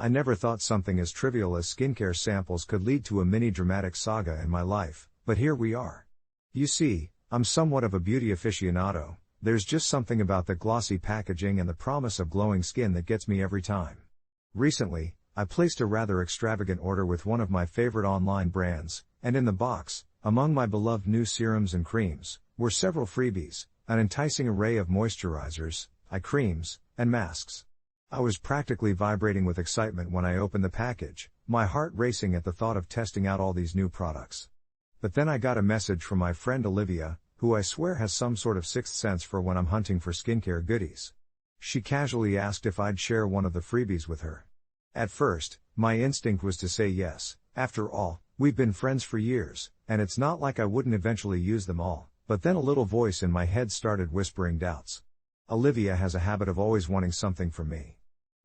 I never thought something as trivial as skincare samples could lead to a mini dramatic saga in my life, but here we are. You see, I'm somewhat of a beauty aficionado. There's just something about the glossy packaging and the promise of glowing skin that gets me every time. Recently, I placed a rather extravagant order with one of my favorite online brands, and in the box, among my beloved new serums and creams, were several freebies, an enticing array of moisturizers, eye creams, and masks. I was practically vibrating with excitement when I opened the package, my heart racing at the thought of testing out all these new products. But then I got a message from my friend Olivia, who I swear has some sort of sixth sense for when I'm hunting for skincare goodies. She casually asked if I'd share one of the freebies with her. At first, my instinct was to say yes. After all, we've been friends for years, and it's not like I wouldn't eventually use them all, but then a little voice in my head started whispering doubts. Olivia has a habit of always wanting something from me.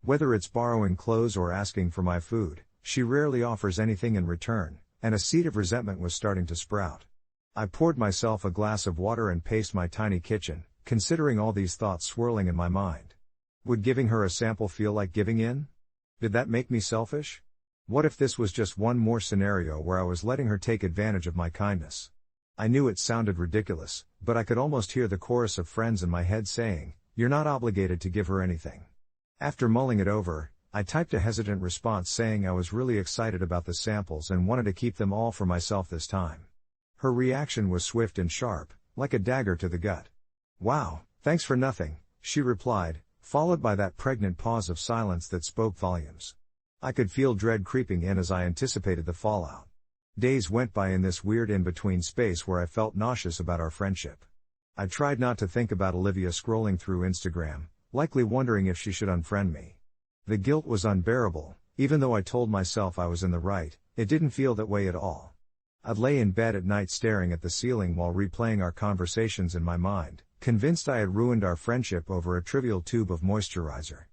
Whether it's borrowing clothes or asking for my food, she rarely offers anything in return, and a seed of resentment was starting to sprout. I poured myself a glass of water and paced my tiny kitchen, considering all these thoughts swirling in my mind. Would giving her a sample feel like giving in? Did that make me selfish? What if this was just one more scenario where I was letting her take advantage of my kindness? I knew it sounded ridiculous, but I could almost hear the chorus of friends in my head saying, "You're not obligated to give her anything." After mulling it over, I typed a hesitant response saying I was really excited about the samples and wanted to keep them all for myself this time. Her reaction was swift and sharp, like a dagger to the gut. "Wow, thanks for nothing," she replied, followed by that pregnant pause of silence that spoke volumes. I could feel dread creeping in as I anticipated the fallout. Days went by in this weird in-between space where I felt nauseous about our friendship. I tried not to think about Olivia scrolling through Instagram, likely wondering if she should unfriend me. The guilt was unbearable. Even though I told myself I was in the right, it didn't feel that way at all. I'd lay in bed at night staring at the ceiling while replaying our conversations in my mind, convinced I had ruined our friendship over a trivial tube of moisturizer.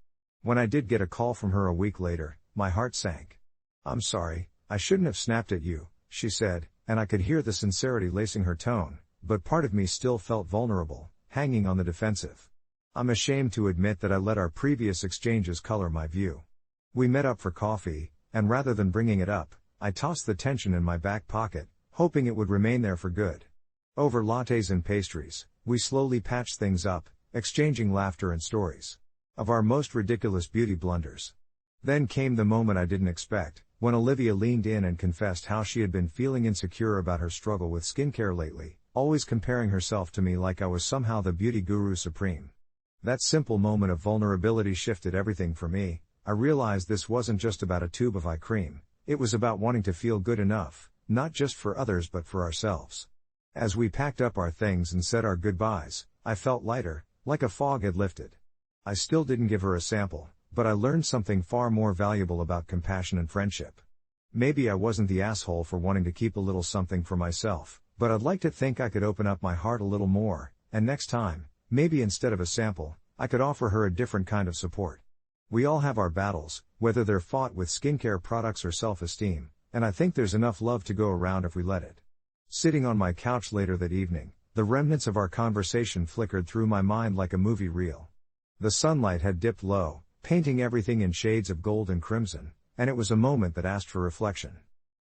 When I did get a call from her a week later, my heart sank. "I'm sorry, I shouldn't have snapped at you," she said, and I could hear the sincerity lacing her tone, but part of me still felt vulnerable, hanging on the defensive. I'm ashamed to admit that I let our previous exchanges color my view. We met up for coffee, and rather than bringing it up, I tossed the tension in my back pocket, hoping it would remain there for good. Over lattes and pastries, we slowly patched things up, exchanging laughter and stories of our most ridiculous beauty blunders. Then came the moment I didn't expect, when Olivia leaned in and confessed how she had been feeling insecure about her struggle with skincare lately, always comparing herself to me like I was somehow the beauty guru supreme. That simple moment of vulnerability shifted everything for me. I realized this wasn't just about a tube of eye cream. It was about wanting to feel good enough, not just for others but for ourselves. As we packed up our things and said our goodbyes, I felt lighter, like a fog had lifted. I still didn't give her a sample, but I learned something far more valuable about compassion and friendship. Maybe I wasn't the asshole for wanting to keep a little something for myself, but I'd like to think I could open up my heart a little more, and next time, maybe instead of a sample, I could offer her a different kind of support. We all have our battles, whether they're fought with skincare products or self-esteem, and I think there's enough love to go around if we let it. Sitting on my couch later that evening, the remnants of our conversation flickered through my mind like a movie reel. The sunlight had dipped low, painting everything in shades of gold and crimson, and it was a moment that asked for reflection.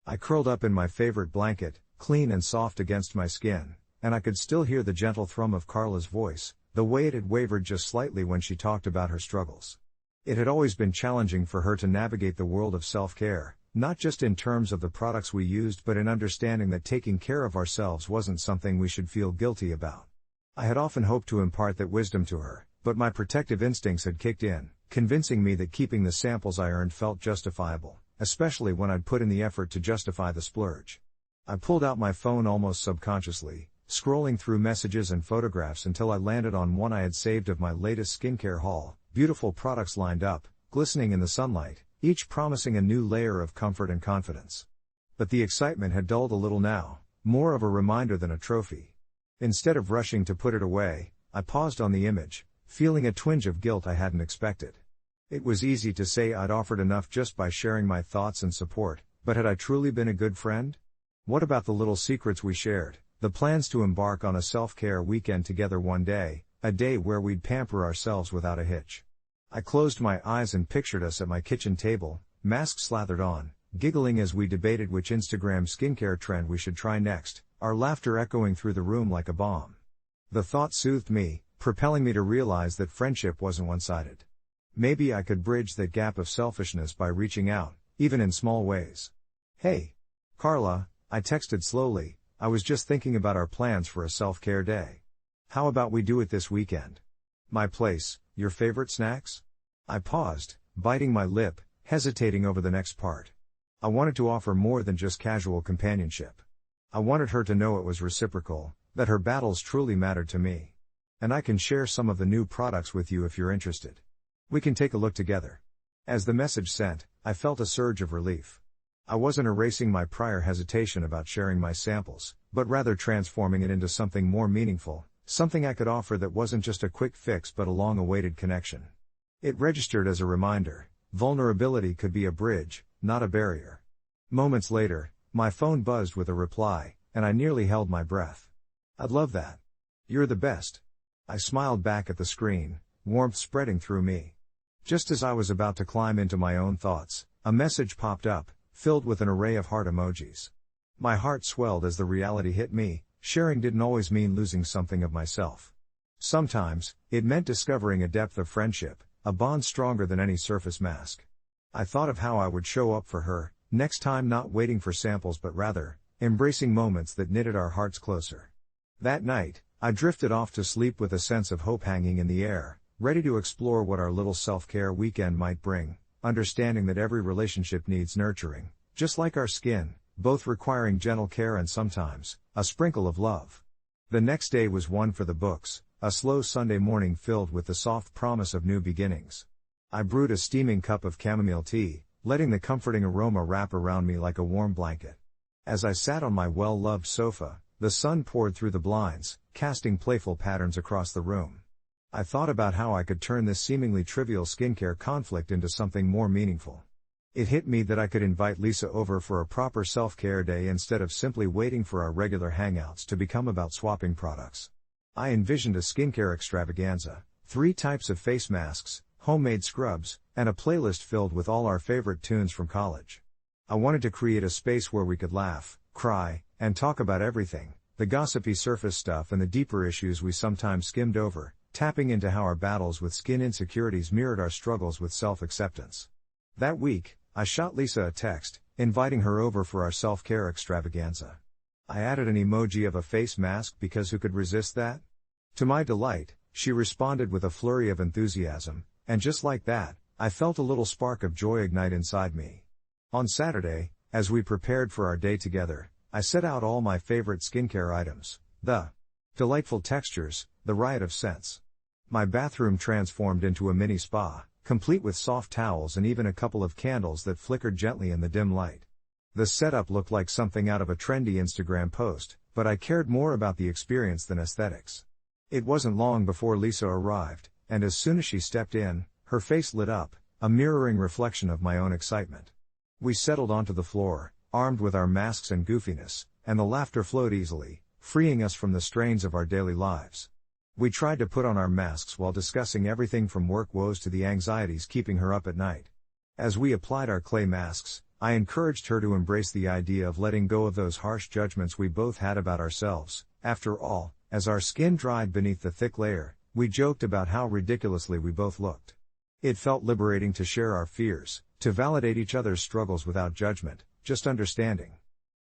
I curled up in my favorite blanket, clean and soft against my skin, and I could still hear the gentle thrum of Carla's voice, the way it had wavered just slightly when she talked about her struggles. It had always been challenging for her to navigate the world of self-care, not just in terms of the products we used but in understanding that taking care of ourselves wasn't something we should feel guilty about. I had often hoped to impart that wisdom to her, but my protective instincts had kicked in, convincing me that keeping the samples I earned felt justifiable, especially when I'd put in the effort to justify the splurge. I pulled out my phone almost subconsciously, scrolling through messages and photographs until I landed on one I had saved of my latest skincare haul. Beautiful products lined up, glistening in the sunlight, each promising a new layer of comfort and confidence. But the excitement had dulled a little now, more of a reminder than a trophy. Instead of rushing to put it away, I paused on the image, feeling a twinge of guilt I hadn't expected. It was easy to say I'd offered enough just by sharing my thoughts and support, but had I truly been a good friend? What about the little secrets we shared, the plans to embark on a self-care weekend together one day, a day where we'd pamper ourselves without a hitch? I closed my eyes and pictured us at my kitchen table, masks slathered on, giggling as we debated which Instagram skincare trend we should try next, our laughter echoing through the room like a bomb. The thought soothed me, propelling me to realize that friendship wasn't one-sided. Maybe I could bridge that gap of selfishness by reaching out, even in small ways. "Hey, Carla," I texted slowly, "I was just thinking about our plans for a self-care day. How about we do it this weekend? My place, your favorite snacks?" I paused, biting my lip, hesitating over the next part. I wanted to offer more than just casual companionship. I wanted her to know it was reciprocal, that her battles truly mattered to me. "And I can share some of the new products with you if you're interested. We can take a look together." As the message sent, I felt a surge of relief. I wasn't erasing my prior hesitation about sharing my samples, but rather transforming it into something more meaningful, something I could offer that wasn't just a quick fix but a long-awaited connection. It registered as a reminder: vulnerability could be a bridge, not a barrier. Moments later, my phone buzzed with a reply, and I nearly held my breath. "I'd love that. You're the best." I smiled back at the screen, warmth spreading through me. Just as I was about to climb into my own thoughts, a message popped up, filled with an array of heart emojis. My heart swelled as the reality hit me: sharing didn't always mean losing something of myself. Sometimes, it meant discovering a depth of friendship, a bond stronger than any surface mask. I thought of how I would show up for her, next time, not waiting for samples but rather, embracing moments that knitted our hearts closer. That night, I drifted off to sleep with a sense of hope hanging in the air, ready to explore what our little self-care weekend might bring, understanding that every relationship needs nurturing, just like our skin, both requiring gentle care and sometimes, a sprinkle of love. The next day was one for the books, a slow Sunday morning filled with the soft promise of new beginnings. I brewed a steaming cup of chamomile tea, letting the comforting aroma wrap around me like a warm blanket. As I sat on my well-loved sofa, the sun poured through the blinds, casting playful patterns across the room. I thought about how I could turn this seemingly trivial skincare conflict into something more meaningful. It hit me that I could invite Lisa over for a proper self-care day instead of simply waiting for our regular hangouts to become about swapping products. I envisioned a skincare extravaganza, 3 types of face masks, homemade scrubs, and a playlist filled with all our favorite tunes from college. I wanted to create a space where we could laugh, cry, and talk about everything, the gossipy surface stuff and the deeper issues we sometimes skimmed over, tapping into how our battles with skin insecurities mirrored our struggles with self-acceptance. That week, I shot Lisa a text, inviting her over for our self-care extravaganza. I added an emoji of a face mask because who could resist that? To my delight, she responded with a flurry of enthusiasm, and just like that, I felt a little spark of joy ignite inside me. On Saturday, as we prepared for our day together, I set out all my favorite skincare items, the delightful textures, the riot of scents. My bathroom transformed into a mini spa, complete with soft towels and even a couple of candles that flickered gently in the dim light. The setup looked like something out of a trendy Instagram post, but I cared more about the experience than aesthetics. It wasn't long before Lisa arrived, and as soon as she stepped in, her face lit up, a mirroring reflection of my own excitement. We settled onto the floor, armed with our masks and goofiness, and the laughter flowed easily, freeing us from the strains of our daily lives. We tried to put on our masks while discussing everything from work woes to the anxieties keeping her up at night. As we applied our clay masks, I encouraged her to embrace the idea of letting go of those harsh judgments we both had about ourselves. After all, as our skin dried beneath the thick layer, we joked about how ridiculously we both looked. It felt liberating to share our fears, to validate each other's struggles without judgment, just understanding.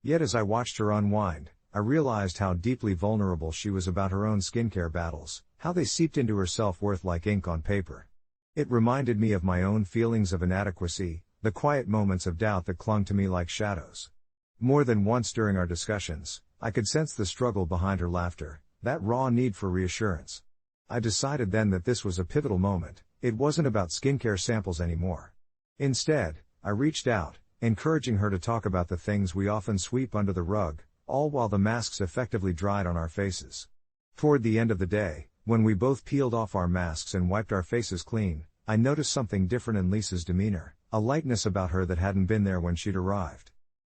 Yet as I watched her unwind, I realized how deeply vulnerable she was about her own skincare battles, how they seeped into her self-worth like ink on paper. It reminded me of my own feelings of inadequacy, the quiet moments of doubt that clung to me like shadows. More than once during our discussions, I could sense the struggle behind her laughter, that raw need for reassurance. I decided then that this was a pivotal moment. It wasn't about skincare samples anymore. Instead, I reached out, encouraging her to talk about the things we often sweep under the rug, all while the masks effectively dried on our faces. Toward the end of the day, when we both peeled off our masks and wiped our faces clean, I noticed something different in Lisa's demeanor, a lightness about her that hadn't been there when she'd arrived.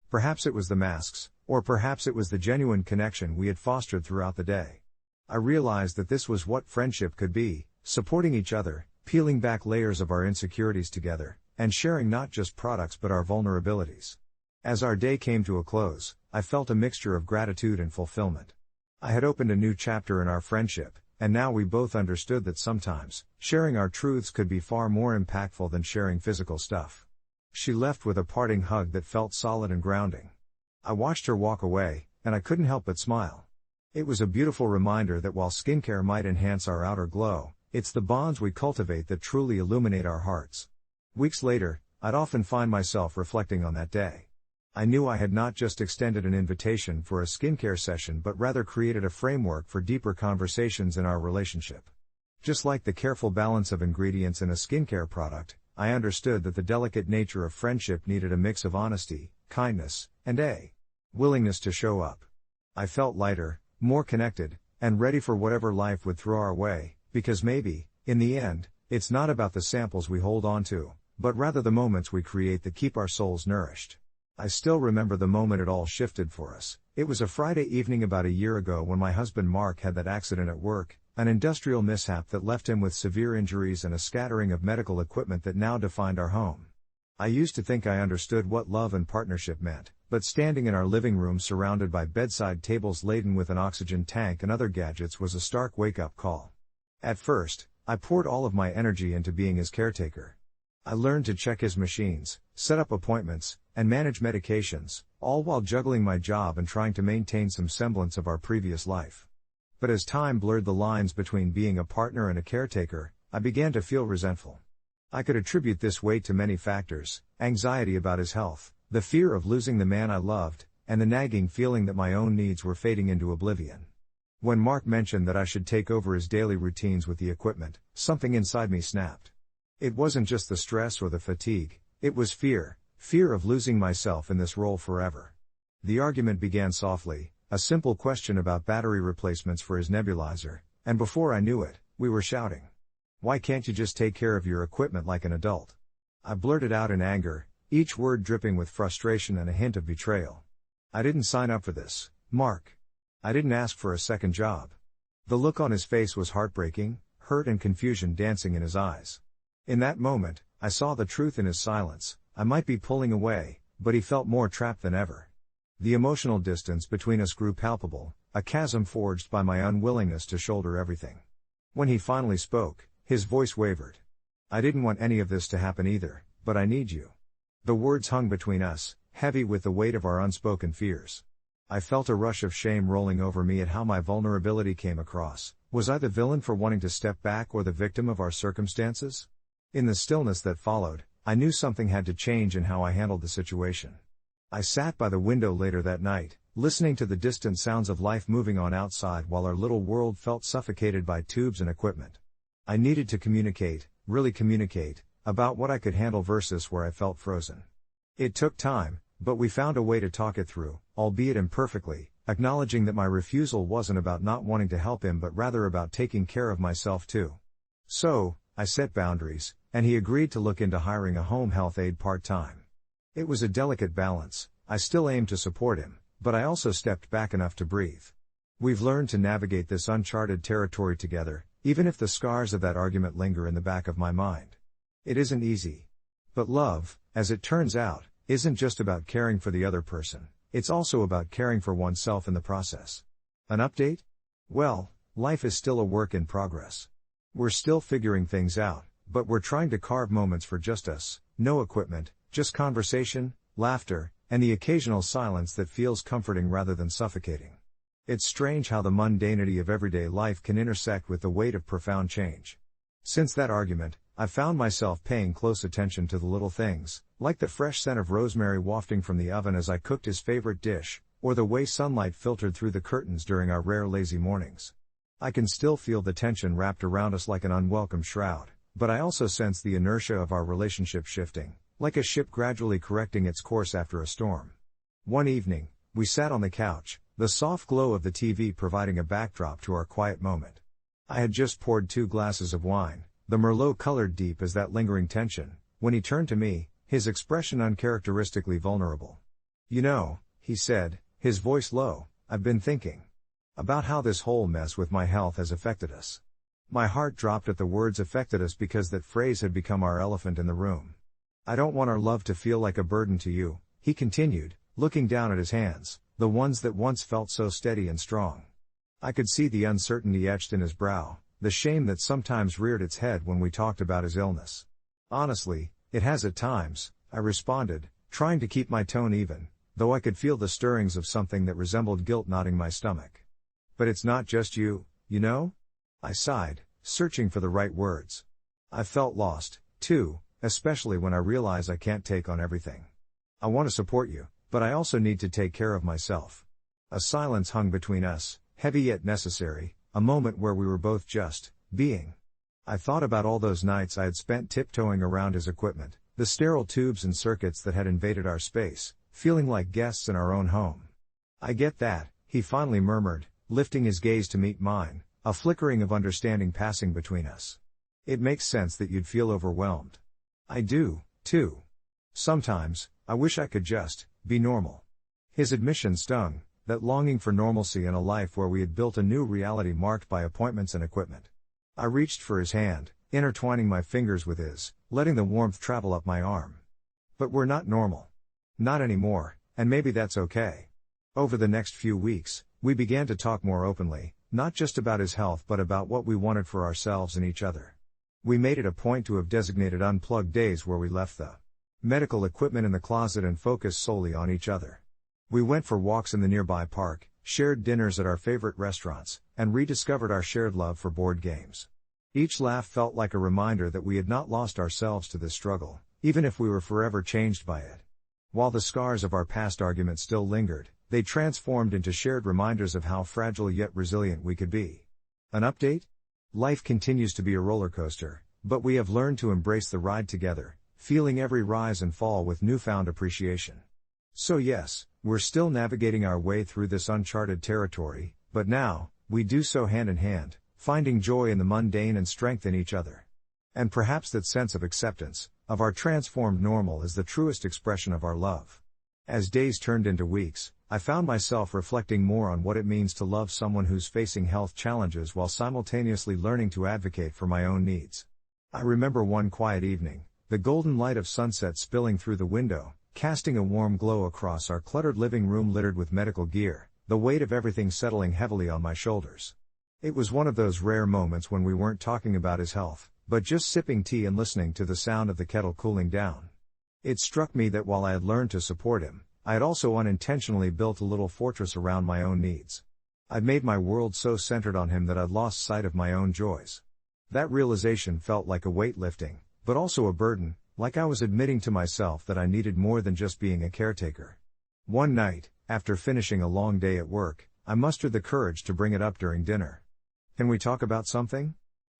Perhaps it was the masks, or perhaps it was the genuine connection we had fostered throughout the day. I realized that this was what friendship could be, supporting each other, peeling back layers of our insecurities together, and sharing not just products but our vulnerabilities. As our day came to a close, I felt a mixture of gratitude and fulfillment. I had opened a new chapter in our friendship, and now we both understood that sometimes, sharing our truths could be far more impactful than sharing physical stuff. She left with a parting hug that felt solid and grounding. I watched her walk away, and I couldn't help but smile. It was a beautiful reminder that while skincare might enhance our outer glow, it's the bonds we cultivate that truly illuminate our hearts. Weeks later, I'd often find myself reflecting on that day. I knew I had not just extended an invitation for a skincare session but rather created a framework for deeper conversations in our relationship. Just like the careful balance of ingredients in a skincare product, I understood that the delicate nature of friendship needed a mix of honesty, kindness, and a willingness to show up. I felt lighter, more connected, and ready for whatever life would throw our way, because maybe, in the end, it's not about the samples we hold on to, but rather the moments we create that keep our souls nourished. I still remember the moment it all shifted for us. It was a Friday evening about a year ago when my husband Mark had that accident at work, an industrial mishap that left him with severe injuries and a scattering of medical equipment that now defined our home. I used to think I understood what love and partnership meant, but standing in our living room surrounded by bedside tables laden with an oxygen tank and other gadgets was a stark wake-up call. At first, I poured all of my energy into being his caretaker. I learned to check his machines, set up appointments, and manage medications, all while juggling my job and trying to maintain some semblance of our previous life. But as time blurred the lines between being a partner and a caretaker, I began to feel resentful. I could attribute this weight to many factors: anxiety about his health, the fear of losing the man I loved, and the nagging feeling that my own needs were fading into oblivion. When Mark mentioned that I should take over his daily routines with the equipment, something inside me snapped. It wasn't just the stress or the fatigue, it was fear of losing myself in this role forever. The argument began softly, a simple question about battery replacements for his nebulizer, and before I knew it, we were shouting. "Why can't you just take care of your equipment like an adult?" I blurted out in anger, each word dripping with frustration and a hint of betrayal. "I didn't sign up for this, Mark. I didn't ask for a second job." The look on his face was heartbreaking, hurt and confusion dancing in his eyes. In that moment, I saw the truth in his silence. I might be pulling away, but he felt more trapped than ever. The emotional distance between us grew palpable, a chasm forged by my unwillingness to shoulder everything. When he finally spoke, his voice wavered. "I didn't want any of this to happen either, but I need you." The words hung between us, heavy with the weight of our unspoken fears. I felt a rush of shame rolling over me at how my vulnerability came across. Was I the villain for wanting to step back or the victim of our circumstances? In the stillness that followed, I knew something had to change in how I handled the situation. I sat by the window later that night, listening to the distant sounds of life moving on outside while our little world felt suffocated by tubes and equipment. I needed to communicate, really communicate, about what I could handle versus where I felt frozen. It took time, but we found a way to talk it through, albeit imperfectly, acknowledging that my refusal wasn't about not wanting to help him but rather about taking care of myself too. So, I set boundaries, and he agreed to look into hiring a home health aide part-time. It was a delicate balance. I still aimed to support him, but I also stepped back enough to breathe. We've learned to navigate this uncharted territory together, even if the scars of that argument linger in the back of my mind. It isn't easy. But love, as it turns out, isn't just about caring for the other person, it's also about caring for oneself in the process. An update? Well, life is still a work in progress. We're still figuring things out, but we're trying to carve moments for just us, no equipment, just conversation, laughter, and the occasional silence that feels comforting rather than suffocating. It's strange how the mundanity of everyday life can intersect with the weight of profound change. Since that argument, I've found myself paying close attention to the little things, like the fresh scent of rosemary wafting from the oven as I cooked his favorite dish, or the way sunlight filtered through the curtains during our rare lazy mornings. I can still feel the tension wrapped around us like an unwelcome shroud, but I also sense the inertia of our relationship shifting, like a ship gradually correcting its course after a storm. One evening, we sat on the couch, the soft glow of the TV providing a backdrop to our quiet moment. I had just poured 2 glasses of wine, the Merlot colored deep as that lingering tension, when he turned to me, his expression uncharacteristically vulnerable. "You know," he said, his voice low, "I've been thinking about how this whole mess with my health has affected us. My heart dropped at the words affected us because that phrase had become our elephant in the room. I don't want our love to feel like a burden to you, he continued, looking down at his hands, the ones that once felt so steady and strong. I could see the uncertainty etched in his brow, the shame that sometimes reared its head when we talked about his illness. Honestly, it has at times, I responded, trying to keep my tone even, though I could feel the stirrings of something that resembled guilt knotting my stomach. But it's not just you, you know? I sighed, searching for the right words. I felt lost, too, especially when I realize I can't take on everything. I want to support you, but I also need to take care of myself. A silence hung between us, heavy yet necessary, a moment where we were both just being. I thought about all those nights I had spent tiptoeing around his equipment, the sterile tubes and circuits that had invaded our space, feeling like guests in our own home. I get that, he finally murmured, lifting his gaze to meet mine, a flickering of understanding passing between us. It makes sense that you'd feel overwhelmed. I do, too. Sometimes, I wish I could just be normal. His admission stung, that longing for normalcy in a life where we had built a new reality marked by appointments and equipment. I reached for his hand, intertwining my fingers with his, letting the warmth travel up my arm. But we're not normal. Not anymore, and maybe that's okay. Over the next few weeks, we began to talk more openly, not just about his health but about what we wanted for ourselves and each other. We made it a point to have designated unplugged days where we left the medical equipment in the closet and focused solely on each other. We went for walks in the nearby park, shared dinners at our favorite restaurants, and rediscovered our shared love for board games. Each laugh felt like a reminder that we had not lost ourselves to this struggle, even if we were forever changed by it. While the scars of our past arguments still lingered, they transformed into shared reminders of how fragile yet resilient we could be. An update? Life continues to be a roller coaster, but we have learned to embrace the ride together, feeling every rise and fall with newfound appreciation. So yes, we're still navigating our way through this uncharted territory, but now, we do so hand in hand, finding joy in the mundane and strength in each other. And perhaps that sense of acceptance, of our transformed normal, is the truest expression of our love. As days turned into weeks, I found myself reflecting more on what it means to love someone who's facing health challenges while simultaneously learning to advocate for my own needs. I remember one quiet evening, the golden light of sunset spilling through the window, casting a warm glow across our cluttered living room littered with medical gear, the weight of everything settling heavily on my shoulders. It was one of those rare moments when we weren't talking about his health, but just sipping tea and listening to the sound of the kettle cooling down. It struck me that while I had learned to support him, I had also unintentionally built a little fortress around my own needs. I'd made my world so centered on him that I'd lost sight of my own joys. That realization felt like a weight lifting, but also a burden, like I was admitting to myself that I needed more than just being a caretaker. One night, after finishing a long day at work, I mustered the courage to bring it up during dinner. "Can we talk about something?"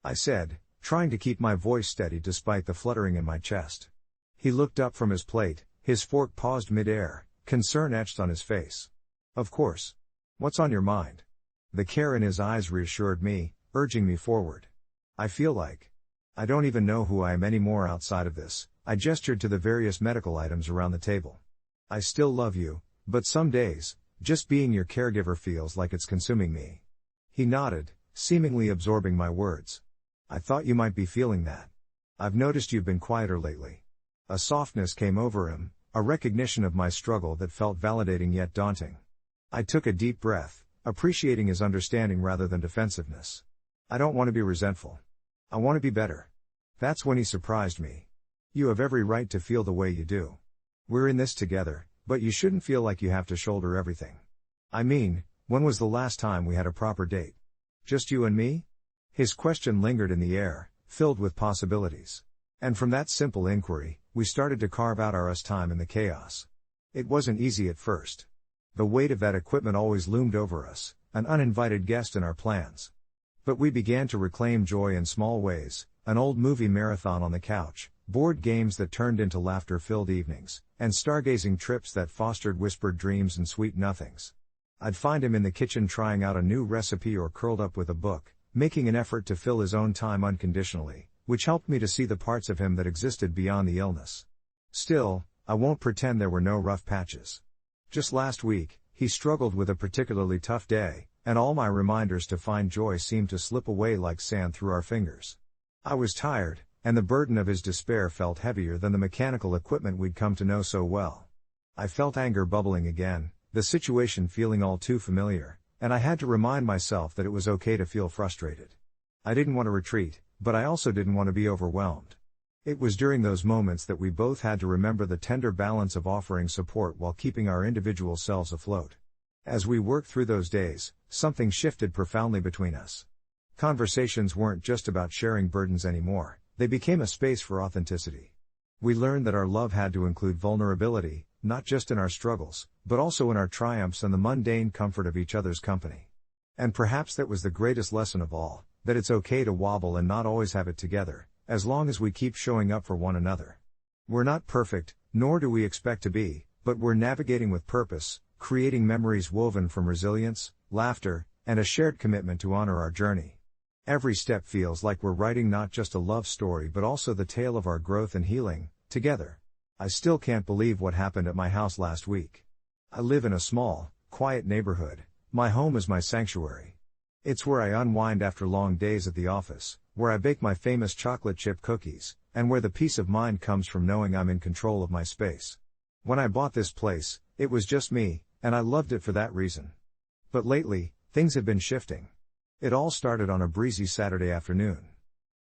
I said, trying to keep my voice steady despite the fluttering in my chest. He looked up from his plate, his fork paused mid-air, concern etched on his face. "Of course. What's on your mind?" The care in his eyes reassured me, urging me forward. "I feel like I don't even know who I am anymore outside of this." I gestured to the various medical items around the table. "I still love you, but some days, just being your caregiver feels like it's consuming me." He nodded, seemingly absorbing my words. "I thought you might be feeling that. I've noticed you've been quieter lately." A softness came over him, a recognition of my struggle that felt validating yet daunting. I took a deep breath, appreciating his understanding rather than defensiveness. "I don't want to be resentful. I want to be better." That's when he surprised me. "You have every right to feel the way you do. We're in this together, but you shouldn't feel like you have to shoulder everything." "I mean, when was the last time we had a proper date? Just you and me?" His question lingered in the air, filled with possibilities. And from that simple inquiry, we started to carve out our us time in the chaos. It wasn't easy at first. The weight of that equipment always loomed over us, an uninvited guest in our plans. But we began to reclaim joy in small ways, an old movie marathon on the couch, board games that turned into laughter-filled evenings, and stargazing trips that fostered whispered dreams and sweet nothings. I'd find him in the kitchen trying out a new recipe or curled up with a book, making an effort to fill his own time unconditionally, which helped me to see the parts of him that existed beyond the illness. Still, I won't pretend there were no rough patches. Just last week, he struggled with a particularly tough day, and all my reminders to find joy seemed to slip away like sand through our fingers. I was tired, and the burden of his despair felt heavier than the mechanical equipment we'd come to know so well. I felt anger bubbling again, the situation feeling all too familiar, and I had to remind myself that it was okay to feel frustrated. I didn't want to retreat, but I also didn't want to be overwhelmed. It was during those moments that we both had to remember the tender balance of offering support while keeping our individual selves afloat. As we worked through those days, something shifted profoundly between us. Conversations weren't just about sharing burdens anymore, they became a space for authenticity. We learned that our love had to include vulnerability, not just in our struggles, but also in our triumphs and the mundane comfort of each other's company. And perhaps that was the greatest lesson of all, that it's okay to wobble and not always have it together, as long as we keep showing up for one another. We're not perfect, nor do we expect to be, but we're navigating with purpose, creating memories woven from resilience, laughter, and a shared commitment to honor our journey. Every step feels like we're writing not just a love story but also the tale of our growth and healing, together. I still can't believe what happened at my house last week. I live in a small, quiet neighborhood. My home is my sanctuary. It's where I unwind after long days at the office, where I bake my famous chocolate chip cookies, and where the peace of mind comes from knowing I'm in control of my space. When I bought this place, it was just me, and I loved it for that reason. But lately, things have been shifting. It all started on a breezy Saturday afternoon.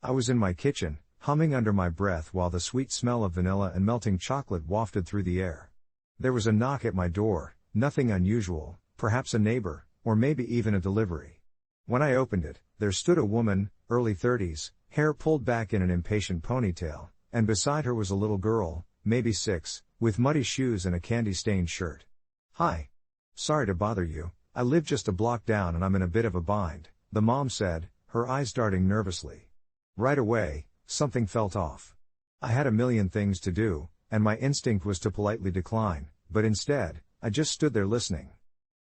I was in my kitchen, humming under my breath while the sweet smell of vanilla and melting chocolate wafted through the air. There was a knock at my door, nothing unusual, perhaps a neighbor, or maybe even a delivery. When I opened it, there stood a woman, early 30s, hair pulled back in an impatient ponytail, and beside her was a little girl, maybe 6, with muddy shoes and a candy-stained shirt. "Hi. Sorry to bother you, I live just a block down and I'm in a bit of a bind," the mom said, her eyes darting nervously. Right away, something felt off. I had a million things to do, and my instinct was to politely decline, but instead, I just stood there listening.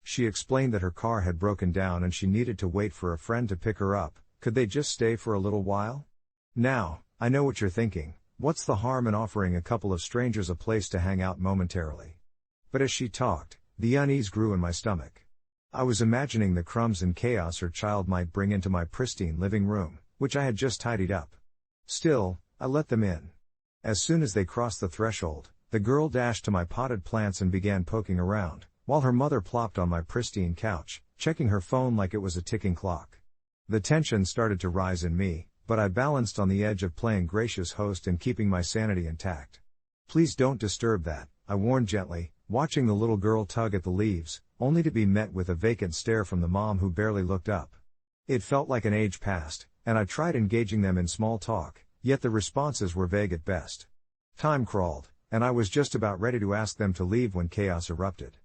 She explained that her car had broken down and she needed to wait for a friend to pick her up. Could they just stay for a little while? Now, I know what you're thinking, what's the harm in offering a couple of strangers a place to hang out momentarily? But as she talked, the unease grew in my stomach. I was imagining the crumbs and chaos her child might bring into my pristine living room, which I had just tidied up. Still, I let them in. As soon as they crossed the threshold, the girl dashed to my potted plants and began poking around, while her mother plopped on my pristine couch, checking her phone like it was a ticking clock. The tension started to rise in me, but I balanced on the edge of playing gracious host and keeping my sanity intact. "Please don't disturb that," I warned gently, watching the little girl tug at the leaves, only to be met with a vacant stare from the mom who barely looked up. It felt like an age passed, and I tried engaging them in small talk, yet the responses were vague at best. Time crawled, and I was just about ready to ask them to leave when chaos erupted.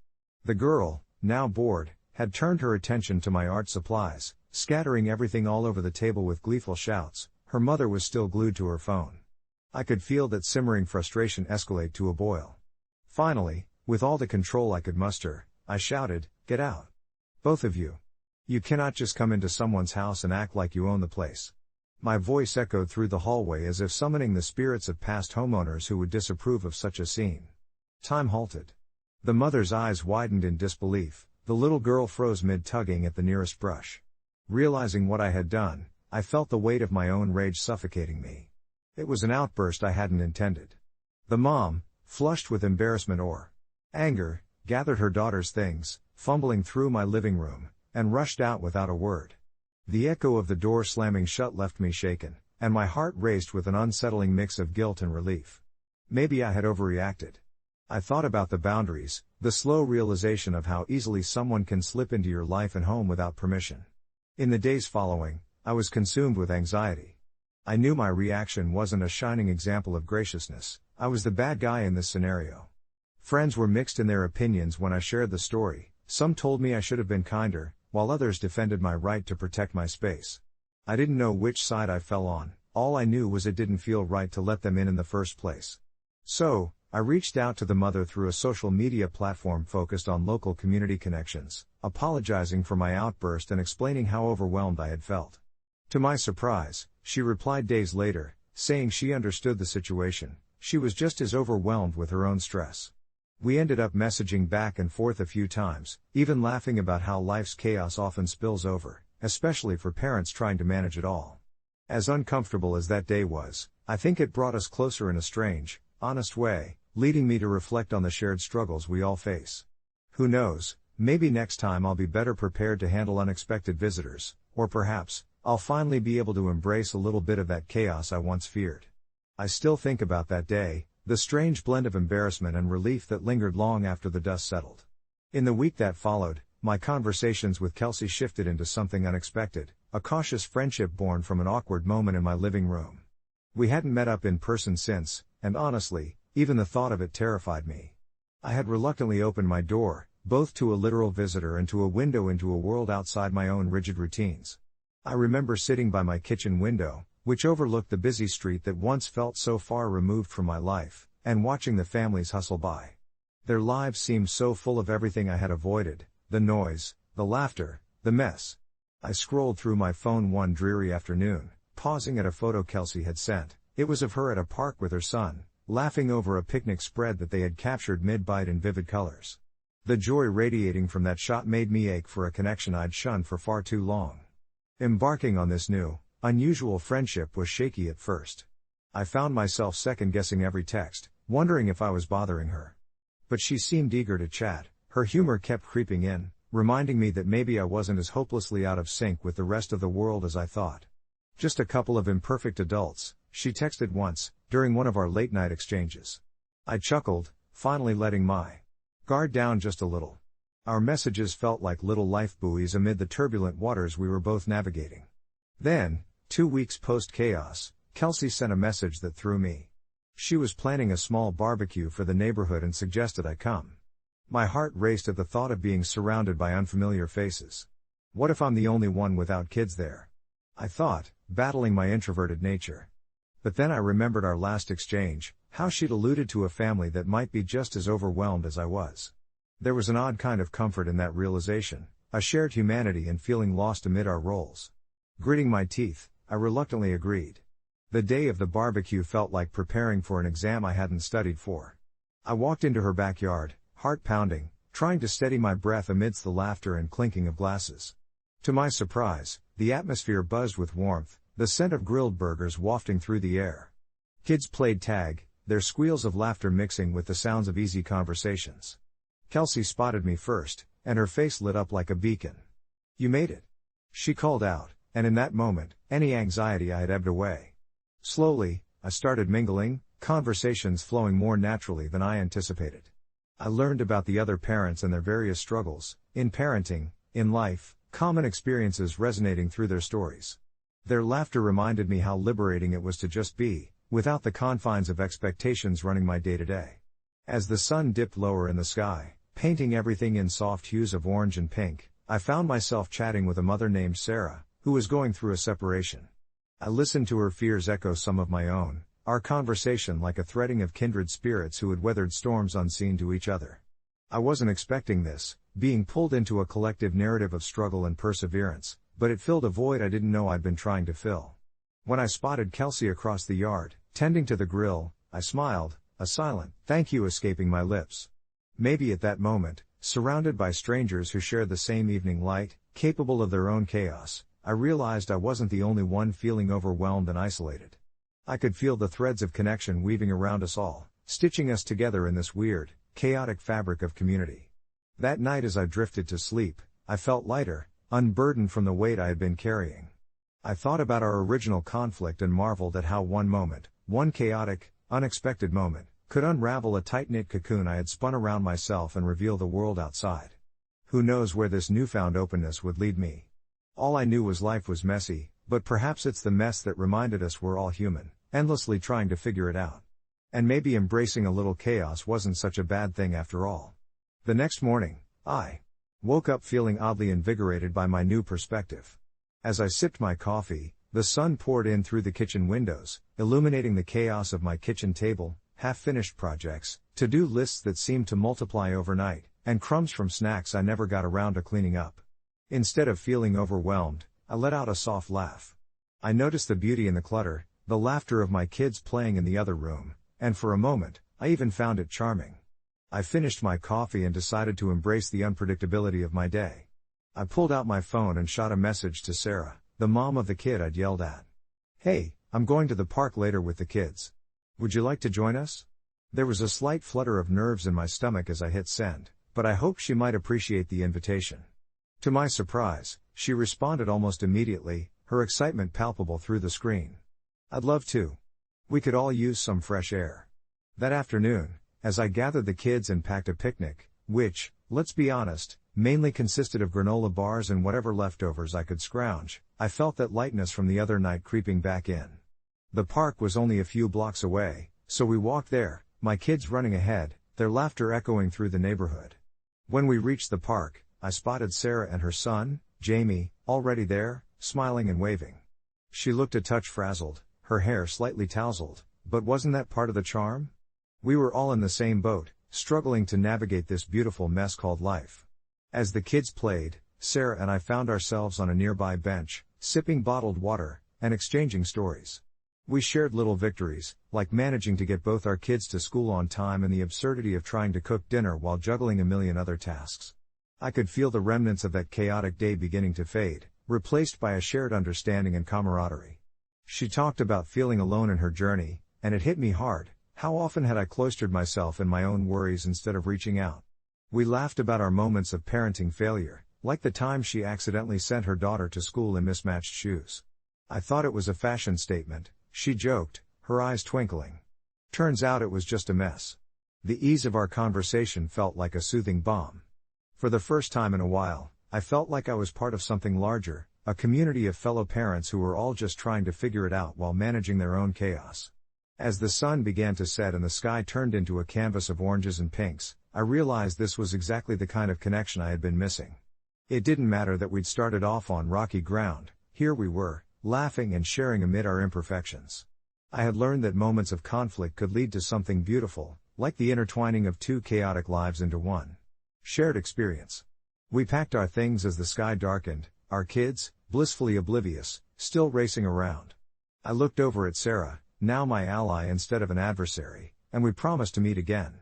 The girl, now bored, had turned her attention to my art supplies, scattering everything all over the table with gleeful shouts. Her mother was still glued to her phone. I could feel that simmering frustration escalate to a boil. Finally, with all the control I could muster, I shouted, "Get out. Both of you. You cannot just come into someone's house and act like you own the place." My voice echoed through the hallway as if summoning the spirits of past homeowners who would disapprove of such a scene. Time halted. The mother's eyes widened in disbelief, the little girl froze mid-tugging at the nearest brush. Realizing what I had done, I felt the weight of my own rage suffocating me. It was an outburst I hadn't intended. The mom, flushed with embarrassment or anger, gathered her daughter's things, fumbling through my living room, and rushed out without a word. The echo of the door slamming shut left me shaken, and my heart raced with an unsettling mix of guilt and relief. Maybe I had overreacted. I thought about the boundaries, the slow realization of how easily someone can slip into your life and home without permission. In the days following, I was consumed with anxiety. I knew my reaction wasn't a shining example of graciousness. I was the bad guy in this scenario. Friends were mixed in their opinions when I shared the story. Some told me I should have been kinder, while others defended my right to protect my space. I didn't know which side I fell on. All I knew was it didn't feel right to let them in the first place. So, I reached out to the mother through a social media platform focused on local community connections, apologizing for my outburst and explaining how overwhelmed I had felt. To my surprise, she replied days later, saying she understood the situation. She was just as overwhelmed with her own stress. We ended up messaging back and forth a few times, even laughing about how life's chaos often spills over, especially for parents trying to manage it all. As uncomfortable as that day was, I think it brought us closer in a strange, honest way, leading me to reflect on the shared struggles we all face. Who knows, maybe next time I'll be better prepared to handle unexpected visitors, or perhaps, I'll finally be able to embrace a little bit of that chaos I once feared. I still think about that day, the strange blend of embarrassment and relief that lingered long after the dust settled. In the week that followed, my conversations with Kelsey shifted into something unexpected, a cautious friendship born from an awkward moment in my living room. We hadn't met up in person since, and honestly, even the thought of it terrified me. I had reluctantly opened my door, both to a literal visitor and to a window into a world outside my own rigid routines. I remember sitting by my kitchen window, which overlooked the busy street that once felt so far removed from my life, and watching the families hustle by. Their lives seemed so full of everything I had avoided, the noise, the laughter, the mess. I scrolled through my phone one dreary afternoon, pausing at a photo Kelsey had sent. It was of her at a park with her son, laughing over a picnic spread that they had captured mid-bite in vivid colors. The joy radiating from that shot made me ache for a connection I'd shunned for far too long. Embarking on this new, unusual friendship was shaky at first. I found myself second-guessing every text, wondering if I was bothering her. But she seemed eager to chat, her humor kept creeping in, reminding me that maybe I wasn't as hopelessly out of sync with the rest of the world as I thought. Just a couple of imperfect adults, she texted once, during one of our late-night exchanges. I chuckled, finally letting my guard down just a little. Our messages felt like little life buoys amid the turbulent waters we were both navigating. Then, 2 weeks post-chaos, Kelsey sent a message that threw me. She was planning a small barbecue for the neighborhood and suggested I come. My heart raced at the thought of being surrounded by unfamiliar faces. What if I'm the only one without kids there? I thought, battling my introverted nature. But then I remembered our last exchange, how she'd alluded to a family that might be just as overwhelmed as I was. There was an odd kind of comfort in that realization, a shared humanity in feeling lost amid our roles. Gritting my teeth, I reluctantly agreed. The day of the barbecue felt like preparing for an exam I hadn't studied for. I walked into her backyard, heart pounding, trying to steady my breath amidst the laughter and clinking of glasses. To my surprise, the atmosphere buzzed with warmth, the scent of grilled burgers wafting through the air. Kids played tag, their squeals of laughter mixing with the sounds of easy conversations. Kelsey spotted me first, and her face lit up like a beacon. "You made it," she called out, and in that moment, any anxiety I had ebbed away. Slowly, I started mingling, conversations flowing more naturally than I anticipated. I learned about the other parents and their various struggles, in parenting, in life, common experiences resonating through their stories. Their laughter reminded me how liberating it was to just be, without the confines of expectations running my day-to-day. As the sun dipped lower in the sky, painting everything in soft hues of orange and pink, I found myself chatting with a mother named Sarah, who was going through a separation. I listened to her fears echo some of my own, our conversation like a threading of kindred spirits who had weathered storms unseen to each other. I wasn't expecting this, being pulled into a collective narrative of struggle and perseverance, but it filled a void I didn't know I'd been trying to fill. When I spotted Kelsey across the yard, tending to the grill, I smiled, a silent thank you escaping my lips. Maybe at that moment, surrounded by strangers who shared the same evening light, capable of their own chaos, I realized I wasn't the only one feeling overwhelmed and isolated. I could feel the threads of connection weaving around us all, stitching us together in this weird, chaotic fabric of community. That night as I drifted to sleep, I felt lighter, unburdened from the weight I had been carrying. I thought about our original conflict and marveled at how one moment, one chaotic, unexpected moment, could unravel a tight-knit cocoon I had spun around myself and reveal the world outside. Who knows where this newfound openness would lead me? All I knew was life was messy, but perhaps it's the mess that reminded us we're all human, endlessly trying to figure it out. And maybe embracing a little chaos wasn't such a bad thing after all. The next morning, I woke up feeling oddly invigorated by my new perspective. As I sipped my coffee, the sun poured in through the kitchen windows, illuminating the chaos of my kitchen table, half-finished projects, to-do lists that seemed to multiply overnight, and crumbs from snacks I never got around to cleaning up. Instead of feeling overwhelmed, I let out a soft laugh. I noticed the beauty in the clutter, the laughter of my kids playing in the other room, and for a moment, I even found it charming. I finished my coffee and decided to embrace the unpredictability of my day. I pulled out my phone and shot a message to Sarah, the mom of the kid I'd yelled at. "Hey, I'm going to the park later with the kids. Would you like to join us?" There was a slight flutter of nerves in my stomach as I hit send, but I hoped she might appreciate the invitation. To my surprise, she responded almost immediately, her excitement palpable through the screen. "I'd love to. We could all use some fresh air." That afternoon, as I gathered the kids and packed a picnic, which, let's be honest, mainly consisted of granola bars and whatever leftovers I could scrounge, I felt that lightness from the other night creeping back in. The park was only a few blocks away, so we walked there, my kids running ahead, their laughter echoing through the neighborhood. When we reached the park, I spotted Sarah and her son, Jamie, already there, smiling and waving. She looked a touch frazzled, her hair slightly tousled, but wasn't that part of the charm? We were all in the same boat, struggling to navigate this beautiful mess called life. As the kids played, Sarah and I found ourselves on a nearby bench, sipping bottled water, and exchanging stories. We shared little victories, like managing to get both our kids to school on time and the absurdity of trying to cook dinner while juggling a million other tasks. I could feel the remnants of that chaotic day beginning to fade, replaced by a shared understanding and camaraderie. She talked about feeling alone in her journey, and it hit me hard. How often had I cloistered myself in my own worries instead of reaching out? We laughed about our moments of parenting failure, like the time she accidentally sent her daughter to school in mismatched shoes. "I thought it was a fashion statement," she joked, her eyes twinkling. Turns out it was just a mess. The ease of our conversation felt like a soothing balm. For the first time in a while, I felt like I was part of something larger, a community of fellow parents who were all just trying to figure it out while managing their own chaos. As the sun began to set and the sky turned into a canvas of oranges and pinks, I realized this was exactly the kind of connection I had been missing. It didn't matter that we'd started off on rocky ground, here we were, laughing and sharing amid our imperfections. I had learned that moments of conflict could lead to something beautiful, like the intertwining of two chaotic lives into one shared experience. We packed our things as the sky darkened, our kids, blissfully oblivious, still racing around. I looked over at Sarah, now my ally instead of an adversary, and we promised to meet again.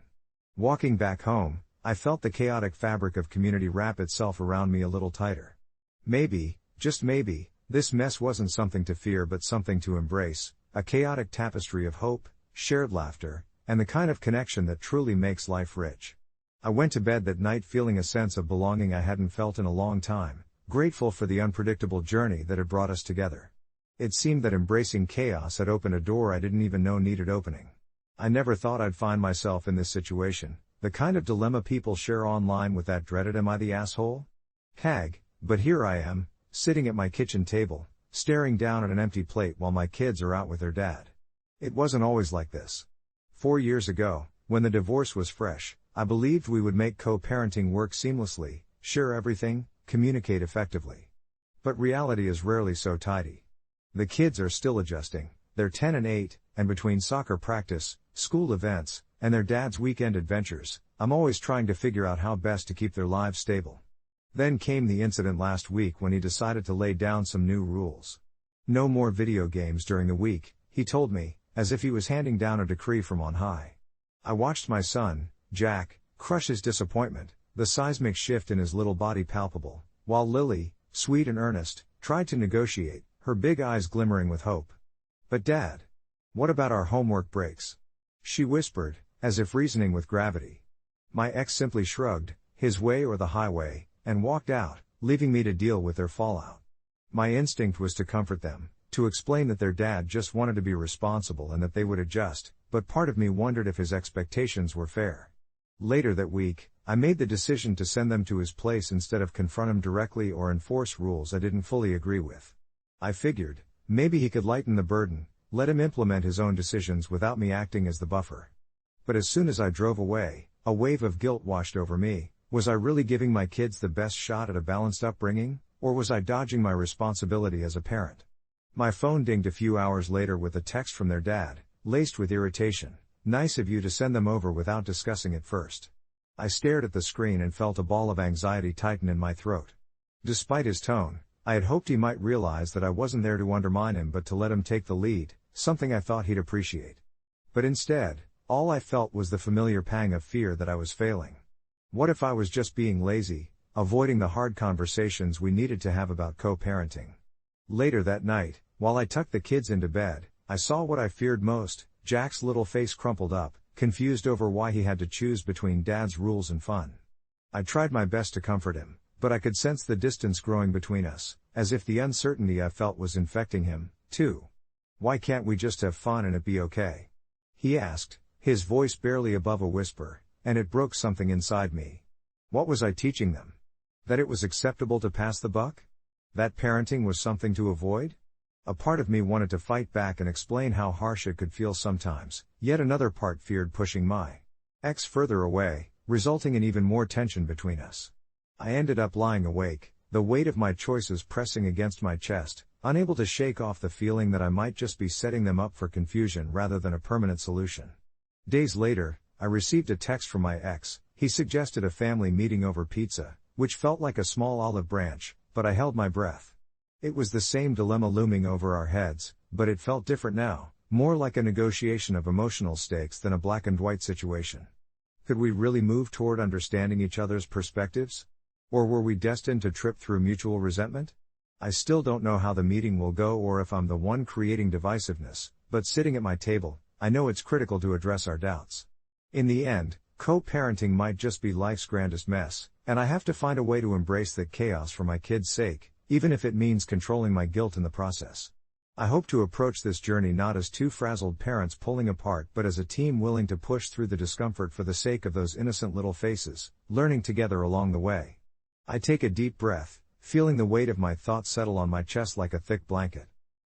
Walking back home, I felt the chaotic fabric of community wrap itself around me a little tighter. Maybe, just maybe, this mess wasn't something to fear but something to embrace, a chaotic tapestry of hope, shared laughter, and the kind of connection that truly makes life rich. I went to bed that night feeling a sense of belonging I hadn't felt in a long time, grateful for the unpredictable journey that had brought us together. It seemed that embracing chaos had opened a door I didn't even know needed opening. I never thought I'd find myself in this situation, the kind of dilemma people share online with that dreaded "am I the asshole?" tag, but here I am, sitting at my kitchen table, staring down at an empty plate while my kids are out with their dad. It wasn't always like this. 4 years ago, when the divorce was fresh, I believed we would make co-parenting work seamlessly, share everything, communicate effectively. But reality is rarely so tidy. The kids are still adjusting, they're 10 and 8, and between soccer practice, school events, and their dad's weekend adventures, I'm always trying to figure out how best to keep their lives stable. Then came the incident last week when he decided to lay down some new rules. No more video games during the week, he told me, as if he was handing down a decree from on high. I watched my son, Jack, crush his disappointment, the seismic shift in his little body palpable, while Lily, sweet and earnest, tried to negotiate, her big eyes glimmering with hope. "But Dad, what about our homework breaks?" she whispered, as if reasoning with gravity. My ex simply shrugged, his way or the highway, and walked out, leaving me to deal with their fallout. My instinct was to comfort them, to explain that their dad just wanted to be responsible and that they would adjust, but part of me wondered if his expectations were fair. Later that week, I made the decision to send them to his place instead of confront him directly or enforce rules I didn't fully agree with. I figured, maybe he could lighten the burden, let him implement his own decisions without me acting as the buffer. But as soon as I drove away, a wave of guilt washed over me. Was I really giving my kids the best shot at a balanced upbringing, or was I dodging my responsibility as a parent? My phone dinged a few hours later with a text from their dad, laced with irritation. "Nice of you to send them over without discussing it first." I stared at the screen and felt a ball of anxiety tighten in my throat. Despite his tone, I had hoped he might realize that I wasn't there to undermine him but to let him take the lead, something I thought he'd appreciate. But instead, All I felt was the familiar pang of fear that I was failing. What if I was just being lazy, avoiding the hard conversations we needed to have about co-parenting? Later that night, while I tucked the kids into bed, I saw what I feared most: Jack's little face crumpled up, confused over why he had to choose between Dad's rules and fun. I tried my best to comfort him, but I could sense the distance growing between us, as if the uncertainty I felt was infecting him, too. "Why can't we just have fun and it be okay?" he asked, his voice barely above a whisper, and it broke something inside me. What was I teaching them? That it was acceptable to pass the buck? That parenting was something to avoid? A part of me wanted to fight back and explain how harsh it could feel sometimes, yet another part feared pushing my ex further away, resulting in even more tension between us. I ended up lying awake, the weight of my choices pressing against my chest, unable to shake off the feeling that I might just be setting them up for confusion rather than a permanent solution. Days later, I received a text from my ex. He suggested a family meeting over pizza, which felt like a small olive branch, but I held my breath. It was the same dilemma looming over our heads, but it felt different now, more like a negotiation of emotional stakes than a black and white situation. Could we really move toward understanding each other's perspectives? Or were we destined to trip through mutual resentment? I still don't know how the meeting will go or if I'm the one creating divisiveness, but sitting at my table, I know it's critical to address our doubts. In the end, co-parenting might just be life's grandest mess, and I have to find a way to embrace that chaos for my kids' sake, even if it means controlling my guilt in the process. I hope to approach this journey not as two frazzled parents pulling apart but as a team willing to push through the discomfort for the sake of those innocent little faces, learning together along the way. I take a deep breath, feeling the weight of my thoughts settle on my chest like a thick blanket.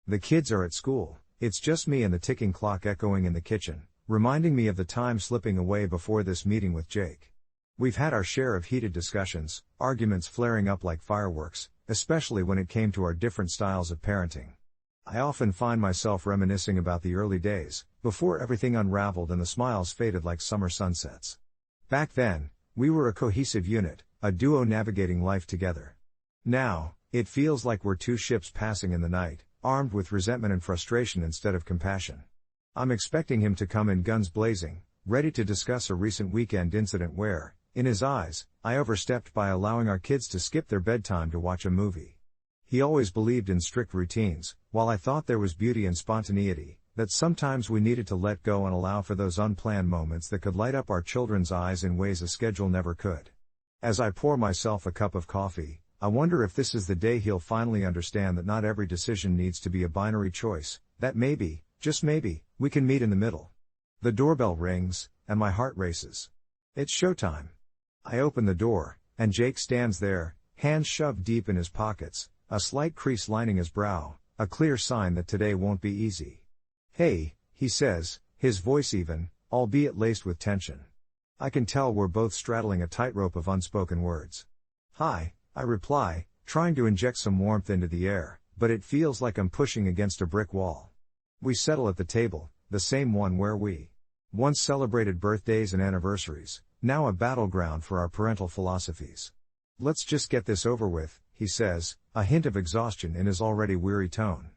The kids are at school, it's just me and the ticking clock echoing in the kitchen, reminding me of the time slipping away before this meeting with Jake. We've had our share of heated discussions, arguments flaring up like fireworks, especially when it came to our different styles of parenting. I often find myself reminiscing about the early days, before everything unraveled and the smiles faded like summer sunsets. Back then, we were a cohesive unit, a duo navigating life together. Now, it feels like we're two ships passing in the night, armed with resentment and frustration instead of compassion. I'm expecting him to come in guns blazing, ready to discuss a recent weekend incident where, in his eyes, I overstepped by allowing our kids to skip their bedtime to watch a movie. He always believed in strict routines, while I thought there was beauty in spontaneity, that sometimes we needed to let go and allow for those unplanned moments that could light up our children's eyes in ways a schedule never could. As I pour myself a cup of coffee, I wonder if this is the day he'll finally understand that not every decision needs to be a binary choice, that maybe, just maybe, we can meet in the middle. The doorbell rings, and my heart races. It's showtime. I open the door, and Jake stands there, hands shoved deep in his pockets, a slight crease lining his brow, a clear sign that today won't be easy. "Hey," he says, his voice even, albeit laced with tension. I can tell we're both straddling a tightrope of unspoken words. "Hi," I reply, trying to inject some warmth into the air, but it feels like I'm pushing against a brick wall. We settle at the table, the same one where we once celebrated birthdays and anniversaries, now a battleground for our parental philosophies. "Let's just get this over with," he says, a hint of exhaustion in his already weary tone.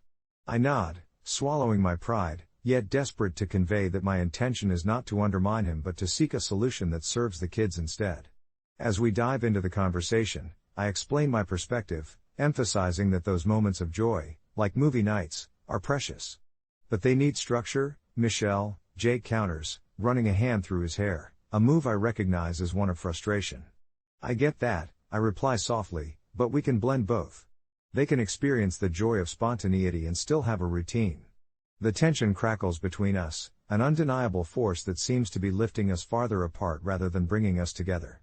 I nod, swallowing my pride, yet desperate to convey that my intention is not to undermine him but to seek a solution that serves the kids instead. As we dive into the conversation, I explain my perspective, emphasizing that those moments of joy, like movie nights, are precious. But they need structure, Michelle, Jake counters, running a hand through his hair, a move I recognize as one of frustration. "I get that," I reply softly, "but we can blend both. They can experience the joy of spontaneity and still have a routine." The tension crackles between us, an undeniable force that seems to be lifting us farther apart rather than bringing us together.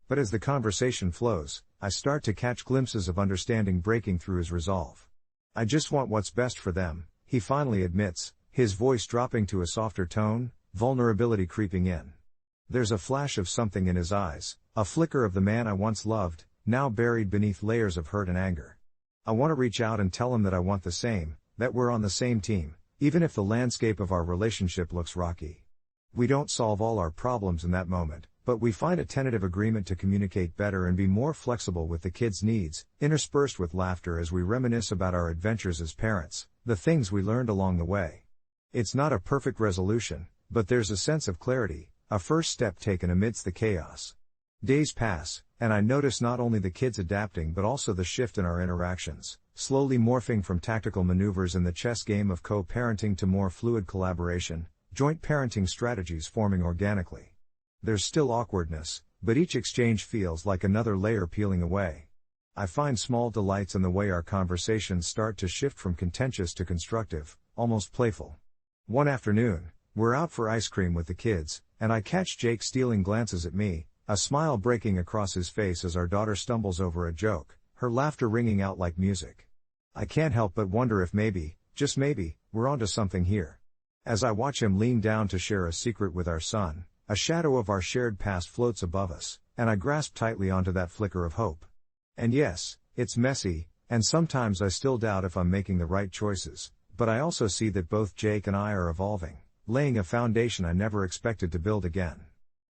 But as the conversation flows, I start to catch glimpses of understanding breaking through his resolve. "I just want what's best for them," he finally admits, his voice dropping to a softer tone, vulnerability creeping in. There's a flash of something in his eyes, a flicker of the man I once loved, now buried beneath layers of hurt and anger. I want to reach out and tell him that I want the same, that we're on the same team, even if the landscape of our relationship looks rocky. We don't solve all our problems in that moment, but we find a tentative agreement to communicate better and be more flexible with the kids' needs, interspersed with laughter as we reminisce about our adventures as parents, the things we learned along the way. It's not a perfect resolution, but there's a sense of clarity, a first step taken amidst the chaos. Days pass, and I notice not only the kids adapting but also the shift in our interactions, slowly morphing from tactical maneuvers in the chess game of co-parenting to more fluid collaboration, joint parenting strategies forming organically. There's still awkwardness, but each exchange feels like another layer peeling away. I find small delights in the way our conversations start to shift from contentious to constructive, almost playful. One afternoon, we're out for ice cream with the kids, and I catch Jake stealing glances at me, a smile breaking across his face as our daughter stumbles over a joke, her laughter ringing out like music. I can't help but wonder if maybe, just maybe, we're onto something here. As I watch him lean down to share a secret with our son, a shadow of our shared past floats above us, and I grasp tightly onto that flicker of hope. And yes, it's messy, and sometimes I still doubt if I'm making the right choices, but I also see that both Jake and I are evolving, laying a foundation I never expected to build again.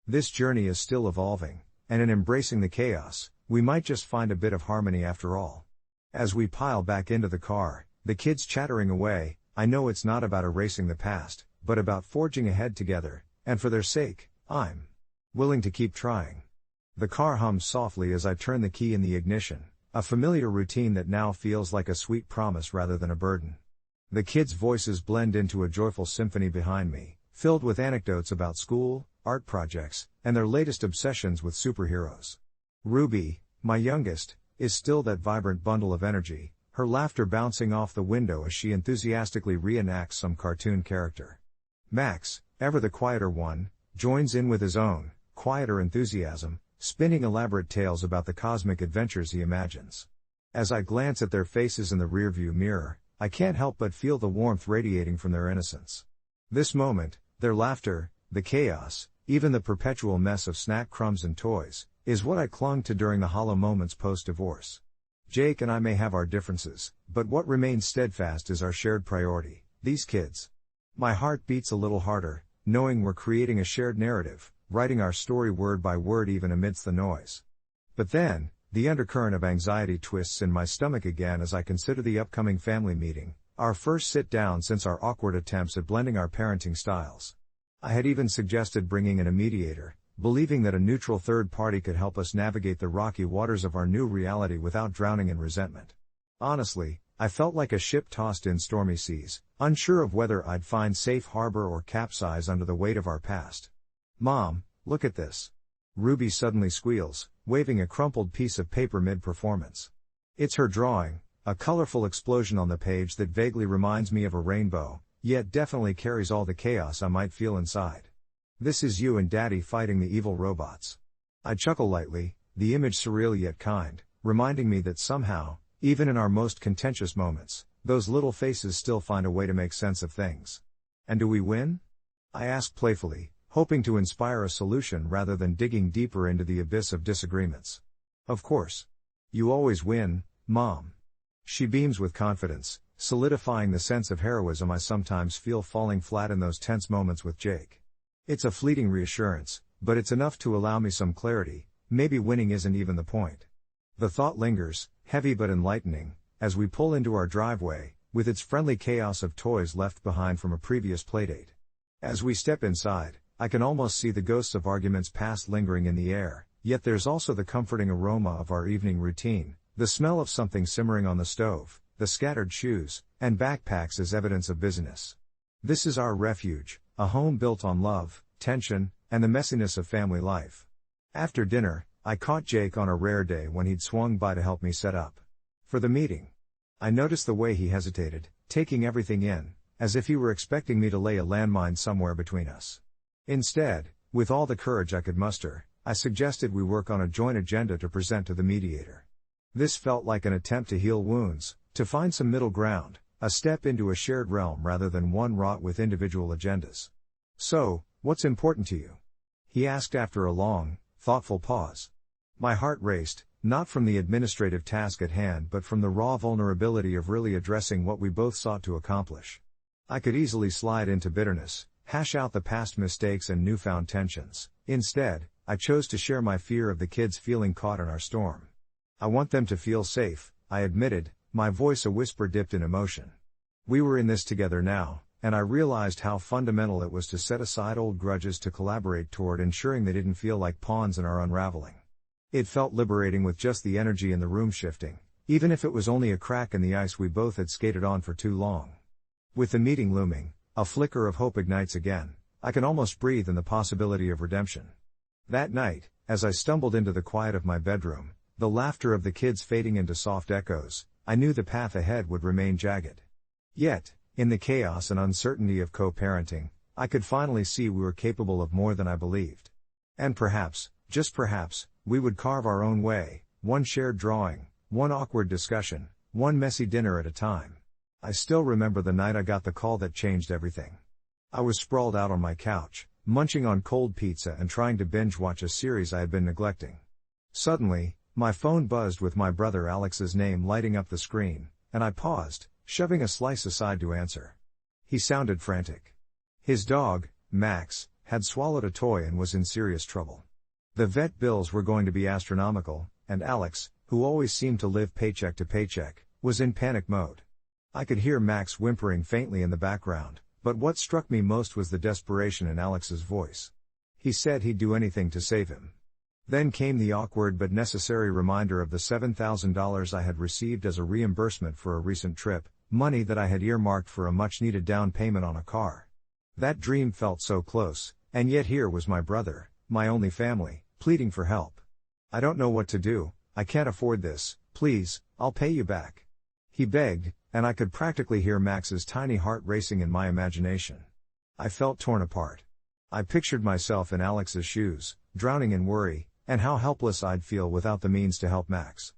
This journey is still evolving, and in embracing the chaos, we might just find a bit of harmony after all. As we pile back into the car, the kids chattering away, I know it's not about erasing the past, but about forging ahead together, and for their sake, I'm willing to keep trying. The car hums softly as I turn the key in the ignition, a familiar routine that now feels like a sweet promise rather than a burden. The kids' voices blend into a joyful symphony behind me, filled with anecdotes about school, art projects, and their latest obsessions with superheroes. Ruby, my youngest, is still that vibrant bundle of energy, her laughter bouncing off the window as she enthusiastically reenacts some cartoon character. Max, ever the quieter one, joins in with his own, quieter enthusiasm, spinning elaborate tales about the cosmic adventures he imagines. As I glance at their faces in the rearview mirror, I can't help but feel the warmth radiating from their innocence. This moment, their laughter, the chaos, even the perpetual mess of snack crumbs and toys, is what I clung to during the hollow moments post-divorce. Jake and I may have our differences, but what remains steadfast is our shared priority, these kids. My heart beats a little harder, knowing we're creating a shared narrative, writing our story word by word even amidst the noise. But then, the undercurrent of anxiety twists in my stomach again as I consider the upcoming family meeting, our first sit-down since our awkward attempts at blending our parenting styles. I had even suggested bringing in a mediator, believing that a neutral third party could help us navigate the rocky waters of our new reality without drowning in resentment. Honestly, I felt like a ship tossed in stormy seas, unsure of whether I'd find safe harbor or capsize under the weight of our past. "Mom, look at this." Ruby suddenly squeals, waving a crumpled piece of paper mid-performance. It's her drawing, a colorful explosion on the page that vaguely reminds me of a rainbow, yet definitely carries all the chaos I might feel inside. "This is you and Daddy fighting the evil robots." I chuckle lightly, the image surreal yet kind, reminding me that somehow, even in our most contentious moments, those little faces still find a way to make sense of things. "And do we win?" I ask playfully, hoping to inspire a solution rather than digging deeper into the abyss of disagreements. "Of course. You always win, Mom." She beams with confidence, solidifying the sense of heroism I sometimes feel falling flat in those tense moments with Jake. It's a fleeting reassurance, but it's enough to allow me some clarity. Maybe winning isn't even the point. The thought lingers, heavy but enlightening, as we pull into our driveway, with its friendly chaos of toys left behind from a previous playdate. As we step inside, I can almost see the ghosts of arguments past lingering in the air, yet there's also the comforting aroma of our evening routine, the smell of something simmering on the stove, the scattered shoes and backpacks as evidence of busyness. This is our refuge, a home built on love, tension, and the messiness of family life. After dinner, I caught Jake on a rare day when he'd swung by to help me set up for the meeting. I noticed the way he hesitated, taking everything in, as if he were expecting me to lay a landmine somewhere between us. Instead, with all the courage I could muster, I suggested we work on a joint agenda to present to the mediator. This felt like an attempt to heal wounds, to find some middle ground, a step into a shared realm rather than one wrought with individual agendas. "So, what's important to you?" he asked after a long, thoughtful pause. My heart raced, not from the administrative task at hand but from the raw vulnerability of really addressing what we both sought to accomplish. I could easily slide into bitterness, hash out the past mistakes and newfound tensions. Instead, I chose to share my fear of the kids feeling caught in our storm. "I want them to feel safe," I admitted, my voice a whisper dipped in emotion. "We were in this together now, and I realized how fundamental it was to set aside old grudges to collaborate toward ensuring they didn't feel like pawns in our unraveling. It felt liberating with just the energy in the room shifting, even if it was only a crack in the ice we both had skated on for too long. With the meeting looming, a flicker of hope ignites again. I can almost breathe in the possibility of redemption. That night, as I stumbled into the quiet of my bedroom, the laughter of the kids fading into soft echoes, I knew the path ahead would remain jagged. Yet, in the chaos and uncertainty of co-parenting, I could finally see we were capable of more than I believed. And perhaps, just perhaps, we would carve our own way, one shared drawing, one awkward discussion, one messy dinner at a time. I still remember the night I got the call that changed everything. I was sprawled out on my couch, munching on cold pizza and trying to binge-watch a series I had been neglecting. Suddenly, my phone buzzed with my brother Alex's name lighting up the screen, and I paused, shoving a slice aside to answer. He sounded frantic. His dog, Max, had swallowed a toy and was in serious trouble. The vet bills were going to be astronomical, and Alex, who always seemed to live paycheck to paycheck, was in panic mode. I could hear Max whimpering faintly in the background, but what struck me most was the desperation in Alex's voice. He said he'd do anything to save him. Then came the awkward but necessary reminder of the $7,000 I had received as a reimbursement for a recent trip, money that I had earmarked for a much-needed down payment on a car. That dream felt so close, and yet here was my brother, my only family, pleading for help. "I don't know what to do, I can't afford this, please, I'll pay you back," he begged, and I could practically hear Max's tiny heart racing in my imagination. I felt torn apart. I pictured myself in Alex's shoes, drowning in worry, and how helpless I'd feel without the means to help Max.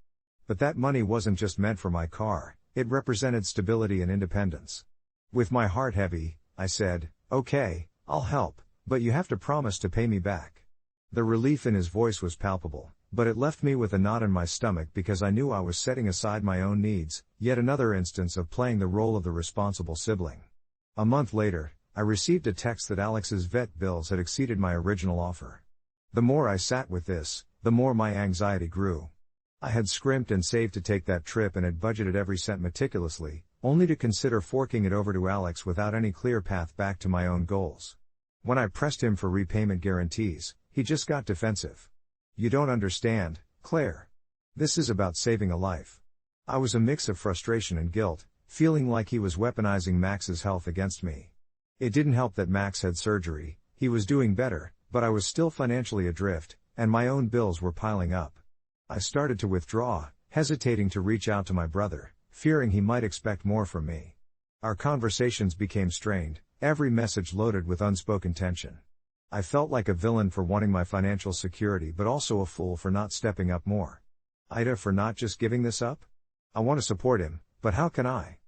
But that money wasn't just meant for my car, it represented stability and independence. With my heart heavy, I said, "Okay, I'll help, but you have to promise to pay me back." The relief in his voice was palpable, but it left me with a knot in my stomach because I knew I was setting aside my own needs, yet another instance of playing the role of the responsible sibling. A month later, I received a text that Alex's vet bills had exceeded my original offer. The more I sat with this, the more my anxiety grew. I had scrimped and saved to take that trip and had budgeted every cent meticulously, only to consider forking it over to Alex without any clear path back to my own goals. When I pressed him for repayment guarantees, he just got defensive. "You don't understand, Claire. This is about saving a life." I was a mix of frustration and guilt, feeling like he was weaponizing Max's health against me. It didn't help that Max had surgery, he was doing better, but I was still financially adrift, and my own bills were piling up. I started to withdraw, hesitating to reach out to my brother, fearing he might expect more from me. Our conversations became strained, every message loaded with unspoken tension. I felt like a villain for wanting my financial security but also a fool for not stepping up more. AITA for not just giving this up? I want to support him, but how can I?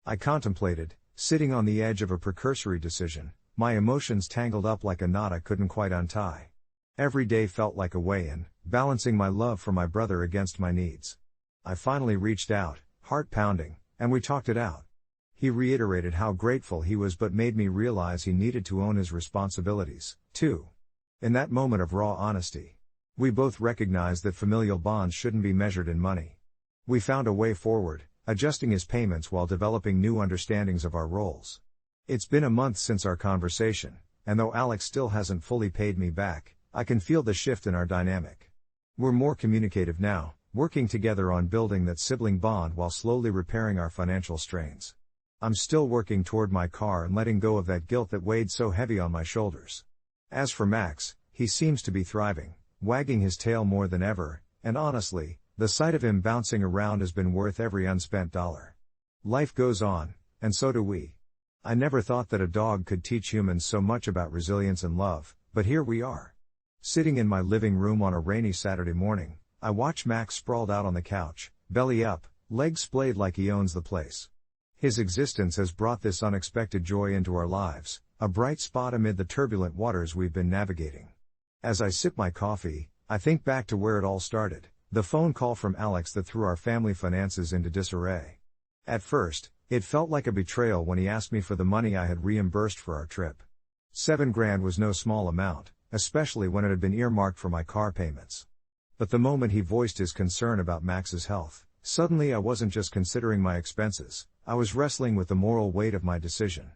I contemplated, sitting on the edge of a precursory decision, my emotions tangled up like a knot I couldn't quite untie. Every day felt like a weigh-in, balancing my love for my brother against my needs. I finally reached out, heart pounding, and we talked it out. He reiterated how grateful he was but made me realize he needed to own his responsibilities, too. In that moment of raw honesty, we both recognized that familial bonds shouldn't be measured in money. We found a way forward, adjusting his payments while developing new understandings of our roles. It's been a month since our conversation, and though Alex still hasn't fully paid me back, I can feel the shift in our dynamic. We're more communicative now, working together on building that sibling bond while slowly repairing our financial strains. I'm still working toward my car and letting go of that guilt that weighed so heavy on my shoulders. As for Max, he seems to be thriving, wagging his tail more than ever, and honestly, the sight of him bouncing around has been worth every unspent dollar. Life goes on, and so do we. I never thought that a dog could teach humans so much about resilience and love, but here we are. Sitting in my living room on a rainy Saturday morning, I watch Max sprawled out on the couch, belly up, legs splayed like he owns the place. His existence has brought this unexpected joy into our lives, a bright spot amid the turbulent waters we've been navigating. As I sip my coffee, I think back to where it all started, the phone call from Alex that threw our family finances into disarray. At first, it felt like a betrayal when he asked me for the money I had reimbursed for our trip. $7,000 was no small amount, especially when it had been earmarked for my car payments. But the moment he voiced his concern about Max's health, suddenly I wasn't just considering my expenses, I was wrestling with the moral weight of my decision.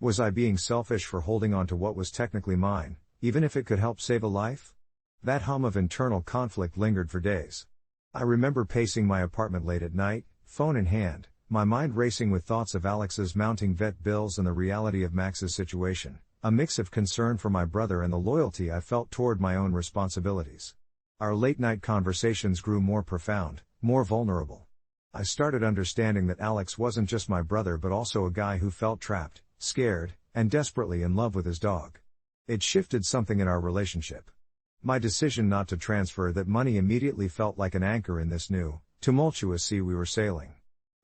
Was I being selfish for holding on to what was technically mine, even if it could help save a life? That hum of internal conflict lingered for days. I remember pacing my apartment late at night, phone in hand, my mind racing with thoughts of Alex's mounting vet bills and the reality of Max's situation, a mix of concern for my brother and the loyalty I felt toward my own responsibilities. Our late-night conversations grew more profound, more vulnerable. I started understanding that Alex wasn't just my brother but also a guy who felt trapped, scared, and desperately in love with his dog. It shifted something in our relationship. My decision not to transfer that money immediately felt like an anchor in this new, tumultuous sea we were sailing.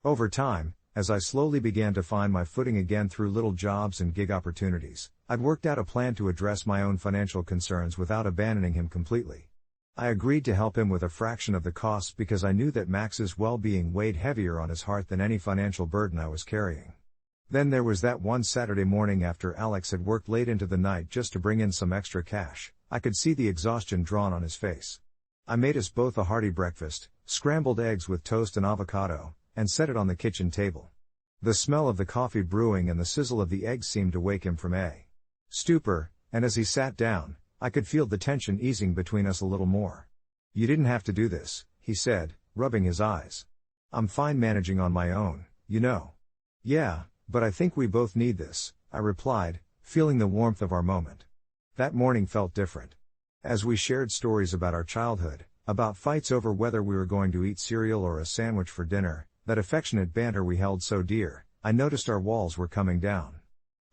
Over time, as I slowly began to find my footing again through little jobs and gig opportunities, I'd worked out a plan to address my own financial concerns without abandoning him completely. I agreed to help him with a fraction of the costs because I knew that Max's well-being weighed heavier on his heart than any financial burden I was carrying. Then there was that one Saturday morning after Alex had worked late into the night just to bring in some extra cash. I could see the exhaustion drawn on his face. I made us both a hearty breakfast, scrambled eggs with toast and avocado, and set it on the kitchen table. The smell of the coffee brewing and the sizzle of the eggs seemed to wake him from a stupor, and as he sat down, I could feel the tension easing between us a little more. "You didn't have to do this," he said, rubbing his eyes. "I'm fine managing on my own, you know." "Yeah, but I think we both need this," I replied, feeling the warmth of our moment. That morning felt different. As we shared stories about our childhood, about fights over whether we were going to eat cereal or a sandwich for dinner, that affectionate banter we held so dear, I noticed our walls were coming down.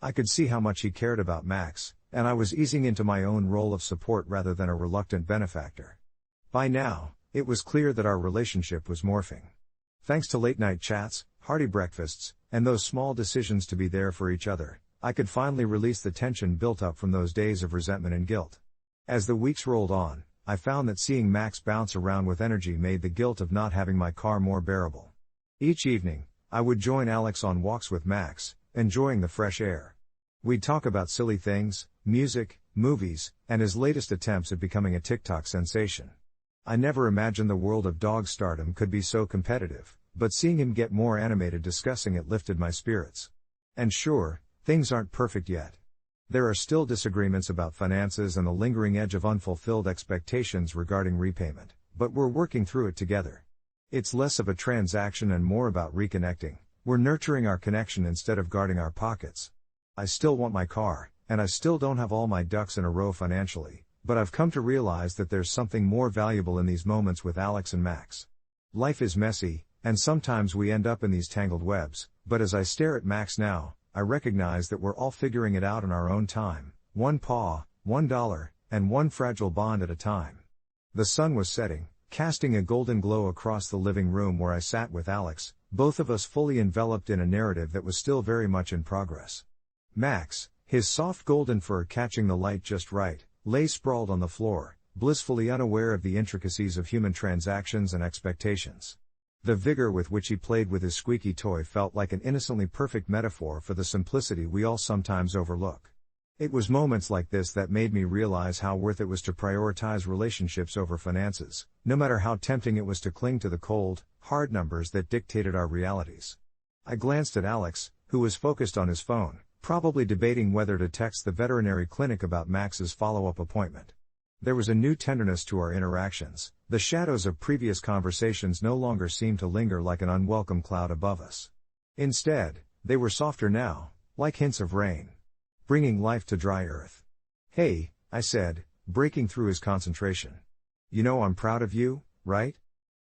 I could see how much he cared about Max, and I was easing into my own role of support rather than a reluctant benefactor. By now, it was clear that our relationship was morphing. Thanks to late-night chats, hearty breakfasts, and those small decisions to be there for each other, I could finally release the tension built up from those days of resentment and guilt. As the weeks rolled on, I found that seeing Max bounce around with energy made the guilt of not having my car more bearable. Each evening, I would join Alex on walks with Max, enjoying the fresh air. We'd talk about silly things, music, movies, and his latest attempts at becoming a TikTok sensation. I never imagined the world of dog stardom could be so competitive, but seeing him get more animated discussing it lifted my spirits. And sure, things aren't perfect yet. There are still disagreements about finances and the lingering edge of unfulfilled expectations regarding repayment, but we're working through it together. It's less of a transaction and more about reconnecting. We're nurturing our connection instead of guarding our pockets. I still want my car, and I still don't have all my ducks in a row financially, but I've come to realize that there's something more valuable in these moments with Alex and Max. Life is messy, and sometimes we end up in these tangled webs, but as I stare at Max now, I recognize that we're all figuring it out in our own time, one paw, $1, and one fragile bond at a time. The sun was setting, casting a golden glow across the living room where I sat with Alex, both of us fully enveloped in a narrative that was still very much in progress. Max, his soft golden fur catching the light just right, lay sprawled on the floor, blissfully unaware of the intricacies of human transactions and expectations. The vigor with which he played with his squeaky toy felt like an innocently perfect metaphor for the simplicity we all sometimes overlook. It was moments like this that made me realize how worth it was to prioritize relationships over finances, no matter how tempting it was to cling to the cold, hard numbers that dictated our realities. I glanced at Alex, who was focused on his phone, probably debating whether to text the veterinary clinic about Max's follow-up appointment. There was a new tenderness to our interactions. The shadows of previous conversations no longer seemed to linger like an unwelcome cloud above us. Instead, they were softer now, like hints of rain, bringing life to dry earth. "Hey," I said, breaking through his concentration. "You know I'm proud of you, right?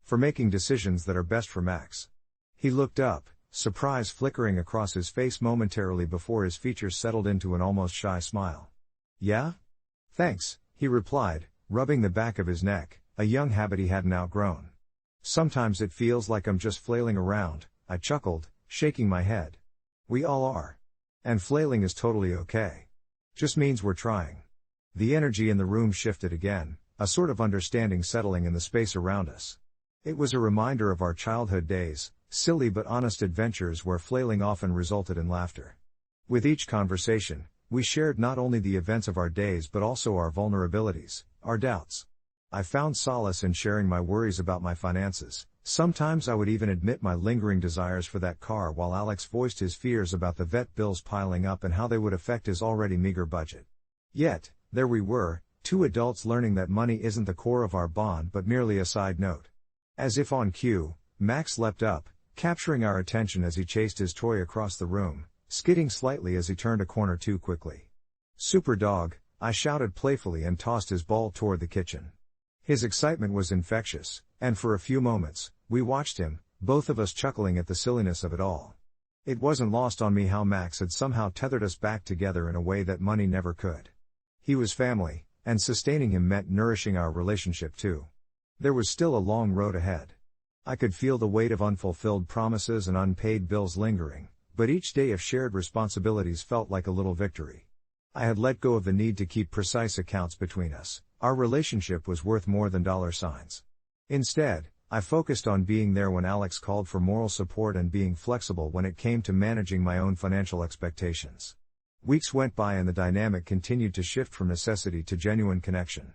For making decisions that are best for Max." He looked up, surprise flickering across his face momentarily before his features settled into an almost shy smile. "Yeah? Thanks," he replied, rubbing the back of his neck, a young habit he hadn't outgrown. "Sometimes it feels like I'm just flailing around," I chuckled, shaking my head. "We all are. And flailing is totally okay. Just means we're trying." The energy in the room shifted again, a sort of understanding settling in the space around us. It was a reminder of our childhood days, silly but honest adventures where flailing often resulted in laughter. With each conversation, we shared not only the events of our days but also our vulnerabilities, our doubts. I found solace in sharing my worries about my finances, Sometimes I would even admit my lingering desires for that car while Alex voiced his fears about the vet bills piling up and how they would affect his already meager budget. Yet, there we were, two adults learning that money isn't the core of our bond but merely a side note. As if on cue, Max leapt up, capturing our attention as he chased his toy across the room, skidding slightly as he turned a corner too quickly. "Super dog," I shouted playfully and tossed his ball toward the kitchen. His excitement was infectious, and for a few moments, we watched him, both of us chuckling at the silliness of it all. It wasn't lost on me how Max had somehow tethered us back together in a way that money never could. He was family, and sustaining him meant nourishing our relationship too. There was still a long road ahead. I could feel the weight of unfulfilled promises and unpaid bills lingering, but each day of shared responsibilities felt like a little victory. I had let go of the need to keep precise accounts between us. Our relationship was worth more than dollar signs. Instead, I focused on being there when Alex called for moral support and being flexible when it came to managing my own financial expectations. Weeks went by and the dynamic continued to shift from necessity to genuine connection.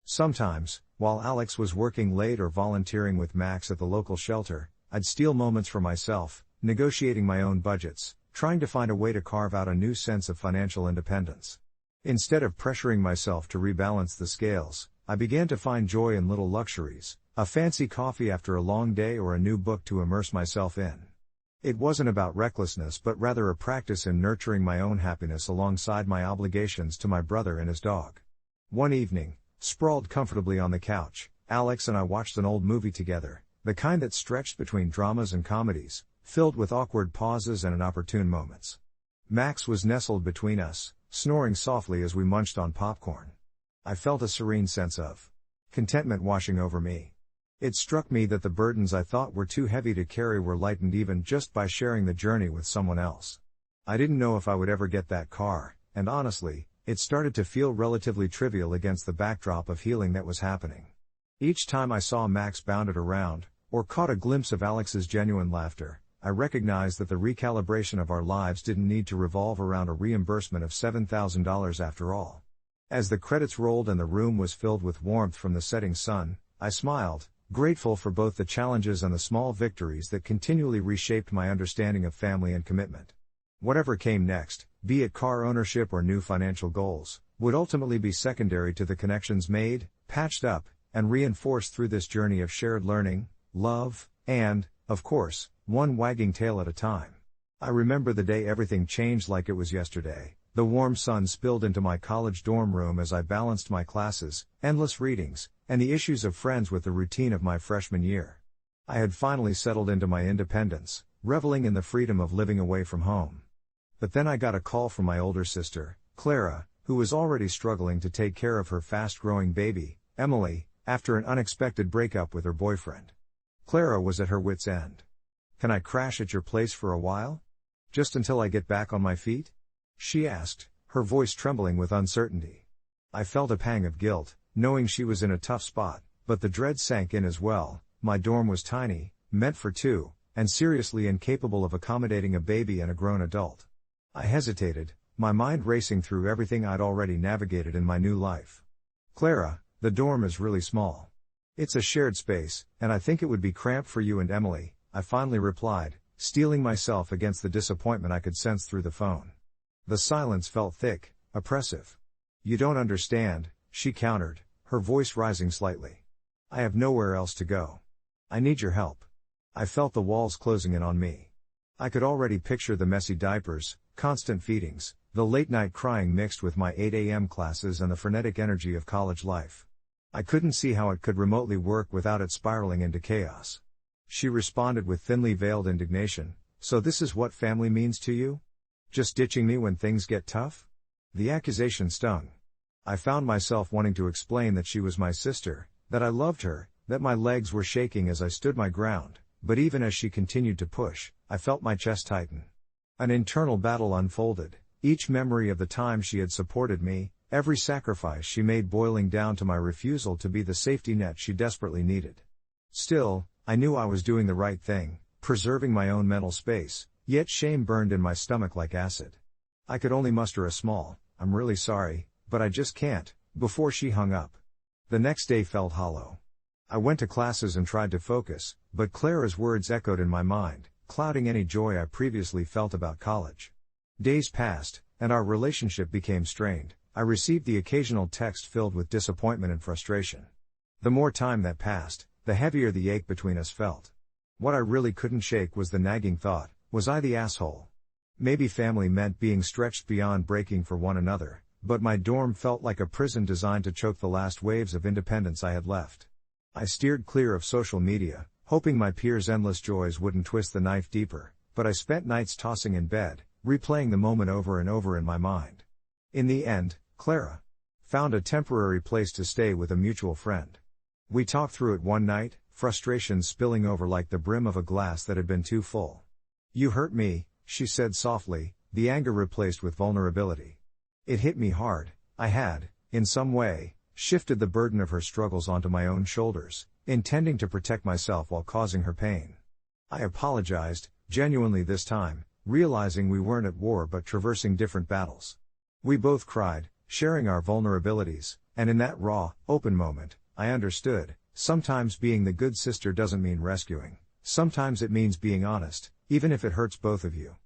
Sometimes, while Alex was working late or volunteering with Max at the local shelter, I'd steal moments for myself, negotiating my own budgets, trying to find a way to carve out a new sense of financial independence. Instead of pressuring myself to rebalance the scales, I began to find joy in little luxuries, a fancy coffee after a long day or a new book to immerse myself in. It wasn't about recklessness but rather a practice in nurturing my own happiness alongside my obligations to my brother and his dog. One evening, sprawled comfortably on the couch, Alex and I watched an old movie together, the kind that stretched between dramas and comedies, filled with awkward pauses and inopportune moments. Max was nestled between us, snoring softly as we munched on popcorn. I felt a serene sense of contentment washing over me. It struck me that the burdens I thought were too heavy to carry were lightened even just by sharing the journey with someone else. I didn't know if I would ever get that car, and honestly, it started to feel relatively trivial against the backdrop of healing that was happening. Each time I saw Max bounded around, or caught a glimpse of Alex's genuine laughter, I recognized that the recalibration of our lives didn't need to revolve around a reimbursement of $7,000 after all. As the credits rolled and the room was filled with warmth from the setting sun, I smiled, grateful for both the challenges and the small victories that continually reshaped my understanding of family and commitment. Whatever came next, be it car ownership or new financial goals, would ultimately be secondary to the connections made, patched up, and reinforced through this journey of shared learning, love, and, of course, one wagging tail at a time. I remember the day everything changed like it was yesterday. The warm sun spilled into my college dorm room as I balanced my classes, endless readings, and the issues of Friends with the routine of my freshman year. I had finally settled into my independence, reveling in the freedom of living away from home. But then I got a call from my older sister, Clara, who was already struggling to take care of her fast-growing baby, Emily, after an unexpected breakup with her boyfriend. Clara was at her wit's end. "Can I crash at your place for a while? Just until I get back on my feet?" she asked, her voice trembling with uncertainty. I felt a pang of guilt, knowing she was in a tough spot, but the dread sank in as well. My dorm was tiny, meant for two, and seriously incapable of accommodating a baby and a grown adult. I hesitated, my mind racing through everything I'd already navigated in my new life. "Clara, the dorm is really small. It's a shared space, and I think it would be cramped for you and Emily," I finally replied, steeling myself against the disappointment I could sense through the phone. The silence felt thick, oppressive. "You don't understand," she countered, her voice rising slightly. "I have nowhere else to go. I need your help." I felt the walls closing in on me. I could already picture the messy diapers, constant feedings, the late-night crying mixed with my 8 a.m. classes and the frenetic energy of college life. I couldn't see how it could remotely work without it spiraling into chaos. She responded with thinly veiled indignation, "So this is what family means to you? Just ditching me when things get tough?" The accusation stung. I found myself wanting to explain that she was my sister, that I loved her, that my legs were shaking as I stood my ground, but even as she continued to push, I felt my chest tighten. An internal battle unfolded, each memory of the time she had supported me, every sacrifice she made boiling down to my refusal to be the safety net she desperately needed. Still, I knew I was doing the right thing, preserving my own mental space, yet shame burned in my stomach like acid. I could only muster a small, "I'm really sorry, but I just can't," before she hung up. The next day felt hollow. I went to classes and tried to focus, but Clara's words echoed in my mind, clouding any joy I previously felt about college. Days passed, and our relationship became strained. I received the occasional text filled with disappointment and frustration. The more time that passed, the heavier the ache between us felt. What I really couldn't shake was the nagging thought, was I the asshole? Maybe family meant being stretched beyond breaking for one another, but my dorm felt like a prison designed to choke the last waves of independence I had left. I steered clear of social media, hoping my peers' endless joys wouldn't twist the knife deeper, but I spent nights tossing in bed, replaying the moment over and over in my mind. In the end, Clara found a temporary place to stay with a mutual friend. We talked through it one night, frustration spilling over like the brim of a glass that had been too full. "You hurt me," she said softly, the anger replaced with vulnerability. It hit me hard. I had, in some way, shifted the burden of her struggles onto my own shoulders, intending to protect myself while causing her pain. I apologized, genuinely this time, realizing we weren't at war but traversing different battles. We both cried, sharing our vulnerabilities, and in that raw, open moment, I understood, sometimes being the good sister doesn't mean rescuing, sometimes it means being honest, even if it hurts both of you.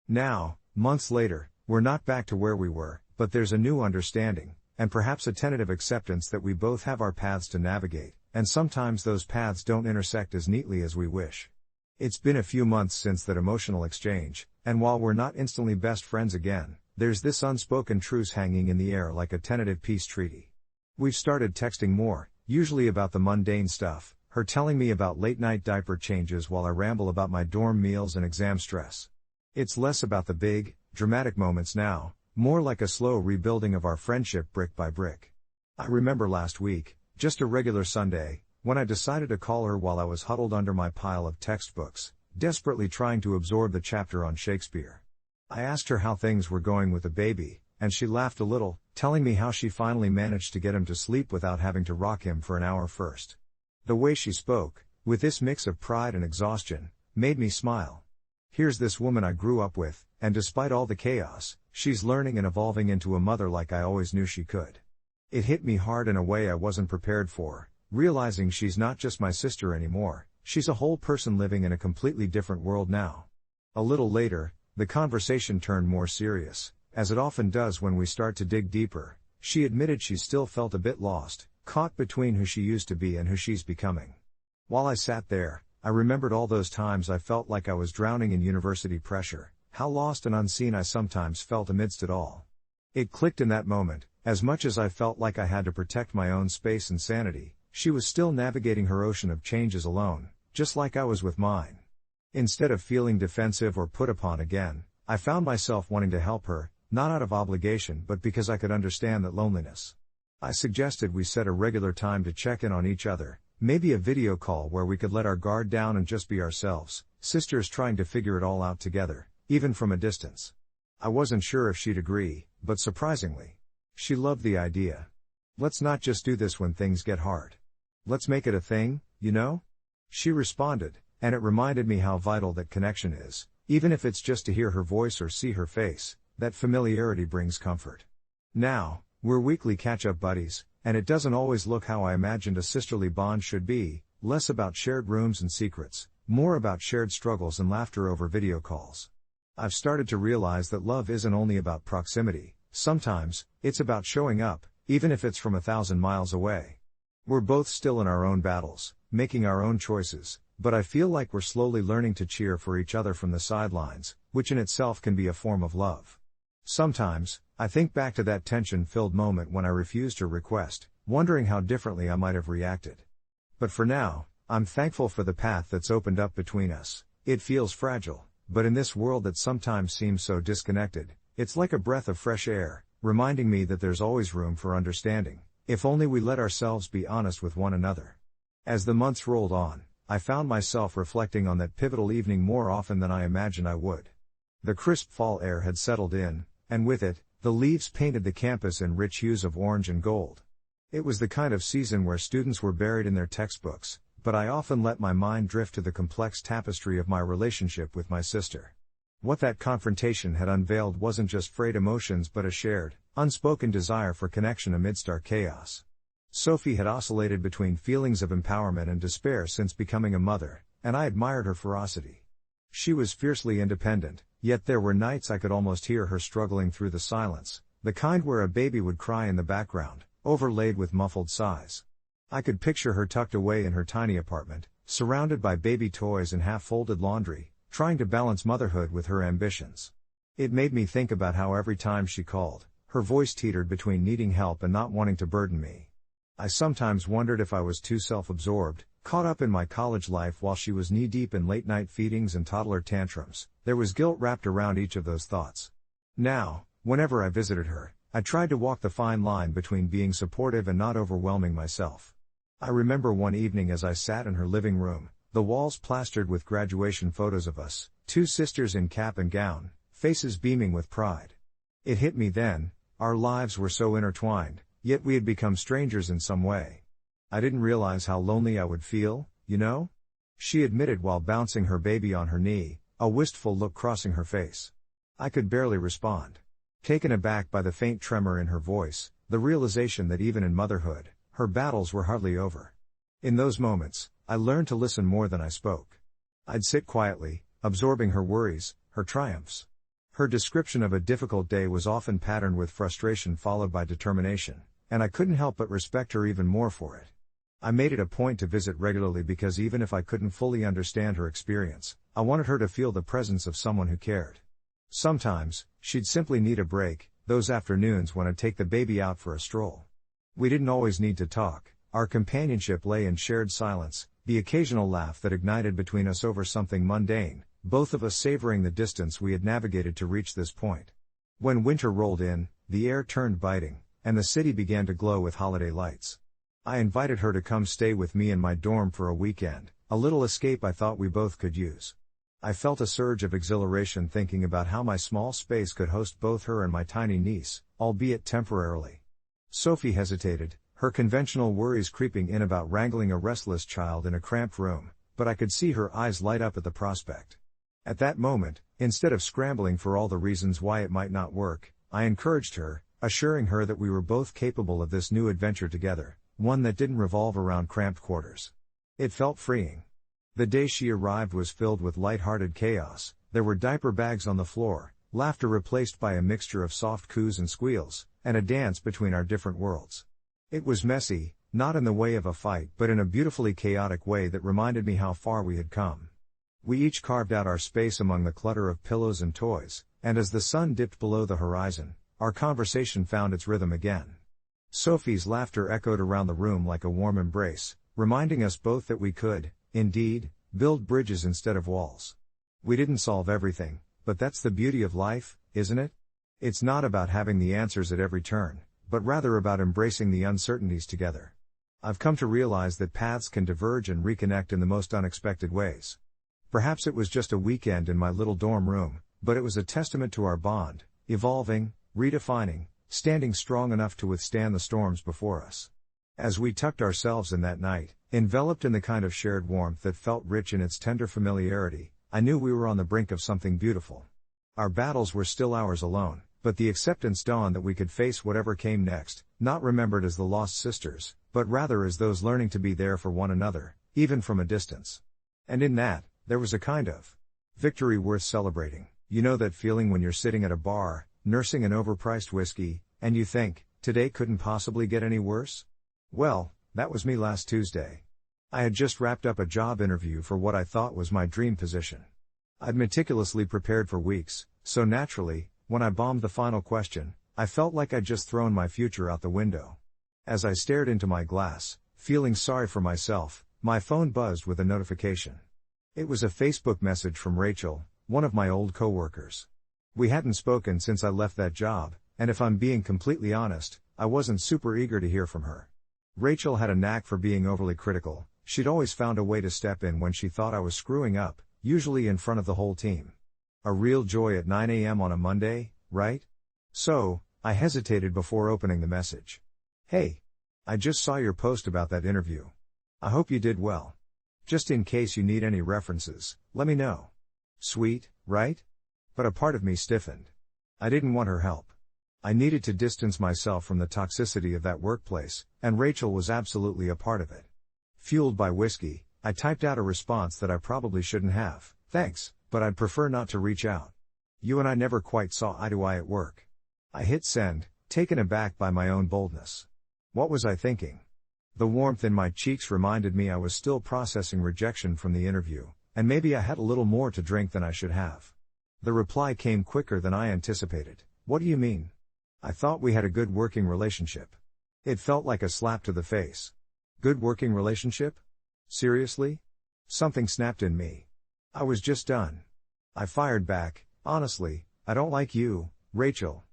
Now, months later, we're not back to where we were, but there's a new understanding, and perhaps a tentative acceptance that we both have our paths to navigate, and sometimes those paths don't intersect as neatly as we wish. It's been a few months since that emotional exchange, and while we're not instantly best friends again, there's this unspoken truce hanging in the air like a tentative peace treaty. We've started texting more, usually about the mundane stuff, her telling me about late-night diaper changes while I ramble about my dorm meals and exam stress. It's less about the big, dramatic moments now, more like a slow rebuilding of our friendship brick by brick. I remember last week, just a regular Sunday, when I decided to call her while I was huddled under my pile of textbooks, desperately trying to absorb the chapter on Shakespeare. I asked her how things were going with the baby, and she laughed a little, telling me how she finally managed to get him to sleep without having to rock him for an hour first. The way she spoke, with this mix of pride and exhaustion, made me smile. Here's this woman I grew up with, and despite all the chaos, she's learning and evolving into a mother like I always knew she could. It hit me hard in a way I wasn't prepared for, realizing she's not just my sister anymore, she's a whole person living in a completely different world now. A little later, the conversation turned more serious, as it often does when we start to dig deeper. She admitted she still felt a bit lost, caught between who she used to be and who she's becoming. While I sat there, I remembered all those times I felt like I was drowning in university pressure, how lost and unseen I sometimes felt amidst it all. It clicked in that moment, as much as I felt like I had to protect my own space and sanity, she was still navigating her ocean of changes alone, just like I was with mine. Instead of feeling defensive or put upon again, I found myself wanting to help her, not out of obligation but because I could understand that loneliness. I suggested we set a regular time to check in on each other, maybe a video call where we could let our guard down and just be ourselves, sisters trying to figure it all out together, even from a distance. I wasn't sure if she'd agree, but surprisingly, she loved the idea. "Let's not just do this when things get hard. Let's make it a thing, you know?" She responded, and it reminded me how vital that connection is, even if it's just to hear her voice or see her face, that familiarity brings comfort. Now, we're weekly catch-up buddies, and it doesn't always look how I imagined a sisterly bond should be, less about shared rooms and secrets, more about shared struggles and laughter over video calls. I've started to realize that love isn't only about proximity, sometimes, it's about showing up, even if it's from 1,000 miles away. We're both still in our own battles, making our own choices, but I feel like we're slowly learning to cheer for each other from the sidelines, which in itself can be a form of love. Sometimes, I think back to that tension-filled moment when I refused her request, wondering how differently I might have reacted. But for now, I'm thankful for the path that's opened up between us. It feels fragile, but in this world that sometimes seems so disconnected, it's like a breath of fresh air, reminding me that there's always room for understanding, if only we let ourselves be honest with one another. As the months rolled on, I found myself reflecting on that pivotal evening more often than I imagined I would. The crisp fall air had settled in, and with it, the leaves painted the campus in rich hues of orange and gold. It was the kind of season where students were buried in their textbooks, but I often let my mind drift to the complex tapestry of my relationship with my sister. What that confrontation had unveiled wasn't just frayed emotions but a shared, unspoken desire for connection amidst our chaos. Sophie had oscillated between feelings of empowerment and despair since becoming a mother, and I admired her ferocity. She was fiercely independent, yet there were nights I could almost hear her struggling through the silence, the kind where a baby would cry in the background, overlaid with muffled sighs. I could picture her tucked away in her tiny apartment, surrounded by baby toys and half-folded laundry, trying to balance motherhood with her ambitions. It made me think about how every time she called, her voice teetered between needing help and not wanting to burden me. I sometimes wondered if I was too self-absorbed, caught up in my college life while she was knee-deep in late-night feedings and toddler tantrums. There was guilt wrapped around each of those thoughts. Now, whenever I visited her, I tried to walk the fine line between being supportive and not overwhelming myself. I remember one evening as I sat in her living room, the walls plastered with graduation photos of us, two sisters in cap and gown, faces beaming with pride. It hit me then, our lives were so intertwined, yet we had become strangers in some way. I didn't realize how lonely I would feel, you know? She admitted while bouncing her baby on her knee, a wistful look crossing her face. I could barely respond. Taken aback by the faint tremor in her voice, the realization that even in motherhood, her battles were hardly over. In those moments, I learned to listen more than I spoke. I'd sit quietly, absorbing her worries, her triumphs. Her description of a difficult day was often patterned with frustration followed by determination, and I couldn't help but respect her even more for it. I made it a point to visit regularly because even if I couldn't fully understand her experience, I wanted her to feel the presence of someone who cared. Sometimes, she'd simply need a break, those afternoons when I'd take the baby out for a stroll. We didn't always need to talk, our companionship lay in shared silence, the occasional laugh that ignited between us over something mundane, both of us savoring the distance we had navigated to reach this point. When winter rolled in, the air turned biting, and the city began to glow with holiday lights. I invited her to come stay with me in my dorm for a weekend, a little escape I thought we both could use. I felt a surge of exhilaration thinking about how my small space could host both her and my tiny niece, albeit temporarily. Sophie hesitated, her conventional worries creeping in about wrangling a restless child in a cramped room, but I could see her eyes light up at the prospect. At that moment, instead of scrambling for all the reasons why it might not work, I encouraged her, assuring her that we were both capable of this new adventure together, one that didn't revolve around cramped quarters. It felt freeing. The day she arrived was filled with light-hearted chaos. There were diaper bags on the floor, laughter replaced by a mixture of soft coos and squeals, and a dance between our different worlds. It was messy, not in the way of a fight but in a beautifully chaotic way that reminded me how far we had come. We each carved out our space among the clutter of pillows and toys, and as the sun dipped below the horizon, our conversation found its rhythm again. Sophie's laughter echoed around the room like a warm embrace, reminding us both that we could, indeed, build bridges instead of walls. We didn't solve everything, but that's the beauty of life, isn't it? It's not about having the answers at every turn, but rather about embracing the uncertainties together. I've come to realize that paths can diverge and reconnect in the most unexpected ways. Perhaps it was just a weekend in my little dorm room, but it was a testament to our bond, evolving, redefining, standing strong enough to withstand the storms before us. As we tucked ourselves in that night, enveloped in the kind of shared warmth that felt rich in its tender familiarity, I knew we were on the brink of something beautiful. Our battles were still ours alone, but the acceptance dawned that we could face whatever came next, not remembered as the lost sisters, but rather as those learning to be there for one another, even from a distance. And in that, there was a kind of victory worth celebrating. You know that feeling when you're sitting at a bar, nursing an overpriced whiskey, and you think, today couldn't possibly get any worse? Well, that was me last Tuesday. I had just wrapped up a job interview for what I thought was my dream position. I'd meticulously prepared for weeks, so naturally, when I bombed the final question, I felt like I'd just thrown my future out the window. As I stared into my glass, feeling sorry for myself, my phone buzzed with a notification. It was a Facebook message from Rachel, one of my old coworkers. We hadn't spoken since I left that job, and if I'm being completely honest, I wasn't super eager to hear from her. Rachel had a knack for being overly critical. She'd always found a way to step in when she thought I was screwing up, usually in front of the whole team. A real joy at 9 a.m. on a Monday, right? So, I hesitated before opening the message. Hey, I just saw your post about that interview. I hope you did well. Just in case you need any references, let me know. Sweet, right? But a part of me stiffened. I didn't want her help. I needed to distance myself from the toxicity of that workplace, and Rachel was absolutely a part of it. Fueled by whiskey, I typed out a response that I probably shouldn't have. Thanks, but I'd prefer not to reach out. You and I never quite saw eye to eye at work. I hit send, taken aback by my own boldness. What was I thinking? The warmth in my cheeks reminded me I was still processing rejection from the interview, and maybe I had a little more to drink than I should have. The reply came quicker than I anticipated. What do you mean? I thought we had a good working relationship. It felt like a slap to the face. Good working relationship? Seriously? Something snapped in me. I was just done. I fired back, honestly, I don't like you, Rachel.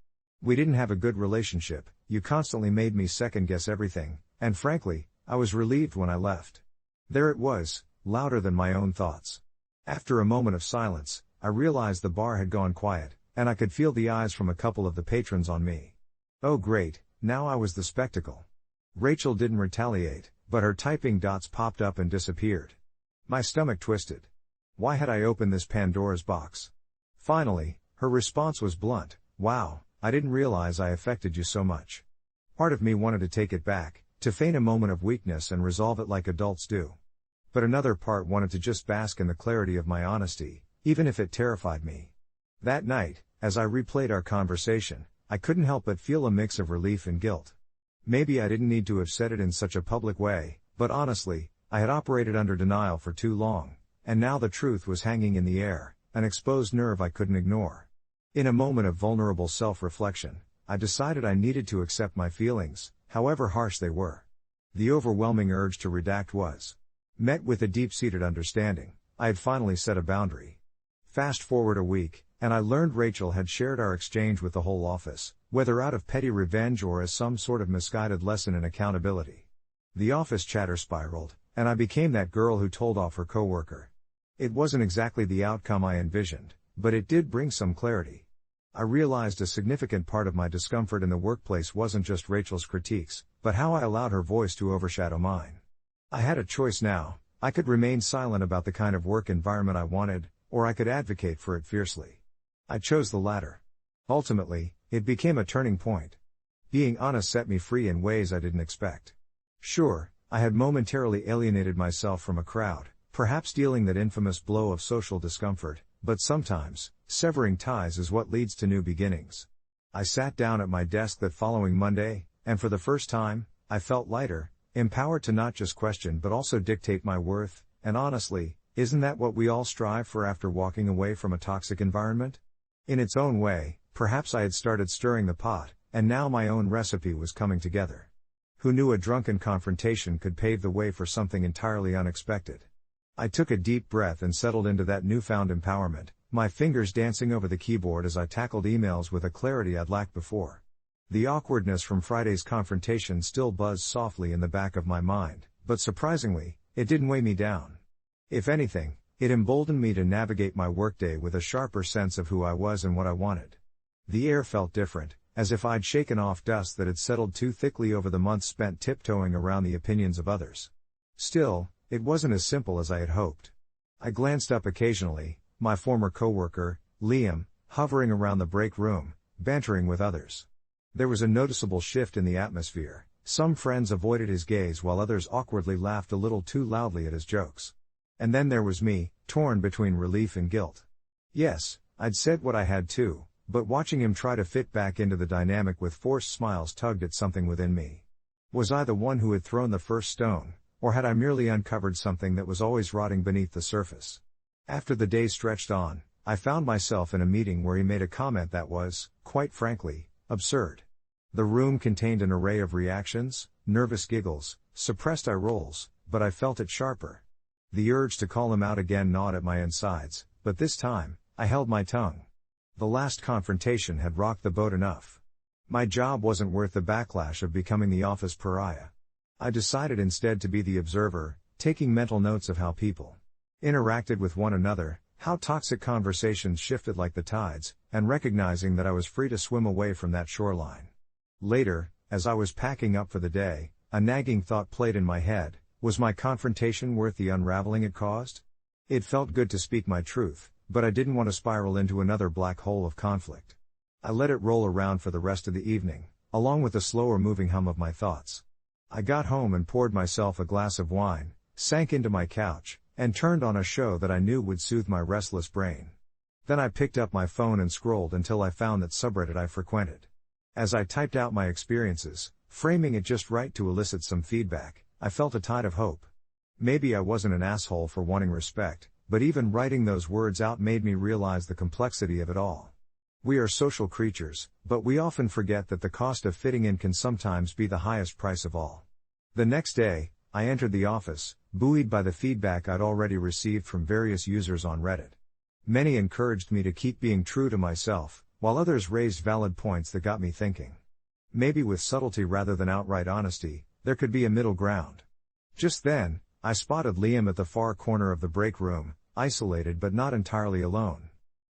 We didn't have a good relationship, you constantly made me second guess everything, and frankly, I was relieved when I left. There it was, louder than my own thoughts. After a moment of silence, I realized the bar had gone quiet, and I could feel the eyes from a couple of the patrons on me. Oh great, now I was the spectacle. Rachel didn't retaliate, but her typing dots popped up and disappeared. My stomach twisted. Why had I opened this Pandora's box? Finally, her response was blunt. Wow, I didn't realize I affected you so much. Part of me wanted to take it back, to feign a moment of weakness and resolve it like adults do. But another part wanted to just bask in the clarity of my honesty, even if it terrified me. That night, as I replayed our conversation, I couldn't help but feel a mix of relief and guilt. Maybe I didn't need to have said it in such a public way, but honestly, I had operated under denial for too long, and now the truth was hanging in the air, an exposed nerve I couldn't ignore. In a moment of vulnerable self-reflection, I decided I needed to accept my feelings, however harsh they were. The overwhelming urge to redact was met with a deep-seated understanding. I had finally set a boundary. Fast forward a week, and I learned Rachel had shared our exchange with the whole office, whether out of petty revenge or as some sort of misguided lesson in accountability. The office chatter spiraled, and I became that girl who told off her coworker. It wasn't exactly the outcome I envisioned, but it did bring some clarity. I realized a significant part of my discomfort in the workplace wasn't just Rachel's critiques, but how I allowed her voice to overshadow mine. I had a choice now. I could remain silent about the kind of work environment I wanted, or I could advocate for it fiercely. I chose the latter. Ultimately, it became a turning point. Being honest set me free in ways I didn't expect. Sure, I had momentarily alienated myself from a crowd, perhaps dealing that infamous blow of social discomfort, but sometimes, severing ties is what leads to new beginnings. I sat down at my desk that following Monday, and for the first time, I felt lighter, empowered to not just question but also dictate my worth, and honestly, isn't that what we all strive for after walking away from a toxic environment? In its own way, perhaps I had started stirring the pot, and now my own recipe was coming together. Who knew a drunken confrontation could pave the way for something entirely unexpected? I took a deep breath and settled into that newfound empowerment, my fingers dancing over the keyboard as I tackled emails with a clarity I'd lacked before. The awkwardness from Friday's confrontation still buzzed softly in the back of my mind, but surprisingly, it didn't weigh me down. If anything, it emboldened me to navigate my workday with a sharper sense of who I was and what I wanted. The air felt different, as if I'd shaken off dust that had settled too thickly over the months spent tiptoeing around the opinions of others. Still, it wasn't as simple as I had hoped. I glanced up occasionally, my former coworker, Liam, hovering around the break room, bantering with others. There was a noticeable shift in the atmosphere. Some friends avoided his gaze while others awkwardly laughed a little too loudly at his jokes. And then there was me, torn between relief and guilt. Yes, I'd said what I had to, but watching him try to fit back into the dynamic with forced smiles tugged at something within me. Was I the one who had thrown the first stone, or had I merely uncovered something that was always rotting beneath the surface? After the day stretched on, I found myself in a meeting where he made a comment that was, quite frankly, absurd. The room contained an array of reactions, nervous giggles, suppressed eye rolls, but I felt it sharper. The urge to call him out again gnawed at my insides, but this time, I held my tongue. The last confrontation had rocked the boat enough. My job wasn't worth the backlash of becoming the office pariah. I decided instead to be the observer, taking mental notes of how people interacted with one another, how toxic conversations shifted like the tides, and recognizing that I was free to swim away from that shoreline. Later, as I was packing up for the day, a nagging thought played in my head. Was my confrontation worth the unraveling it caused? It felt good to speak my truth, but I didn't want to spiral into another black hole of conflict. I let it roll around for the rest of the evening, along with the slower moving hum of my thoughts. I got home and poured myself a glass of wine, sank into my couch, and turned on a show that I knew would soothe my restless brain. Then I picked up my phone and scrolled until I found that subreddit I frequented. As I typed out my experiences, framing it just right to elicit some feedback, I felt a tide of hope. Maybe I wasn't an asshole for wanting respect, but even writing those words out made me realize the complexity of it all. We are social creatures, but we often forget that the cost of fitting in can sometimes be the highest price of all. The next day, I entered the office, buoyed by the feedback I'd already received from various users on Reddit. Many encouraged me to keep being true to myself, while others raised valid points that got me thinking. Maybe with subtlety rather than outright honesty, there could be a middle ground. Just then, I spotted Liam at the far corner of the break room, isolated but not entirely alone.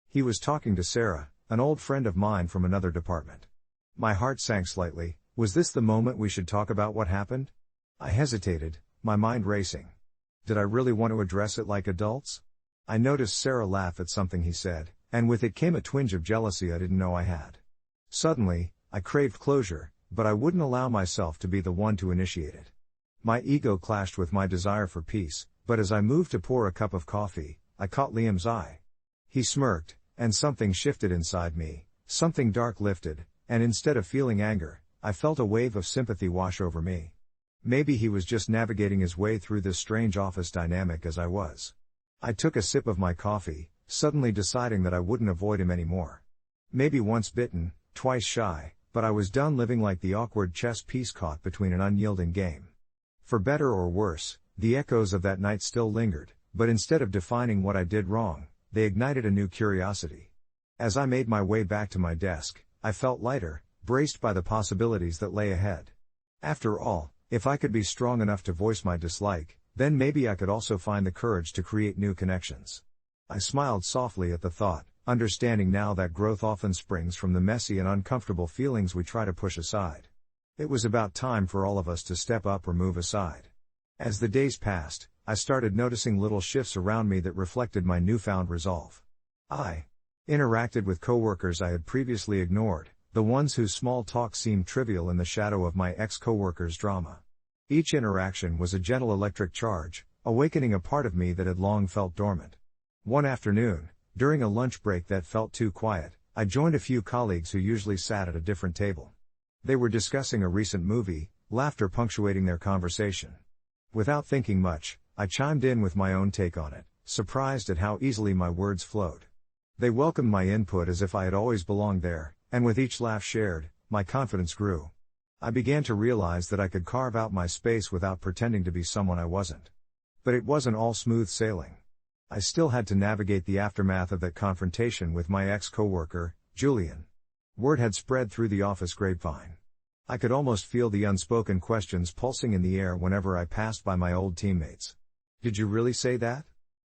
He was talking to Sarah, an old friend of mine from another department. My heart sank slightly. Was this the moment we should talk about what happened? I hesitated, my mind racing. Did I really want to address it like adults? I noticed Sarah laugh at something he said, and with it came a twinge of jealousy I didn't know I had. Suddenly, I craved closure, but I wouldn't allow myself to be the one to initiate it. My ego clashed with my desire for peace, but as I moved to pour a cup of coffee, I caught Liam's eye. He smirked, and something shifted inside me, something dark lifted, and instead of feeling anger, I felt a wave of sympathy wash over me. Maybe he was just navigating his way through this strange office dynamic as I was. I took a sip of my coffee, suddenly deciding that I wouldn't avoid him anymore. Maybe once bitten, twice shy, but I was done living like the awkward chess piece caught between an unyielding game. For better or worse, the echoes of that night still lingered, but instead of defining what I did wrong, they ignited a new curiosity. As I made my way back to my desk, I felt lighter, braced by the possibilities that lay ahead. After all, if I could be strong enough to voice my dislike, then maybe I could also find the courage to create new connections. I smiled softly at the thought, understanding now that growth often springs from the messy and uncomfortable feelings we try to push aside. It was about time for all of us to step up or move aside. As the days passed, I started noticing little shifts around me that reflected my newfound resolve. I interacted with coworkers I had previously ignored, the ones whose small talk seemed trivial in the shadow of my ex-coworkers' drama. Each interaction was a gentle electric charge, awakening a part of me that had long felt dormant. One afternoon, during a lunch break that felt too quiet, I joined a few colleagues who usually sat at a different table. They were discussing a recent movie, laughter punctuating their conversation. Without thinking much, I chimed in with my own take on it, surprised at how easily my words flowed. They welcomed my input as if I had always belonged there, and with each laugh shared, my confidence grew. I began to realize that I could carve out my space without pretending to be someone I wasn't. But it wasn't all smooth sailing. I still had to navigate the aftermath of that confrontation with my ex-coworker, Julian. Word had spread through the office grapevine. I could almost feel the unspoken questions pulsing in the air whenever I passed by my old teammates. Did you really say that?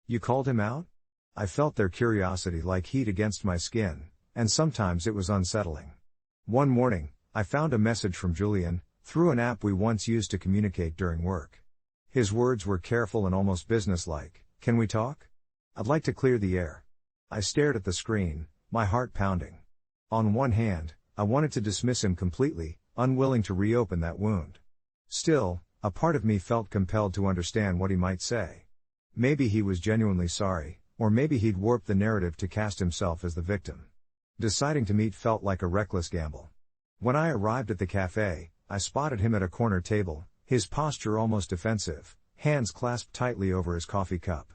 You called him out? I felt their curiosity like heat against my skin, and sometimes it was unsettling. One morning, I found a message from Julian, through an app we once used to communicate during work. His words were careful and almost businesslike. Can we talk? I'd like to clear the air. I stared at the screen, my heart pounding. On one hand, I wanted to dismiss him completely, unwilling to reopen that wound. Still, a part of me felt compelled to understand what he might say. Maybe he was genuinely sorry, or maybe he'd warped the narrative to cast himself as the victim. Deciding to meet felt like a reckless gamble. When I arrived at the cafe, I spotted him at a corner table, his posture almost defensive, hands clasped tightly over his coffee cup.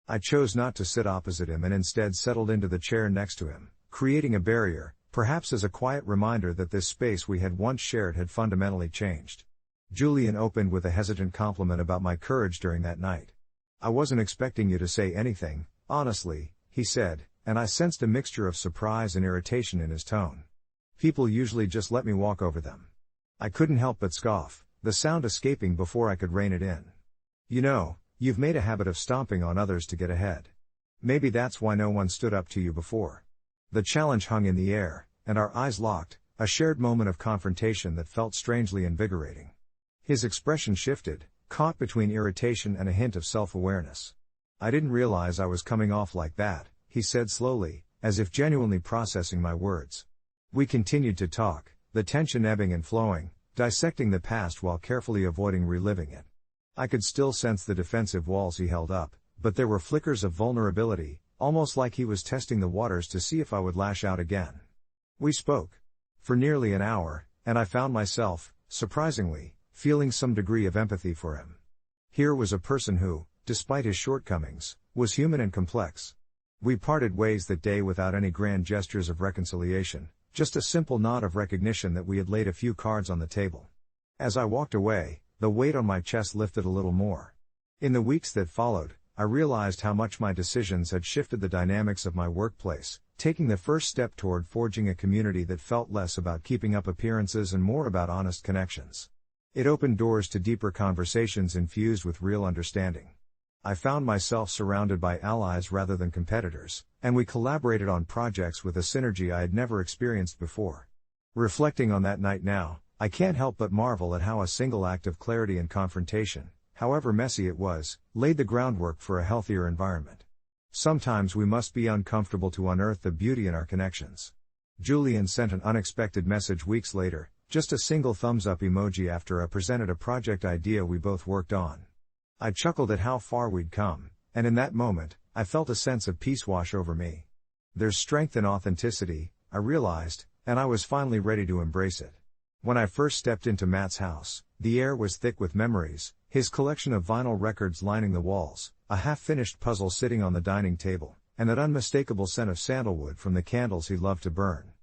I chose not to sit opposite him and instead settled into the chair next to him, creating a barrier, perhaps as a quiet reminder that this space we had once shared had fundamentally changed. Julian opened with a hesitant compliment about my courage during that night. I wasn't expecting you to say anything, honestly, he said, and I sensed a mixture of surprise and irritation in his tone. People usually just let me walk over them. I couldn't help but scoff, the sound escaping before I could rein it in. You know, you've made a habit of stomping on others to get ahead. Maybe that's why no one stood up to you before. The challenge hung in the air, and our eyes locked, a shared moment of confrontation that felt strangely invigorating. His expression shifted, caught between irritation and a hint of self-awareness. I didn't realize I was coming off like that, he said slowly, as if genuinely processing my words. We continued to talk, the tension ebbing and flowing, dissecting the past while carefully avoiding reliving it. I could still sense the defensive walls he held up, but there were flickers of vulnerability, almost like he was testing the waters to see if I would lash out again. We spoke for nearly an hour, and I found myself, surprisingly, feeling some degree of empathy for him. Here was a person who, despite his shortcomings, was human and complex. We parted ways that day without any grand gestures of reconciliation, just a simple nod of recognition that we had laid a few cards on the table. As I walked away, the weight on my chest lifted a little more. In the weeks that followed, I realized how much my decisions had shifted the dynamics of my workplace, taking the first step toward forging a community that felt less about keeping up appearances and more about honest connections. It opened doors to deeper conversations infused with real understanding. I found myself surrounded by allies rather than competitors, and we collaborated on projects with a synergy I had never experienced before. Reflecting on that night now, I can't help but marvel at how a single act of clarity and confrontation, however messy it was, laid the groundwork for a healthier environment. Sometimes we must be uncomfortable to unearth the beauty in our connections. Julian sent an unexpected message weeks later, just a single thumbs up emoji after I presented a project idea we both worked on. I chuckled at how far we'd come, and in that moment, I felt a sense of peace wash over me. There's strength in authenticity, I realized, and I was finally ready to embrace it. When I first stepped into Matt's house, the air was thick with memories, his collection of vinyl records lining the walls, a half-finished puzzle sitting on the dining table, and that unmistakable scent of sandalwood from the candles he loved to burn.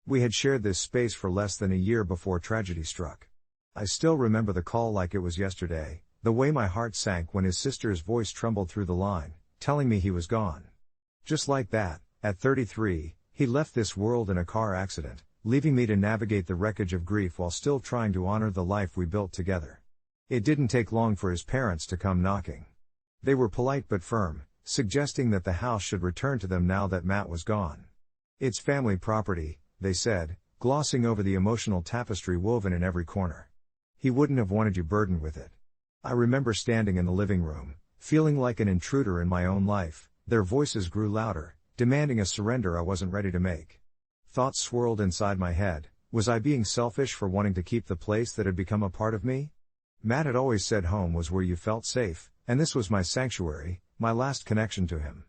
We had shared this space for less than a year before tragedy struck. I still remember the call like it was yesterday, the way my heart sank when his sister's voice trembled through the line, telling me he was gone. Just like that, at 33, he left this world in a car accident, leaving me to navigate the wreckage of grief while still trying to honor the life we built together. It didn't take long for his parents to come knocking. They were polite but firm, suggesting that the house should return to them now that Matt was gone. It's family property, they said, glossing over the emotional tapestry woven in every corner. He wouldn't have wanted you burdened with it. I remember standing in the living room, feeling like an intruder in my own life. Their voices grew louder, demanding a surrender I wasn't ready to make. Thoughts swirled inside my head. Was I being selfish for wanting to keep the place that had become a part of me? Matt had always said home was where you felt safe, and this was my sanctuary, my last connection to him.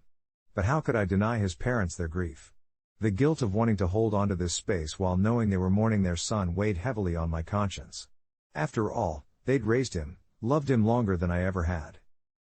But how could I deny his parents their grief? The guilt of wanting to hold onto this space while knowing they were mourning their son weighed heavily on my conscience. After all, they'd raised him, loved him longer than I ever had.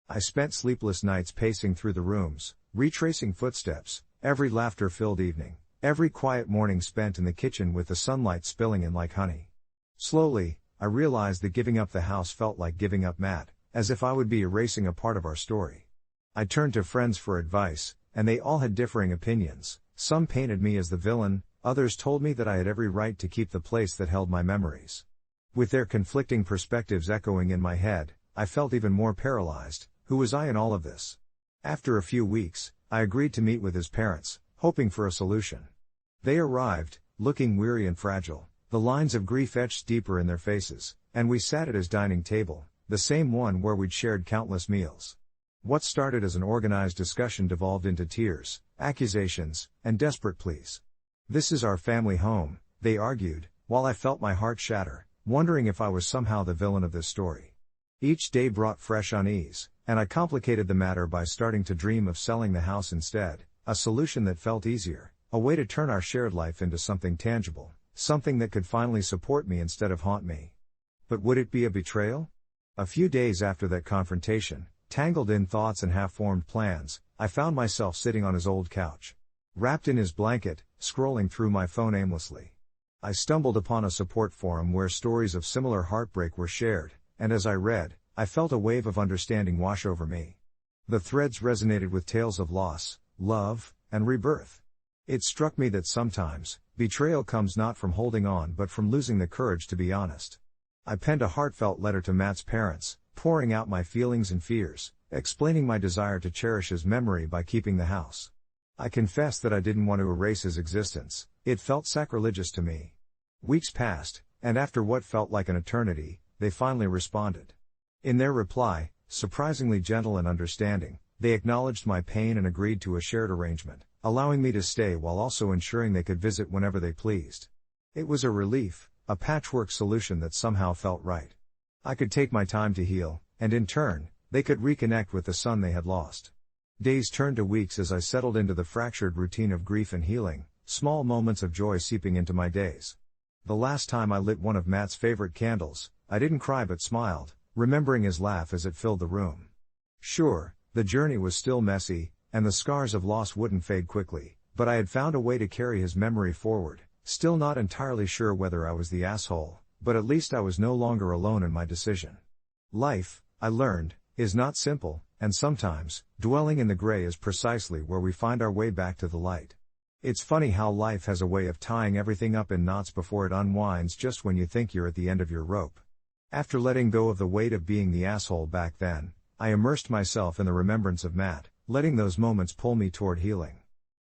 I spent sleepless nights pacing through the rooms, retracing footsteps, every laughter-filled evening, every quiet morning spent in the kitchen with the sunlight spilling in like honey. Slowly, I realized that giving up the house felt like giving up Matt, as if I would be erasing a part of our story. I turned to friends for advice, and they all had differing opinions. Some painted me as the villain, others told me that I had every right to keep the place that held my memories. With their conflicting perspectives echoing in my head, I felt even more paralyzed. Who was I in all of this? After a few weeks, I agreed to meet with his parents, hoping for a solution. They arrived, looking weary and fragile, the lines of grief etched deeper in their faces, and we sat at his dining table, the same one where we'd shared countless meals. What started as an organized discussion devolved into tears, accusations, and desperate pleas. "This is our family home," they argued, while I felt my heart shatter, wondering if I was somehow the villain of this story. Each day brought fresh unease, and I complicated the matter by starting to dream of selling the house instead, a solution that felt easier, a way to turn our shared life into something tangible, something that could finally support me instead of haunt me. But would it be a betrayal? A few days after that confrontation, tangled in thoughts and half-formed plans, I found myself sitting on his old couch. Wrapped in his blanket, scrolling through my phone aimlessly. I stumbled upon a support forum where stories of similar heartbreak were shared, and as I read, I felt a wave of understanding wash over me. The threads resonated with tales of loss, love, and rebirth. It struck me that sometimes, betrayal comes not from holding on but from losing the courage to be honest. I penned a heartfelt letter to Matt's parents, pouring out my feelings and fears, explaining my desire to cherish his memory by keeping the house. I confessed that I didn't want to erase his existence. It felt sacrilegious to me. Weeks passed, and after what felt like an eternity, they finally responded. In their reply, surprisingly gentle and understanding, they acknowledged my pain and agreed to a shared arrangement, allowing me to stay while also ensuring they could visit whenever they pleased. It was a relief, a patchwork solution that somehow felt right. I could take my time to heal, and in turn, they could reconnect with the son they had lost. Days turned to weeks as I settled into the fractured routine of grief and healing, small moments of joy seeping into my days. The last time I lit one of Matt's favorite candles, I didn't cry but smiled, remembering his laugh as it filled the room. Sure, the journey was still messy, and the scars of loss wouldn't fade quickly, but I had found a way to carry his memory forward, still not entirely sure whether I was the asshole, but at least I was no longer alone in my decision. Life, I learned, is not simple, and sometimes, dwelling in the gray is precisely where we find our way back to the light. It's funny how life has a way of tying everything up in knots before it unwinds just when you think you're at the end of your rope. After letting go of the weight of being the asshole back then, I immersed myself in the remembrance of Matt, letting those moments pull me toward healing.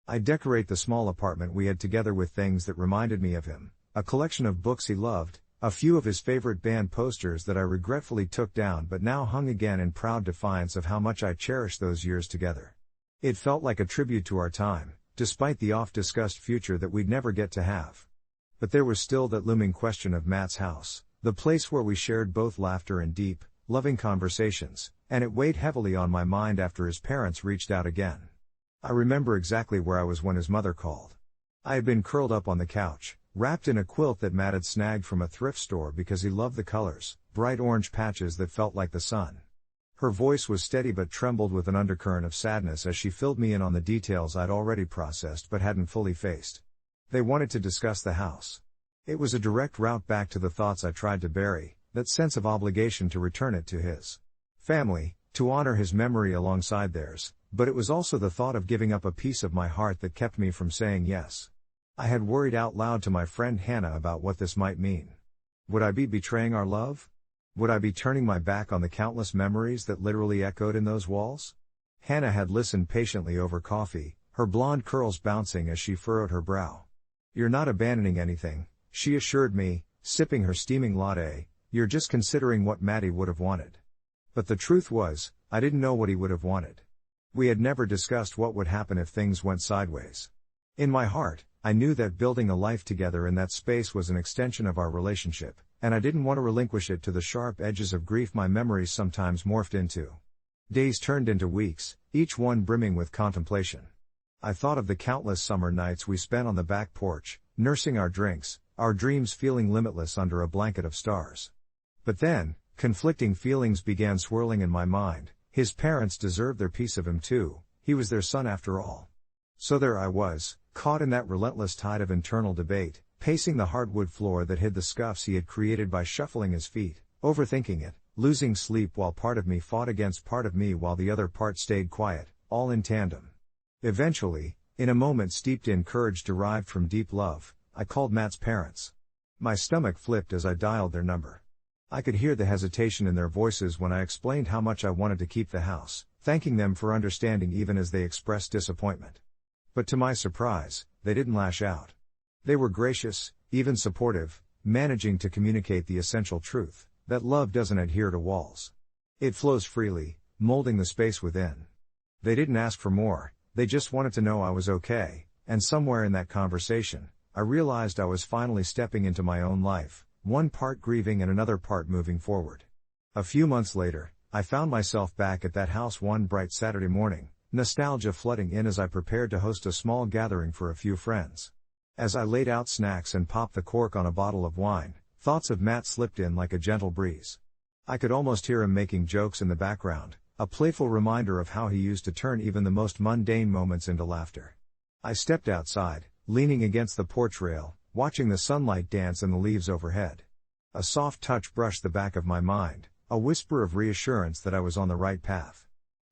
I decorate the small apartment we had together with things that reminded me of him, a collection of books he loved, a few of his favorite band posters that I regretfully took down but now hung again in proud defiance of how much I cherished those years together. It felt like a tribute to our time, despite the oft-discussed future that we'd never get to have. But there was still that looming question of Matt's house, the place where we shared both laughter and deep, loving conversations, and it weighed heavily on my mind after his parents reached out again. I remember exactly where I was when his mother called. I had been curled up on the couch, wrapped in a quilt that Matt had snagged from a thrift store because he loved the colors, bright orange patches that felt like the sun. Her voice was steady but trembled with an undercurrent of sadness as she filled me in on the details I'd already processed but hadn't fully faced. They wanted to discuss the house. It was a direct route back to the thoughts I tried to bury, that sense of obligation to return it to his family, to honor his memory alongside theirs, but it was also the thought of giving up a piece of my heart that kept me from saying yes. I had worried out loud to my friend Hannah about what this might mean. Would I be betraying our love? Would I be turning my back on the countless memories that literally echoed in those walls? Hannah had listened patiently over coffee, her blonde curls bouncing as she furrowed her brow. "You're not abandoning anything," she assured me, sipping her steaming latte, "you're just considering what Matty would have wanted." But the truth was, I didn't know what he would have wanted. We had never discussed what would happen if things went sideways. In my heart, I knew that building a life together in that space was an extension of our relationship, and I didn't want to relinquish it to the sharp edges of grief my memories sometimes morphed into. Days turned into weeks, each one brimming with contemplation. I thought of the countless summer nights we spent on the back porch, nursing our drinks, our dreams feeling limitless under a blanket of stars. But then, conflicting feelings began swirling in my mind. His parents deserved their piece of him too, he was their son after all. So there I was, caught in that relentless tide of internal debate, pacing the hardwood floor that hid the scuffs he had created by shuffling his feet, overthinking it, losing sleep while part of me fought against part of me while the other part stayed quiet, all in tandem. Eventually, in a moment steeped in courage derived from deep love, I called Matt's parents. My stomach flipped as I dialed their number. I could hear the hesitation in their voices when I explained how much I wanted to keep the house, thanking them for understanding even as they expressed disappointment. But to my surprise, they didn't lash out. They were gracious, even supportive, managing to communicate the essential truth, that love doesn't adhere to walls. It flows freely, molding the space within. They didn't ask for more, they just wanted to know I was okay, and somewhere in that conversation, I realized I was finally stepping into my own life, one part grieving and another part moving forward. A few months later, I found myself back at that house one bright Saturday morning, nostalgia flooding in as I prepared to host a small gathering for a few friends. As I laid out snacks and popped the cork on a bottle of wine, thoughts of Matt slipped in like a gentle breeze. I could almost hear him making jokes in the background, a playful reminder of how he used to turn even the most mundane moments into laughter. I stepped outside, leaning against the porch rail, watching the sunlight dance in the leaves overhead. A soft touch brushed the back of my mind, a whisper of reassurance that I was on the right path.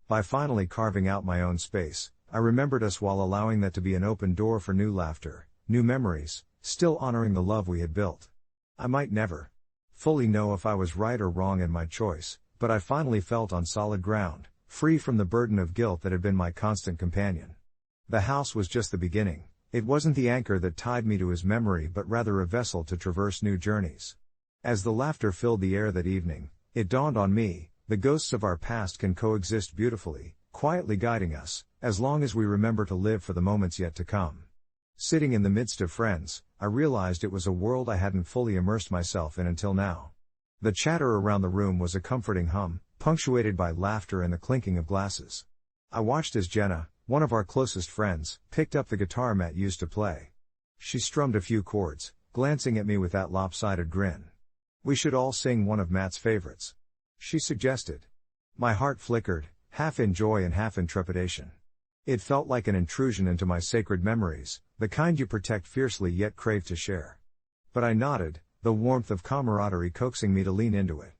By finally carving out my own space, I remembered us while allowing that to be an open door for new laughter, new memories, still honoring the love we had built. I might never fully know if I was right or wrong in my choice, but I finally felt on solid ground, free from the burden of guilt that had been my constant companion. The house was just the beginning. It wasn't the anchor that tied me to his memory but rather a vessel to traverse new journeys. As the laughter filled the air that evening, it dawned on me, the ghosts of our past can coexist beautifully, quietly guiding us, as long as we remember to live for the moments yet to come. Sitting in the midst of friends, I realized it was a world I hadn't fully immersed myself in until now. The chatter around the room was a comforting hum, punctuated by laughter and the clinking of glasses. I watched as Jenna, one of our closest friends, picked up the guitar Matt used to play. She strummed a few chords, glancing at me with that lopsided grin. "We should all sing one of Matt's favorites," she suggested. My heart flickered, half in joy and half in trepidation. It felt like an intrusion into my sacred memories, the kind you protect fiercely yet crave to share. But I nodded, the warmth of camaraderie coaxing me to lean into it.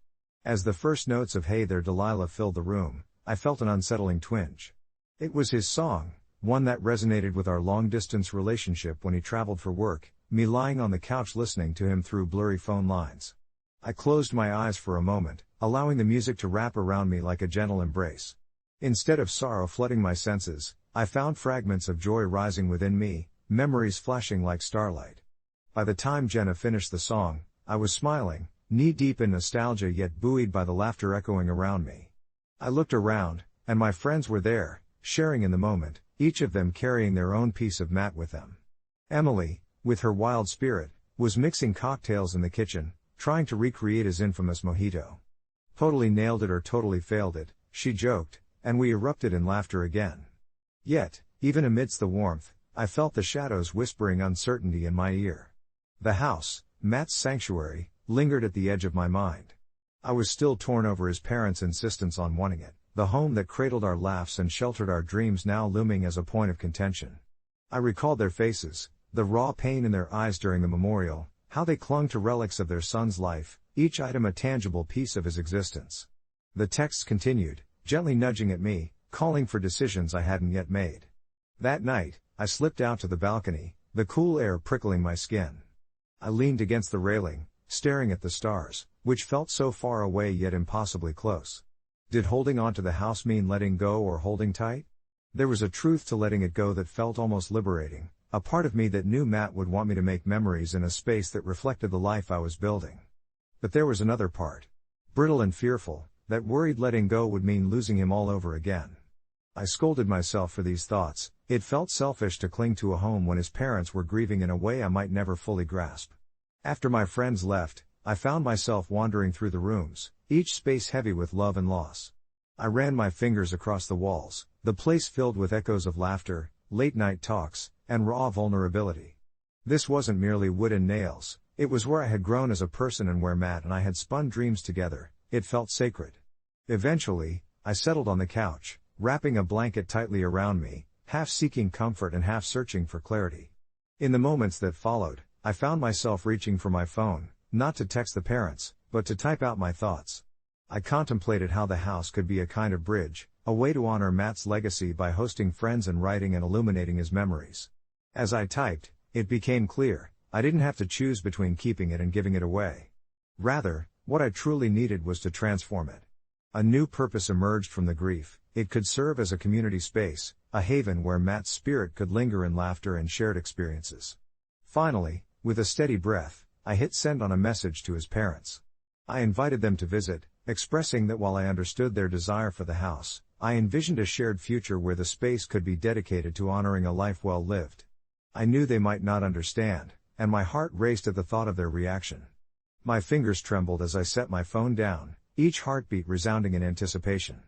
As the first notes of "Hey There Delilah" filled the room, I felt an unsettling twinge. It was his song, one that resonated with our long-distance relationship when he traveled for work, me lying on the couch listening to him through blurry phone lines. I closed my eyes for a moment, allowing the music to wrap around me like a gentle embrace. Instead of sorrow flooding my senses, I found fragments of joy rising within me, memories flashing like starlight. By the time Jenna finished the song, I was smiling, knee-deep in nostalgia yet buoyed by the laughter echoing around me. I looked around, and my friends were there, sharing in the moment, each of them carrying their own piece of Matt with them. Emily, with her wild spirit, was mixing cocktails in the kitchen, trying to recreate his infamous mojito. "Totally nailed it or totally failed it," she joked, and we erupted in laughter again. Yet, even amidst the warmth, I felt the shadows whispering uncertainty in my ear. The house, Matt's sanctuary, lingered at the edge of my mind. I was still torn over his parents' insistence on wanting it, the home that cradled our laughs and sheltered our dreams now looming as a point of contention. I recalled their faces, the raw pain in their eyes during the memorial, how they clung to relics of their son's life, each item a tangible piece of his existence. The texts continued, gently nudging at me, calling for decisions I hadn't yet made. That night, I slipped out to the balcony, the cool air prickling my skin. I leaned against the railing, staring at the stars, which felt so far away yet impossibly close. Did holding on to the house mean letting go or holding tight? There was a truth to letting it go that felt almost liberating, a part of me that knew Matt would want me to make memories in a space that reflected the life I was building. But there was another part, brittle and fearful, that worried letting go would mean losing him all over again. I scolded myself for these thoughts. It felt selfish to cling to a home when his parents were grieving in a way I might never fully grasp. After my friends left, I found myself wandering through the rooms, each space heavy with love and loss. I ran my fingers across the walls, the place filled with echoes of laughter, late-night talks, and raw vulnerability. This wasn't merely wood and nails, it was where I had grown as a person and where Matt and I had spun dreams together. It felt sacred. Eventually, I settled on the couch, wrapping a blanket tightly around me, half seeking comfort and half searching for clarity. In the moments that followed, I found myself reaching for my phone, not to text the parents, but to type out my thoughts. I contemplated how the house could be a kind of bridge, a way to honor Matt's legacy by hosting friends and writing and illuminating his memories. As I typed, it became clear, I didn't have to choose between keeping it and giving it away. Rather, what I truly needed was to transform it. A new purpose emerged from the grief. It could serve as a community space, a haven where Matt's spirit could linger in laughter and shared experiences. Finally, with a steady breath, I hit send on a message to his parents. I invited them to visit, expressing that while I understood their desire for the house, I envisioned a shared future where the space could be dedicated to honoring a life well lived. I knew they might not understand, and my heart raced at the thought of their reaction. My fingers trembled as I set my phone down, each heartbeat resounding in anticipation.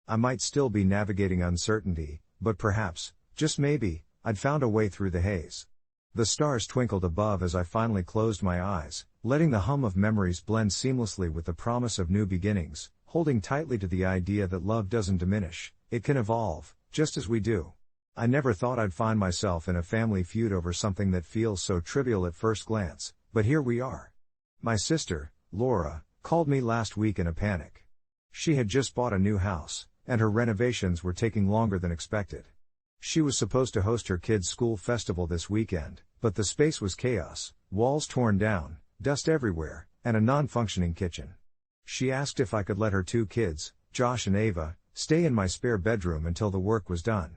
I might still be navigating uncertainty, but perhaps, just maybe, I'd found a way through the haze. The stars twinkled above as I finally closed my eyes, letting the hum of memories blend seamlessly with the promise of new beginnings, holding tightly to the idea that love doesn't diminish, it can evolve, just as we do. I never thought I'd find myself in a family feud over something that feels so trivial at first glance, but here we are. My sister, Laura, called me last week in a panic. She had just bought a new house, and her renovations were taking longer than expected. She was supposed to host her kids' school festival this weekend, but the space was chaos, walls torn down, dust everywhere, and a non-functioning kitchen. She asked if I could let her 2 kids, Josh and Ava, stay in my spare bedroom until the work was done.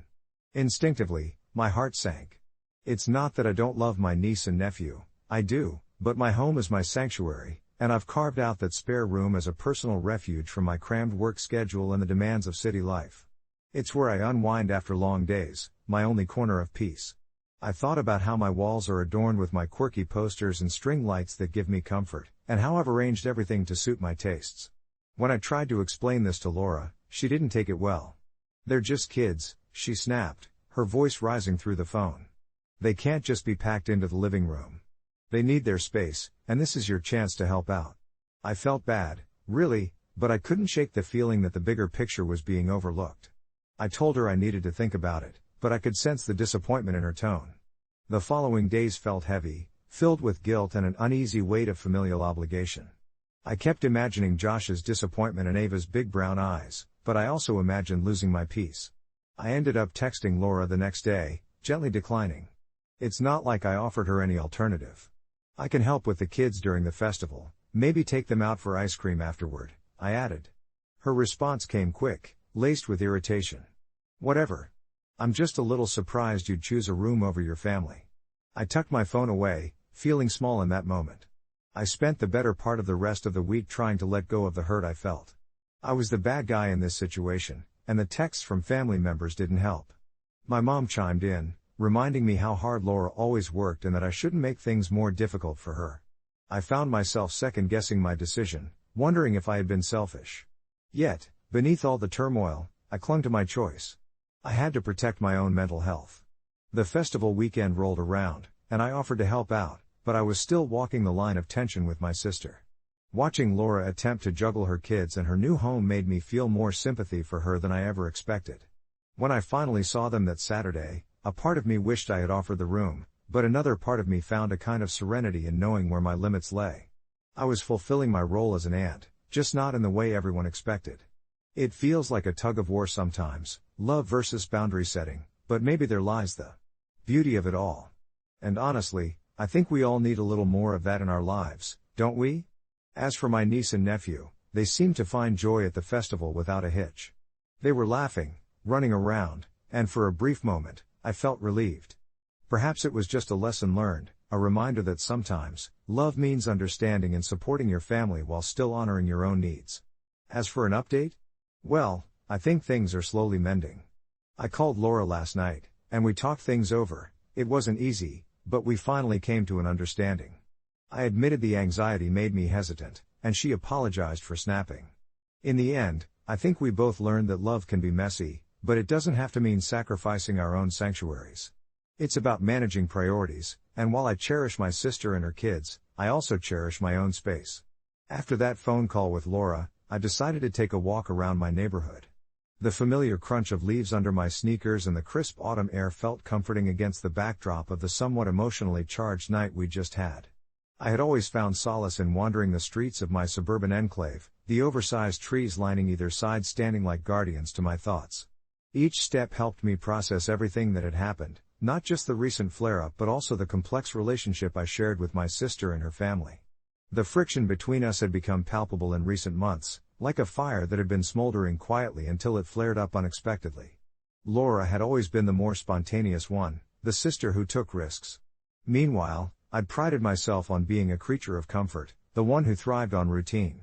Instinctively, my heart sank. It's not that I don't love my niece and nephew, I do, but my home is my sanctuary, and I've carved out that spare room as a personal refuge from my crammed work schedule and the demands of city life. It's where I unwind after long days, my only corner of peace. I thought about how my walls are adorned with my quirky posters and string lights that give me comfort, and how I've arranged everything to suit my tastes. When I tried to explain this to Laura, she didn't take it well. "They're just kids," she snapped, her voice rising through the phone. "They can't just be packed into the living room. They need their space, and this is your chance to help out." I felt bad, really, but I couldn't shake the feeling that the bigger picture was being overlooked. I told her I needed to think about it, but I could sense the disappointment in her tone. The following days felt heavy, filled with guilt and an uneasy weight of familial obligation. I kept imagining Josh's disappointment and Ava's big brown eyes, but I also imagined losing my peace. I ended up texting Laura the next day, gently declining. It's not like I offered her any alternative. "I can help with the kids during the festival, maybe take them out for ice cream afterward," I added. Her response came quick, laced with irritation. "Whatever. I'm just a little surprised you'd choose a room over your family." I tucked my phone away, feeling small in that moment. I spent the better part of the rest of the week trying to let go of the hurt I felt. I was the bad guy in this situation, and the texts from family members didn't help. My mom chimed in, reminding me how hard Laura always worked and that I shouldn't make things more difficult for her. I found myself second-guessing my decision, wondering if I had been selfish. Yet, beneath all the turmoil, I clung to my choice. I had to protect my own mental health. The festival weekend rolled around, and I offered to help out, but I was still walking the line of tension with my sister. Watching Laura attempt to juggle her kids and her new home made me feel more sympathy for her than I ever expected. When I finally saw them that Saturday, a part of me wished I had offered the room, but another part of me found a kind of serenity in knowing where my limits lay. I was fulfilling my role as an aunt, just not in the way everyone expected. It feels like a tug-of-war sometimes, love versus boundary setting, but maybe there lies the beauty of it all. And honestly, I think we all need a little more of that in our lives, don't we? As for my niece and nephew, they seemed to find joy at the festival without a hitch. They were laughing, running around, and for a brief moment, I felt relieved. Perhaps it was just a lesson learned, a reminder that sometimes, love means understanding and supporting your family while still honoring your own needs. As for an update? Well, I think things are slowly mending. I called Laura last night, and we talked things over. It wasn't easy, but we finally came to an understanding. I admitted the anxiety made me hesitant, and she apologized for snapping. In the end, I think we both learned that love can be messy, but it doesn't have to mean sacrificing our own sanctuaries. It's about managing priorities, and while I cherish my sister and her kids, I also cherish my own space. After that phone call with Laura, I decided to take a walk around my neighborhood. The familiar crunch of leaves under my sneakers and the crisp autumn air felt comforting against the backdrop of the somewhat emotionally charged night we just had. I had always found solace in wandering the streets of my suburban enclave, the oversized trees lining either side standing like guardians to my thoughts. Each step helped me process everything that had happened, not just the recent flare-up but also the complex relationship I shared with my sister and her family. The friction between us had become palpable in recent months, like a fire that had been smoldering quietly until it flared up unexpectedly. Laura had always been the more spontaneous one, the sister who took risks. Meanwhile, I'd prided myself on being a creature of comfort, the one who thrived on routine.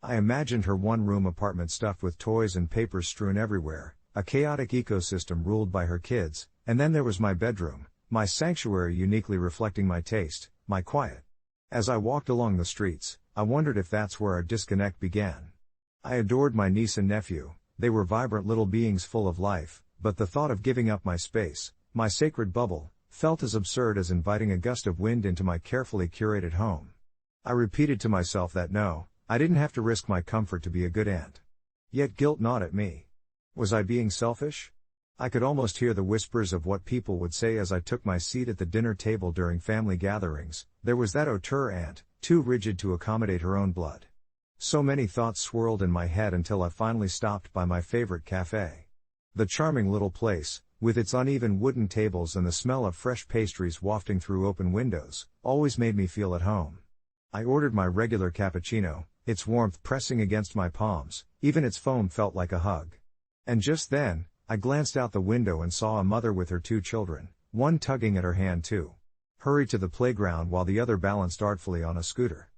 I imagined her one-room apartment stuffed with toys and papers strewn everywhere, a chaotic ecosystem ruled by her kids, and then there was my bedroom, my sanctuary uniquely reflecting my taste, my quiet. As I walked along the streets, I wondered if that's where our disconnect began. I adored my niece and nephew, they were vibrant little beings full of life, but the thought of giving up my space, my sacred bubble, felt as absurd as inviting a gust of wind into my carefully curated home. I repeated to myself that no, I didn't have to risk my comfort to be a good aunt. Yet guilt gnawed at me. Was I being selfish? I could almost hear the whispers of what people would say as I took my seat at the dinner table during family gatherings. There was that auteur aunt, too rigid to accommodate her own blood. So many thoughts swirled in my head until I finally stopped by my favorite cafe. The charming little place, with its uneven wooden tables and the smell of fresh pastries wafting through open windows, always made me feel at home. I ordered my regular cappuccino, its warmth pressing against my palms, even its foam felt like a hug. And just then, I glanced out the window and saw a mother with her two children, one tugging at her hand too. Hurry to the playground while the other balanced artfully on a scooter.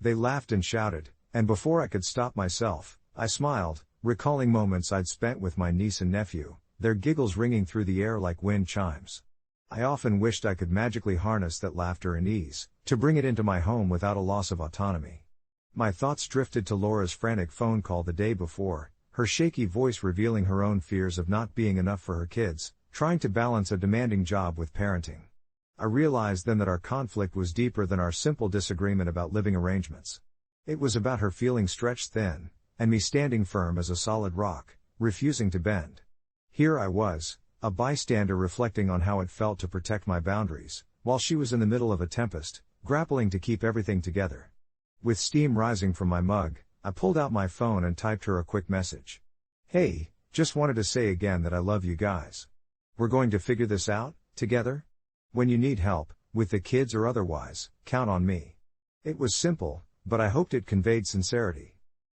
They laughed and shouted, and before I could stop myself, I smiled, recalling moments I'd spent with my niece and nephew, their giggles ringing through the air like wind chimes. I often wished I could magically harness that laughter and ease, to bring it into my home without a loss of autonomy. My thoughts drifted to Laura's frantic phone call the day before, her shaky voice revealing her own fears of not being enough for her kids, trying to balance a demanding job with parenting. I realized then that our conflict was deeper than our simple disagreement about living arrangements. It was about her feeling stretched thin, and me standing firm as a solid rock, refusing to bend. Here I was, a bystander reflecting on how it felt to protect my boundaries, while she was in the middle of a tempest, grappling to keep everything together. With steam rising from my mug, I pulled out my phone and typed her a quick message. "Hey, just wanted to say again that I love you guys. We're going to figure this out, together? When you need help, with the kids or otherwise, count on me." It was simple, but I hoped it conveyed sincerity.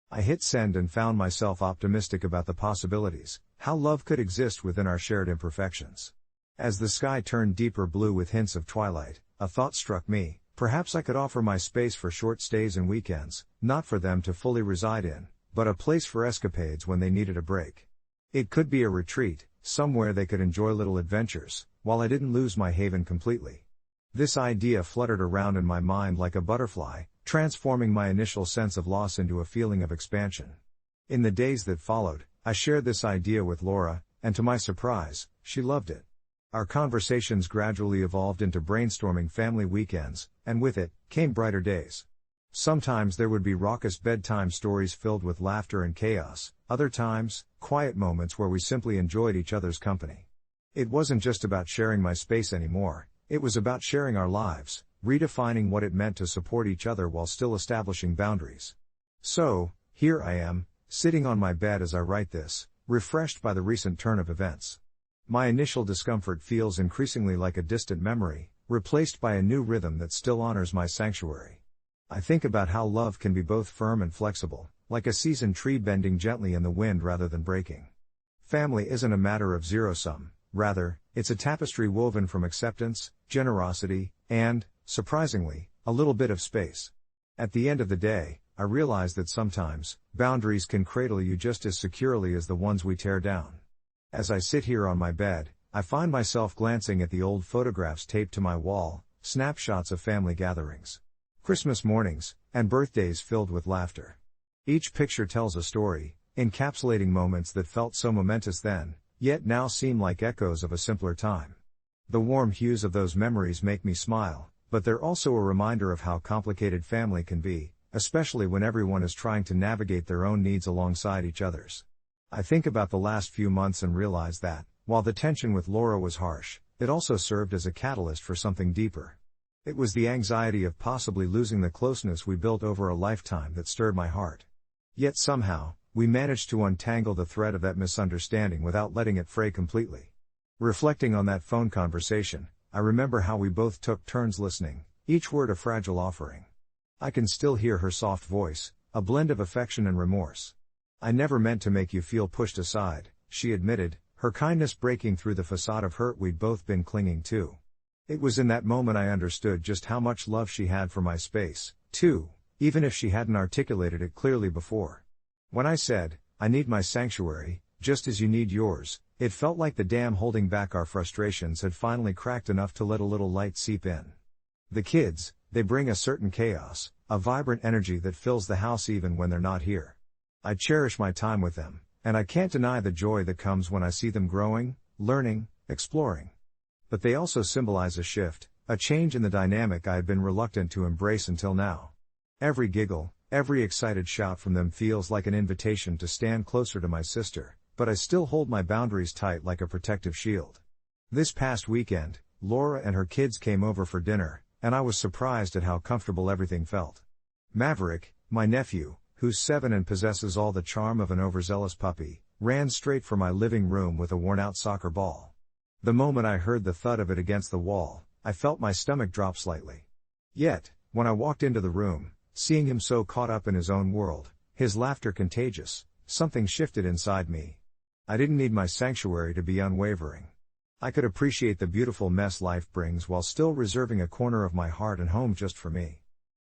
I hit send and found myself optimistic about the possibilities, how love could exist within our shared imperfections. As the sky turned deeper blue with hints of twilight, a thought struck me: perhaps I could offer my space for short stays and weekends, not for them to fully reside in, but a place for escapades when they needed a break. It could be a retreat, somewhere they could enjoy little adventures, while I didn't lose my haven completely. This idea fluttered around in my mind like a butterfly, transforming my initial sense of loss into a feeling of expansion. In the days that followed, I shared this idea with Laura, and to my surprise, she loved it. Our conversations gradually evolved into brainstorming family weekends, and with it, came brighter days. Sometimes there would be raucous bedtime stories filled with laughter and chaos, other times, quiet moments where we simply enjoyed each other's company. It wasn't just about sharing my space anymore, it was about sharing our lives, redefining what it meant to support each other while still establishing boundaries. So, here I am, sitting on my bed as I write this, refreshed by the recent turn of events. My initial discomfort feels increasingly like a distant memory, replaced by a new rhythm that still honors my sanctuary. I think about how love can be both firm and flexible, like a seasoned tree bending gently in the wind rather than breaking. Family isn't a matter of zero-sum, rather, it's a tapestry woven from acceptance, generosity, and, surprisingly, a little bit of space. At the end of the day, I realize that sometimes, boundaries can cradle you just as securely as the ones we tear down. As I sit here on my bed, I find myself glancing at the old photographs taped to my wall, snapshots of family gatherings, Christmas mornings, and birthdays filled with laughter. Each picture tells a story, encapsulating moments that felt so momentous then, yet now seem like echoes of a simpler time. The warm hues of those memories make me smile, but they're also a reminder of how complicated family can be, especially when everyone is trying to navigate their own needs alongside each other's. I think about the last few months and realize that, while the tension with Laura was harsh, it also served as a catalyst for something deeper. It was the anxiety of possibly losing the closeness we built over a lifetime that stirred my heart. Yet somehow, we managed to untangle the thread of that misunderstanding without letting it fray completely. Reflecting on that phone conversation, I remember how we both took turns listening, each word a fragile offering. I can still hear her soft voice, a blend of affection and remorse. "I never meant to make you feel pushed aside," she admitted, her kindness breaking through the facade of hurt we'd both been clinging to. It was in that moment I understood just how much love she had for my space, too, even if she hadn't articulated it clearly before. When I said, "I need my sanctuary, just as you need yours," it felt like the dam holding back our frustrations had finally cracked enough to let a little light seep in. The kids, they bring a certain chaos, a vibrant energy that fills the house even when they're not here. I cherish my time with them, and I can't deny the joy that comes when I see them growing, learning, exploring. But they also symbolize a shift, a change in the dynamic I had been reluctant to embrace until now. Every giggle, every excited shout from them feels like an invitation to stand closer to my sister, but I still hold my boundaries tight like a protective shield. This past weekend, Laura and her kids came over for dinner, and I was surprised at how comfortable everything felt. Maverick, my nephew, who's 7 and possesses all the charm of an overzealous puppy, ran straight for my living room with a worn-out soccer ball. The moment I heard the thud of it against the wall, I felt my stomach drop slightly. Yet, when I walked into the room, seeing him so caught up in his own world, his laughter contagious, something shifted inside me. I didn't need my sanctuary to be unwavering. I could appreciate the beautiful mess life brings while still reserving a corner of my heart and home just for me.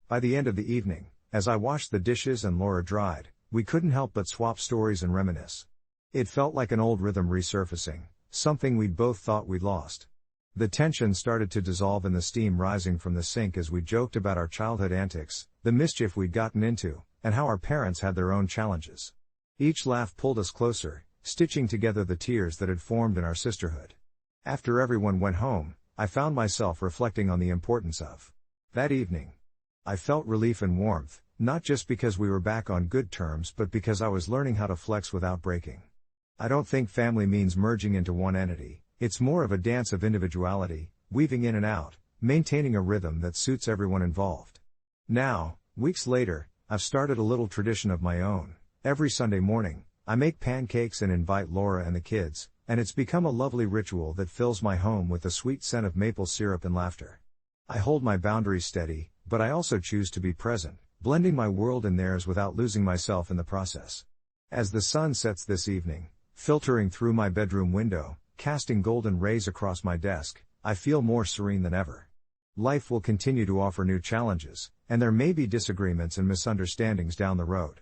By the end of the evening, as I washed the dishes and Laura dried, we couldn't help but swap stories and reminisce. It felt like an old rhythm resurfacing, something we'd both thought we'd lost. The tension started to dissolve in the steam rising from the sink as we joked about our childhood antics, the mischief we'd gotten into, and how our parents had their own challenges. Each laugh pulled us closer, stitching together the tears that had formed in our sisterhood. After everyone went home, I found myself reflecting on the importance of that evening. I felt relief and warmth, not just because we were back on good terms but because I was learning how to flex without breaking. I don't think family means merging into one entity, it's more of a dance of individuality, weaving in and out, maintaining a rhythm that suits everyone involved. Now, weeks later, I've started a little tradition of my own. Every Sunday morning, I make pancakes and invite Laura and the kids, and it's become a lovely ritual that fills my home with the sweet scent of maple syrup and laughter. I hold my boundaries steady, but I also choose to be present, blending my world in theirs without losing myself in the process. As the sun sets this evening, filtering through my bedroom window, casting golden rays across my desk, I feel more serene than ever. Life will continue to offer new challenges, and there may be disagreements and misunderstandings down the road.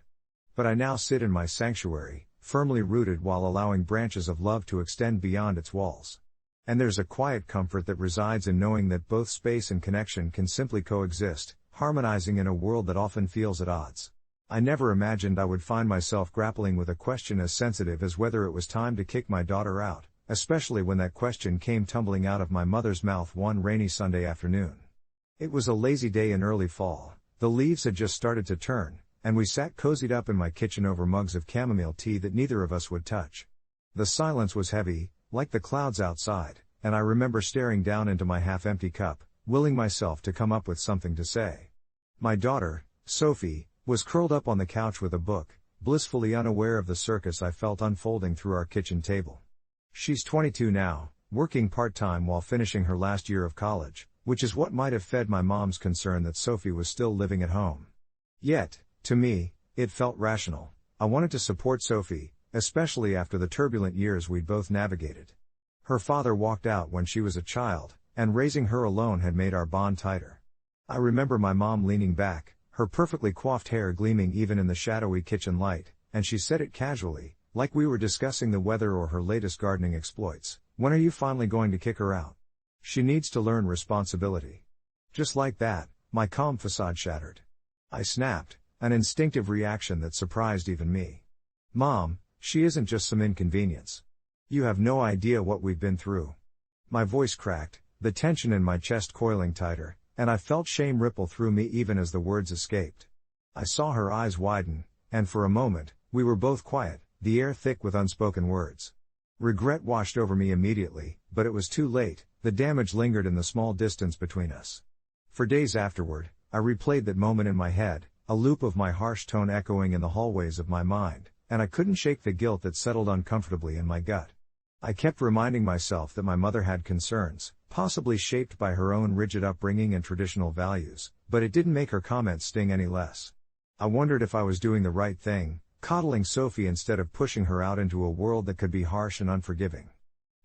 But I now sit in my sanctuary, firmly rooted while allowing branches of love to extend beyond its walls. And there's a quiet comfort that resides in knowing that both space and connection can simply coexist, harmonizing in a world that often feels at odds. I never imagined I would find myself grappling with a question as sensitive as whether it was time to kick my daughter out, especially when that question came tumbling out of my mother's mouth one rainy Sunday afternoon. It was a lazy day in early fall, the leaves had just started to turn, and we sat cozied up in my kitchen over mugs of chamomile tea that neither of us would touch. The silence was heavy, like the clouds outside, and I remember staring down into my half-empty cup, willing myself to come up with something to say. My daughter, Sophie, was curled up on the couch with a book, blissfully unaware of the circus I felt unfolding through our kitchen table. She's 22 now, working part-time while finishing her last year of college, which is what might have fed my mom's concern that Sophie was still living at home. Yet, to me, it felt rational. I wanted to support Sophie, especially after the turbulent years we'd both navigated. Her father walked out when she was a child, and raising her alone had made our bond tighter. I remember my mom leaning back, her perfectly coiffed hair gleaming even in the shadowy kitchen light, and she said it casually, like we were discussing the weather or her latest gardening exploits. "When are you finally going to kick her out? She needs to learn responsibility." Just like that, my calm facade shattered. I snapped, an instinctive reaction that surprised even me. "Mom, she isn't just some inconvenience. You have no idea what we've been through." My voice cracked, the tension in my chest coiling tighter, and I felt shame ripple through me even as the words escaped. I saw her eyes widen, and for a moment, we were both quiet, the air thick with unspoken words. Regret washed over me immediately, but it was too late, the damage lingered in the small distance between us. For days afterward, I replayed that moment in my head, a loop of my harsh tone echoing in the hallways of my mind, and I couldn't shake the guilt that settled uncomfortably in my gut. I kept reminding myself that my mother had concerns, possibly shaped by her own rigid upbringing and traditional values, but it didn't make her comments sting any less. I wondered if I was doing the right thing, coddling Sophie instead of pushing her out into a world that could be harsh and unforgiving.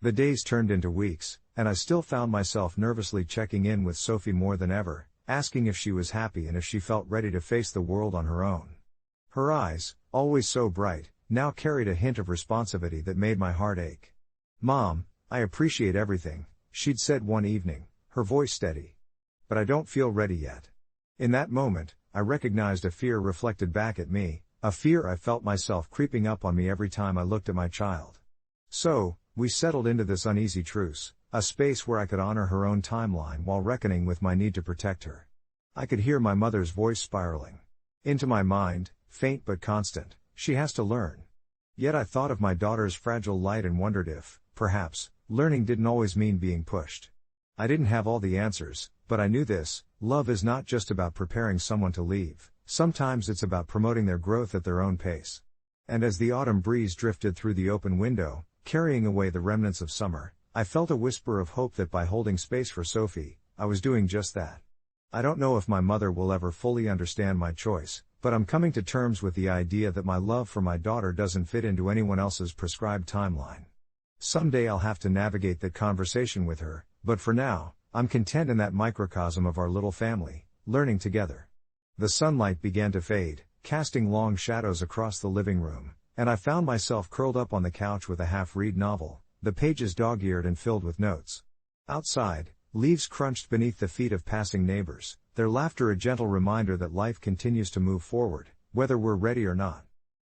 The days turned into weeks, and I still found myself nervously checking in with Sophie more than ever, asking if she was happy and if she felt ready to face the world on her own. Her eyes, always so bright, now carried a hint of responsivity that made my heart ache. "Mom, I appreciate everything," she'd said one evening, her voice steady. "But I don't feel ready yet." In that moment, I recognized a fear reflected back at me, a fear I felt myself creeping up on me every time I looked at my child. So, we settled into this uneasy truce, a space where I could honor her own timeline while reckoning with my need to protect her. I could hear my mother's voice spiraling into my mind, faint but constant, "She has to learn." Yet I thought of my daughter's fragile light and wondered if, perhaps, learning didn't always mean being pushed. I didn't have all the answers, but I knew this: love is not just about preparing someone to leave, sometimes it's about promoting their growth at their own pace. And as the autumn breeze drifted through the open window, carrying away the remnants of summer, I felt a whisper of hope that by holding space for Sophie, I was doing just that. I don't know if my mother will ever fully understand my choice, but I'm coming to terms with the idea that my love for my daughter doesn't fit into anyone else's prescribed timeline. Someday I'll have to navigate that conversation with her, but for now, I'm content in that microcosm of our little family, learning together. The sunlight began to fade, casting long shadows across the living room, and I found myself curled up on the couch with a half-read novel, the pages dog-eared and filled with notes. Outside, leaves crunched beneath the feet of passing neighbors, their laughter a gentle reminder that life continues to move forward, whether we're ready or not.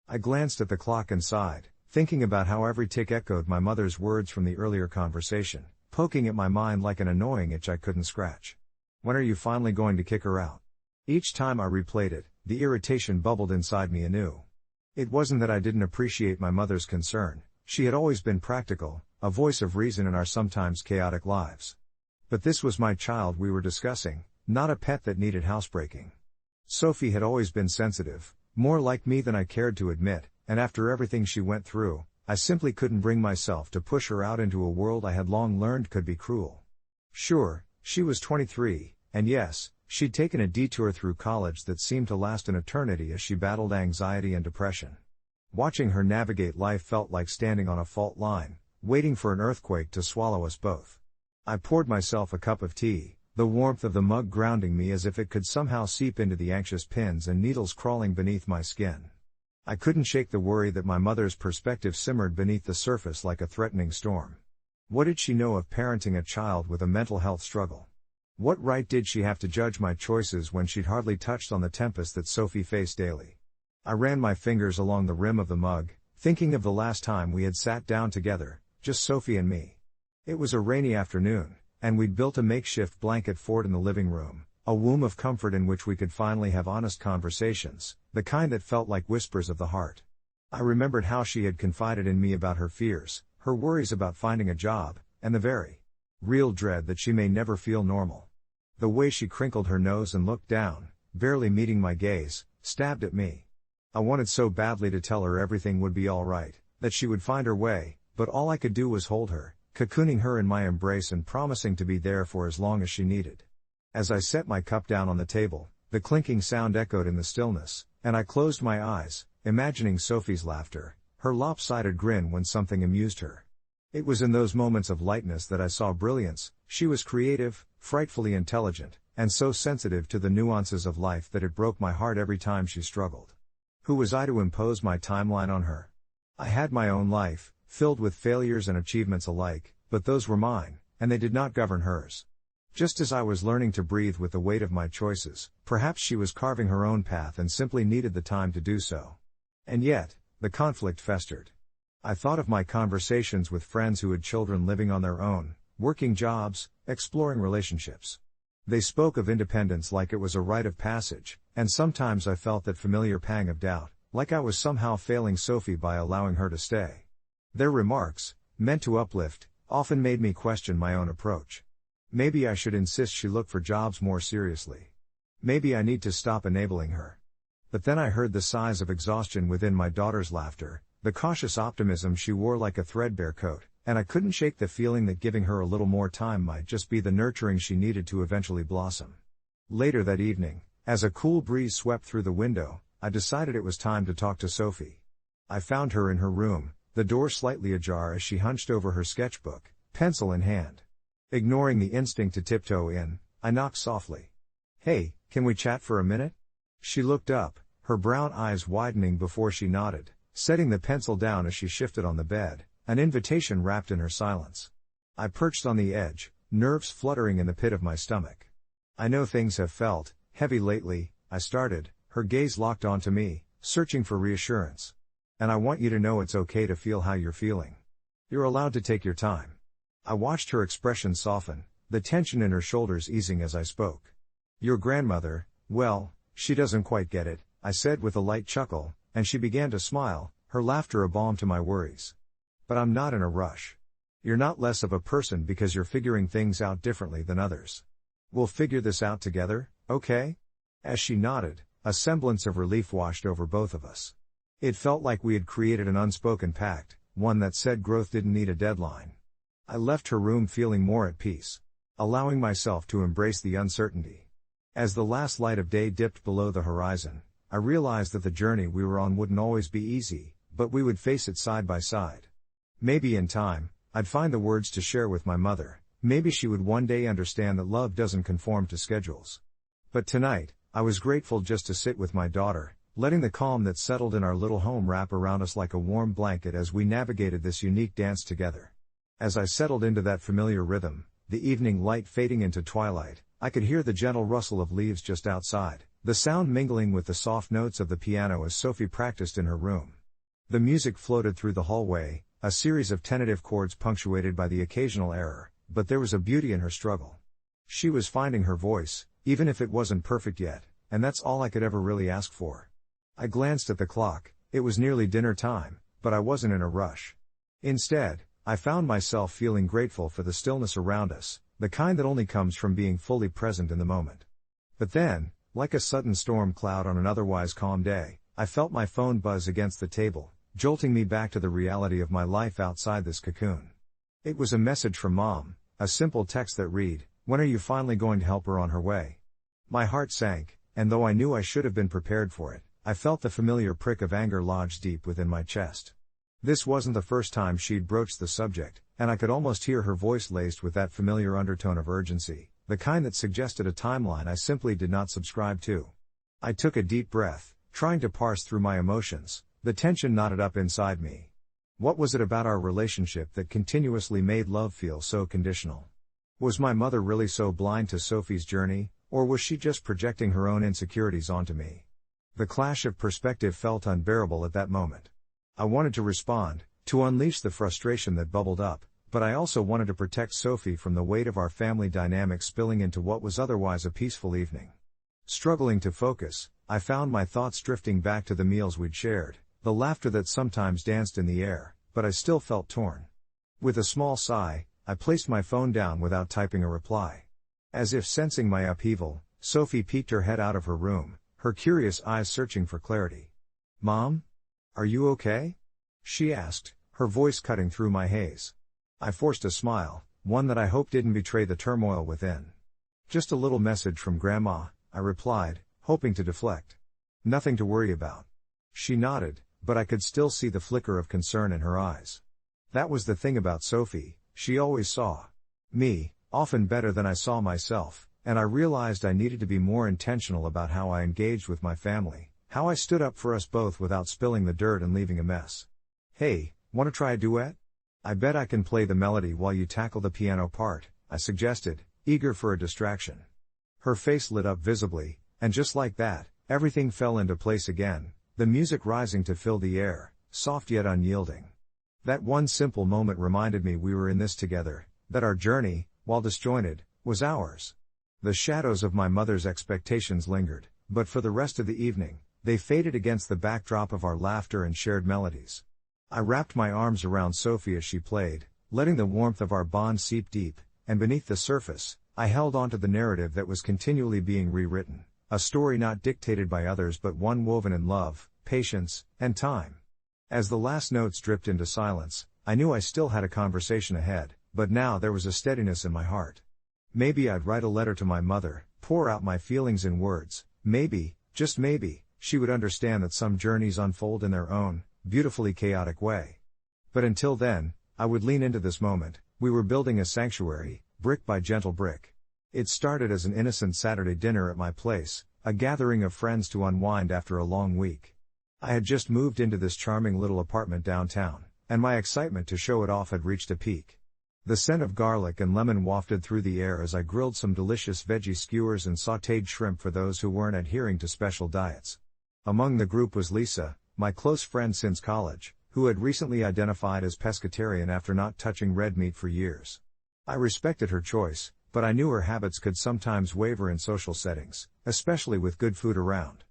I glanced at the clock and sighed, thinking about how every tick echoed my mother's words from the earlier conversation, poking at my mind like an annoying itch I couldn't scratch. When are you finally going to kick her out? Each time I replayed it, the irritation bubbled inside me anew. It wasn't that I didn't appreciate my mother's concern. She had always been practical, a voice of reason in our sometimes chaotic lives. But this was my child we were discussing, not a pet that needed housebreaking. Sophie had always been sensitive, more like me than I cared to admit, and after everything she went through, I simply couldn't bring myself to push her out into a world I had long learned could be cruel. Sure, she was 23, and yes, she'd taken a detour through college that seemed to last an eternity as she battled anxiety and depression. Watching her navigate life felt like standing on a fault line, waiting for an earthquake to swallow us both. I poured myself a cup of tea, the warmth of the mug grounding me as if it could somehow seep into the anxious pins and needles crawling beneath my skin. I couldn't shake the worry that my mother's perspective simmered beneath the surface like a threatening storm. What did she know of parenting a child with a mental health struggle? What right did she have to judge my choices when she'd hardly touched on the tempest that Sophie faced daily? I ran my fingers along the rim of the mug, thinking of the last time we had sat down together, just Sophie and me. It was a rainy afternoon, and we'd built a makeshift blanket fort in the living room, a womb of comfort in which we could finally have honest conversations, the kind that felt like whispers of the heart. I remembered how she had confided in me about her fears, her worries about finding a job, and the very real dread that she may never feel normal. The way she crinkled her nose and looked down, barely meeting my gaze, stabbed at me. I wanted so badly to tell her everything would be all right, that she would find her way, but all I could do was hold her, cocooning her in my embrace and promising to be there for as long as she needed. As I set my cup down on the table, the clinking sound echoed in the stillness, and I closed my eyes, imagining Sophie's laughter, her lopsided grin when something amused her. It was in those moments of lightness that I saw brilliance. She was creative, frightfully intelligent, and so sensitive to the nuances of life that it broke my heart every time she struggled. Who was I to impose my timeline on her? I had my own life, filled with failures and achievements alike, but those were mine, and they did not govern hers. Just as I was learning to breathe with the weight of my choices, perhaps she was carving her own path and simply needed the time to do so. And yet, the conflict festered. I thought of my conversations with friends who had children living on their own, working jobs, exploring relationships. They spoke of independence like it was a rite of passage, and sometimes I felt that familiar pang of doubt, like I was somehow failing Sophie by allowing her to stay. Their remarks, meant to uplift, often made me question my own approach. Maybe I should insist she look for jobs more seriously. Maybe I need to stop enabling her. But then I heard the sighs of exhaustion within my daughter's laughter, the cautious optimism she wore like a threadbare coat, and I couldn't shake the feeling that giving her a little more time might just be the nurturing she needed to eventually blossom. Later that evening, as a cool breeze swept through the window, I decided it was time to talk to Sophie. I found her in her room, the door slightly ajar as she hunched over her sketchbook, pencil in hand. Ignoring the instinct to tiptoe in, I knocked softly. "Hey, can we chat for a minute?" She looked up, her brown eyes widening before she nodded, setting the pencil down as she shifted on the bed, an invitation wrapped in her silence. I perched on the edge, nerves fluttering in the pit of my stomach. "I know things have felt heavy lately," I started, her gaze locked onto me, searching for reassurance. "And I want you to know it's okay to feel how you're feeling. You're allowed to take your time." I watched her expression soften, the tension in her shoulders easing as I spoke. "Your grandmother, well, she doesn't quite get it," I said with a light chuckle, and she began to smile, her laughter a balm to my worries. "But I'm not in a rush. You're not less of a person because you're figuring things out differently than others. We'll figure this out together, okay?" As she nodded, a semblance of relief washed over both of us. It felt like we had created an unspoken pact, one that said growth didn't need a deadline. I left her room feeling more at peace, allowing myself to embrace the uncertainty. As the last light of day dipped below the horizon, I realized that the journey we were on wouldn't always be easy, but we would face it side by side. Maybe in time, I'd find the words to share with my mother, maybe she would one day understand that love doesn't conform to schedules. But tonight, I was grateful just to sit with my daughter, letting the calm that settled in our little home wrap around us like a warm blanket as we navigated this unique dance together. As I settled into that familiar rhythm, the evening light fading into twilight. I could hear the gentle rustle of leaves just outside, the sound mingling with the soft notes of the piano as Sophie practiced in her room. The music floated through the hallway, a series of tentative chords punctuated by the occasional error, but there was a beauty in her struggle. She was finding her voice, even if it wasn't perfect yet, and that's all I could ever really ask for. I glanced at the clock. It was nearly dinner time, but I wasn't in a rush. Instead, I found myself feeling grateful for the stillness around us, the kind that only comes from being fully present in the moment. But then, like a sudden storm cloud on an otherwise calm day, I felt my phone buzz against the table, jolting me back to the reality of my life outside this cocoon. It was a message from Mom, a simple text that read, "When are you finally going to help her on her way?" My heart sank, and though I knew I should have been prepared for it, I felt the familiar prick of anger lodge deep within my chest. This wasn't the first time she'd broached the subject, and I could almost hear her voice laced with that familiar undertone of urgency, the kind that suggested a timeline I simply did not subscribe to. I took a deep breath, trying to parse through my emotions. The tension knotted up inside me. What was it about our relationship that continuously made love feel so conditional? Was my mother really so blind to Sophie's journey, or was she just projecting her own insecurities onto me? The clash of perspective felt unbearable at that moment. I wanted to respond, to unleash the frustration that bubbled up, but I also wanted to protect Sophie from the weight of our family dynamic spilling into what was otherwise a peaceful evening. Struggling to focus, I found my thoughts drifting back to the meals we'd shared, the laughter that sometimes danced in the air, but I still felt torn. With a small sigh, I placed my phone down without typing a reply. As if sensing my upheaval, Sophie peeked her head out of her room, her curious eyes searching for clarity. "Mom? Are you okay?" she asked, her voice cutting through my haze. I forced a smile, one that I hoped didn't betray the turmoil within. "Just a little message from Grandma," I replied, hoping to deflect. "Nothing to worry about." She nodded, but I could still see the flicker of concern in her eyes. That was the thing about Sophie, she always saw me, often better than I saw myself, and I realized I needed to be more intentional about how I engaged with my family, how I stood up for us both without spilling the dirt and leaving a mess. "Hey, wanna try a duet? I bet I can play the melody while you tackle the piano part," I suggested, eager for a distraction. Her face lit up visibly, and just like that, everything fell into place again, the music rising to fill the air, soft yet unyielding. That one simple moment reminded me we were in this together, that our journey, while disjointed, was ours. The shadows of my mother's expectations lingered, but for the rest of the evening, they faded against the backdrop of our laughter and shared melodies. I wrapped my arms around Sophie as she played, letting the warmth of our bond seep deep, and beneath the surface, I held onto the narrative that was continually being rewritten, a story not dictated by others but one woven in love, patience, and time. As the last notes dripped into silence, I knew I still had a conversation ahead, but now there was a steadiness in my heart. Maybe I'd write a letter to my mother, pour out my feelings in words. Maybe, just maybe, she would understand that some journeys unfold in their own, beautifully chaotic way. But until then, I would lean into this moment. We were building a sanctuary, brick by gentle brick. It started as an innocent Saturday dinner at my place, a gathering of friends to unwind after a long week. I had just moved into this charming little apartment downtown, and my excitement to show it off had reached a peak. The scent of garlic and lemon wafted through the air as I grilled some delicious veggie skewers and sautéed shrimp for those who weren't adhering to special diets. Among the group was Lisa, my close friend since college, who had recently identified as pescatarian after not touching red meat for years. I respected her choice, but I knew her habits could sometimes waver in social settings, especially with good food around.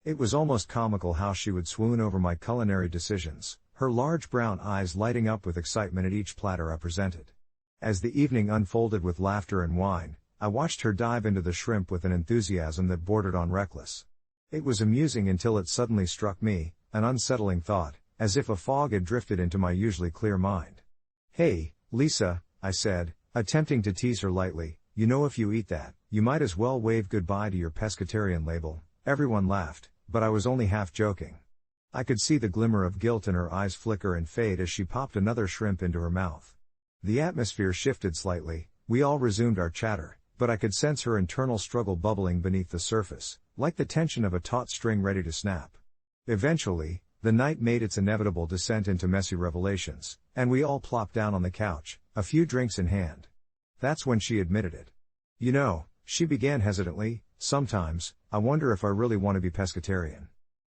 It was almost comical how she would swoon over my culinary decisions, her large brown eyes lighting up with excitement at each platter I presented. As the evening unfolded with laughter and wine, I watched her dive into the shrimp with an enthusiasm that bordered on reckless. It was amusing until it suddenly struck me, an unsettling thought, as if a fog had drifted into my usually clear mind. "Hey, Lisa," I said, attempting to tease her lightly, "you know if you eat that, you might as well wave goodbye to your pescatarian label." Everyone laughed, but I was only half joking. I could see the glimmer of guilt in her eyes flicker and fade as she popped another shrimp into her mouth. The atmosphere shifted slightly, we all resumed our chatter, but I could sense her internal struggle bubbling beneath the surface, like the tension of a taut string ready to snap. Eventually, the night made its inevitable descent into messy revelations, and we all plopped down on the couch, a few drinks in hand. That's when she admitted it. You know, she began hesitantly, sometimes, I wonder if I really want to be pescatarian.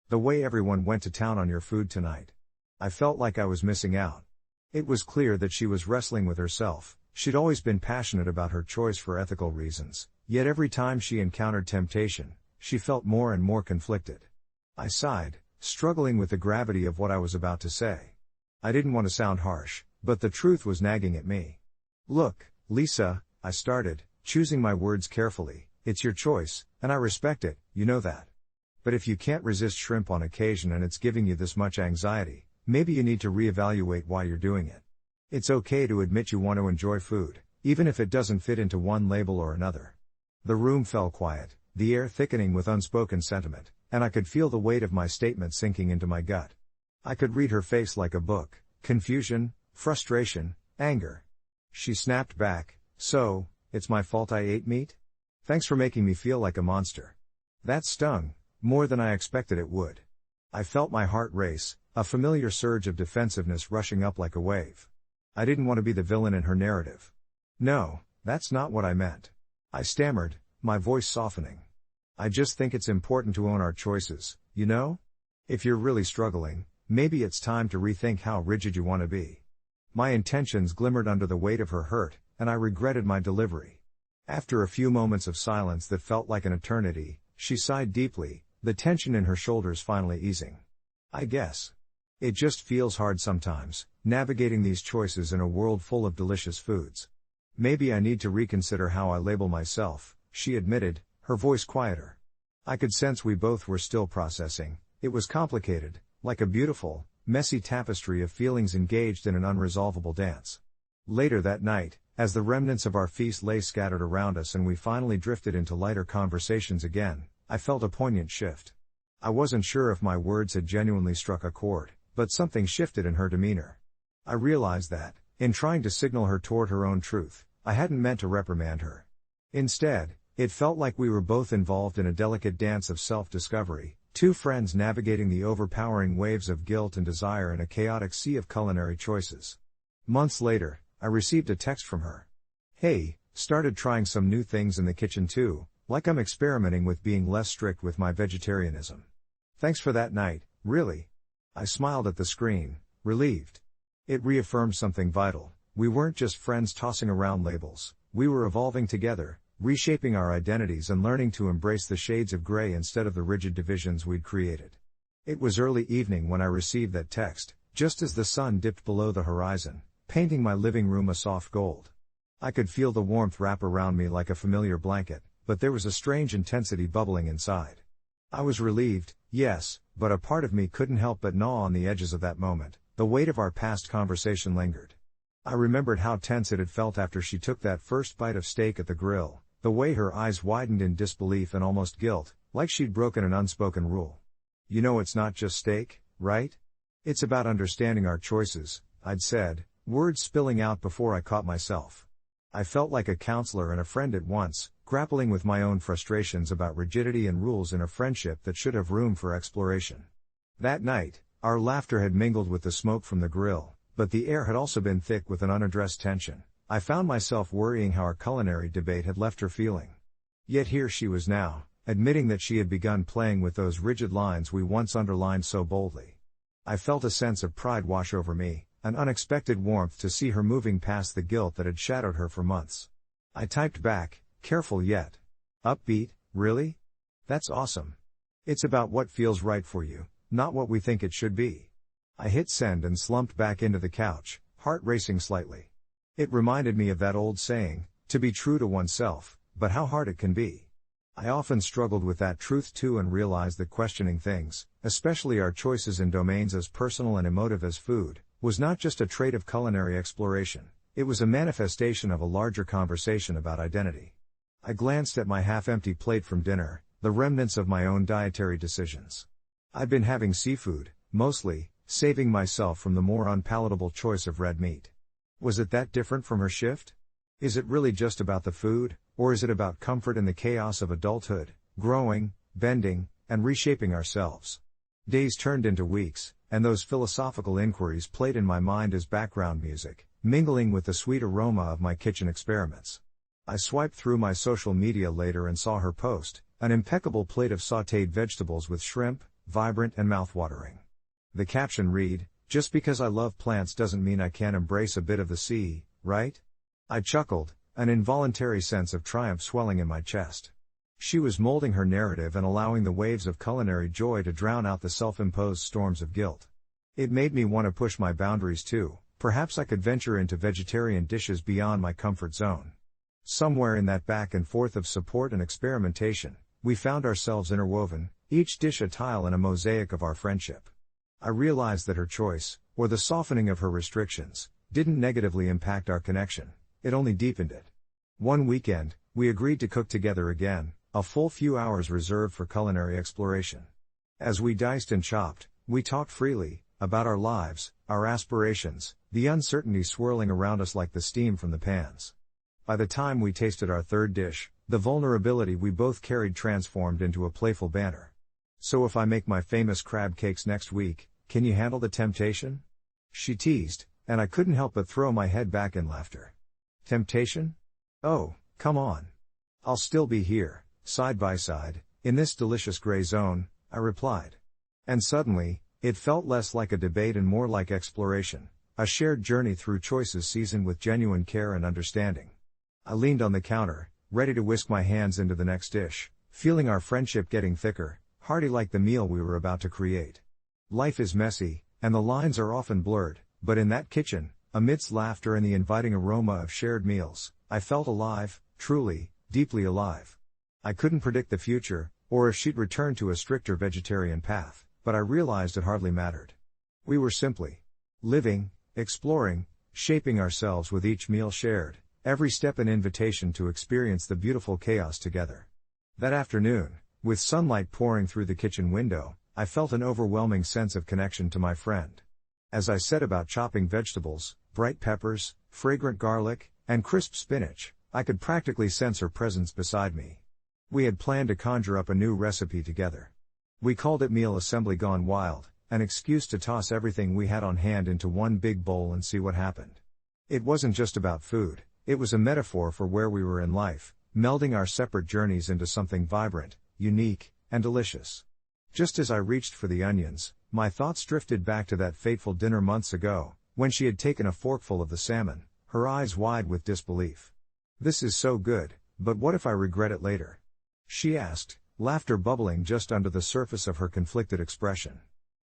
The way everyone went to town on your food tonight. I felt like I was missing out. It was clear that she was wrestling with herself. She'd always been passionate about her choice for ethical reasons, yet every time she encountered temptation, she felt more and more conflicted. I sighed, struggling with the gravity of what I was about to say. I didn't want to sound harsh, but the truth was nagging at me. Look, Lisa, I started, choosing my words carefully, it's your choice, and I respect it, you know that. But if you can't resist shrimp on occasion and it's giving you this much anxiety, maybe you need to reevaluate why you're doing it. It's okay to admit you want to enjoy food, even if it doesn't fit into one label or another. The room fell quiet, the air thickening with unspoken sentiment, and I could feel the weight of my statement sinking into my gut. I could read her face like a book, confusion, frustration, anger. She snapped back, so, it's my fault I ate meat? Thanks for making me feel like a monster. That stung, more than I expected it would. I felt my heart race, a familiar surge of defensiveness rushing up like a wave. I didn't want to be the villain in her narrative. No, that's not what I meant. I stammered, my voice softening. I just think it's important to own our choices, you know? If you're really struggling, maybe it's time to rethink how rigid you want to be. My intentions glimmered under the weight of her hurt, and I regretted my delivery. After a few moments of silence that felt like an eternity, she sighed deeply, the tension in her shoulders finally easing. I guess. It just feels hard sometimes, navigating these choices in a world full of delicious foods. Maybe I need to reconsider how I label myself, she admitted, her voice quieter. I could sense we both were still processing. It was complicated, like a beautiful, messy tapestry of feelings engaged in an unresolvable dance. Later that night, as the remnants of our feast lay scattered around us and we finally drifted into lighter conversations again, I felt a poignant shift. I wasn't sure if my words had genuinely struck a chord, but something shifted in her demeanor. I realized that, in trying to signal her toward her own truth, I hadn't meant to reprimand her. Instead, it felt like we were both involved in a delicate dance of self-discovery, two friends navigating the overpowering waves of guilt and desire in a chaotic sea of culinary choices. Months later, I received a text from her. Hey, started trying some new things in the kitchen too, like I'm experimenting with being less strict with my vegetarianism. Thanks for that night, really. I smiled at the screen, relieved. It reaffirmed something vital. We weren't just friends tossing around labels, we were evolving together, reshaping our identities and learning to embrace the shades of gray instead of the rigid divisions we'd created. It was early evening when I received that text, just as the sun dipped below the horizon, painting my living room a soft gold. I could feel the warmth wrap around me like a familiar blanket, but there was a strange intensity bubbling inside. I was relieved, yes, but a part of me couldn't help but gnaw on the edges of that moment. The weight of our past conversation lingered. I remembered how tense it had felt after she took that first bite of steak at the grill, the way her eyes widened in disbelief and almost guilt, like she'd broken an unspoken rule. You know, it's not just steak, right? It's about understanding our choices, I'd said, words spilling out before I caught myself. I felt like a counselor and a friend at once, grappling with my own frustrations about rigidity and rules in a friendship that should have room for exploration. That night, our laughter had mingled with the smoke from the grill, but the air had also been thick with an unaddressed tension. I found myself worrying how our culinary debate had left her feeling. Yet here she was now, admitting that she had begun playing with those rigid lines we once underlined so boldly. I felt a sense of pride wash over me, an unexpected warmth to see her moving past the guilt that had shadowed her for months. I typed back, careful yet upbeat, really? That's awesome. It's about what feels right for you, not what we think it should be. I hit send and slumped back into the couch, heart racing slightly. It reminded me of that old saying, to be true to oneself, but how hard it can be. I often struggled with that truth too and realized that questioning things, especially our choices in domains as personal and emotive as food, was not just a trait of culinary exploration, it was a manifestation of a larger conversation about identity. I glanced at my half-empty plate from dinner, the remnants of my own dietary decisions. I'd been having seafood, mostly, saving myself from the more unpalatable choice of red meat. Was it that different from her shift? Is it really just about the food, or is it about comfort in the chaos of adulthood, growing, bending, and reshaping ourselves? Days turned into weeks, and those philosophical inquiries played in my mind as background music, mingling with the sweet aroma of my kitchen experiments. I swiped through my social media later and saw her post, an impeccable plate of sautéed vegetables with shrimp, vibrant and mouthwatering. The caption read, "Just because I love plants doesn't mean I can't embrace a bit of the sea, right?" I chuckled, an involuntary sense of triumph swelling in my chest. She was molding her narrative and allowing the waves of culinary joy to drown out the self-imposed storms of guilt. It made me want to push my boundaries too. Perhaps I could venture into vegetarian dishes beyond my comfort zone. Somewhere in that back and forth of support and experimentation, we found ourselves interwoven, each dish a tile in a mosaic of our friendship. I realized that her choice, or the softening of her restrictions, didn't negatively impact our connection, it only deepened it. One weekend, we agreed to cook together again, a full few hours reserved for culinary exploration. As we diced and chopped, we talked freely, about our lives, our aspirations, the uncertainty swirling around us like the steam from the pans. By the time we tasted our third dish, the vulnerability we both carried transformed into a playful banter. "So if I make my famous crab cakes next week, can you handle the temptation?" she teased, and I couldn't help but throw my head back in laughter. Temptation? Oh, come on. I'll still be here, side by side, in this delicious gray zone, I replied. And suddenly, it felt less like a debate and more like exploration, a shared journey through choices seasoned with genuine care and understanding. I leaned on the counter, ready to whisk my hands into the next dish, feeling our friendship getting thicker, hearty like the meal we were about to create. Life is messy, and the lines are often blurred, but in that kitchen, amidst laughter and the inviting aroma of shared meals, I felt alive, truly, deeply alive. I couldn't predict the future, or if she'd return to a stricter vegetarian path, but I realized it hardly mattered. We were simply living, exploring, shaping ourselves with each meal shared, every step an invitation to experience the beautiful chaos together. That afternoon, with sunlight pouring through the kitchen window, I felt an overwhelming sense of connection to my friend. As I set about chopping vegetables, bright peppers, fragrant garlic, and crisp spinach, I could practically sense her presence beside me. We had planned to conjure up a new recipe together. We called it Meal Assembly Gone Wild, an excuse to toss everything we had on hand into one big bowl and see what happened. It wasn't just about food, it was a metaphor for where we were in life, melding our separate journeys into something vibrant, unique, and delicious. Just as I reached for the onions, my thoughts drifted back to that fateful dinner months ago, when she had taken a forkful of the salmon, her eyes wide with disbelief. "This is so good, but what if I regret it later?" she asked, laughter bubbling just under the surface of her conflicted expression.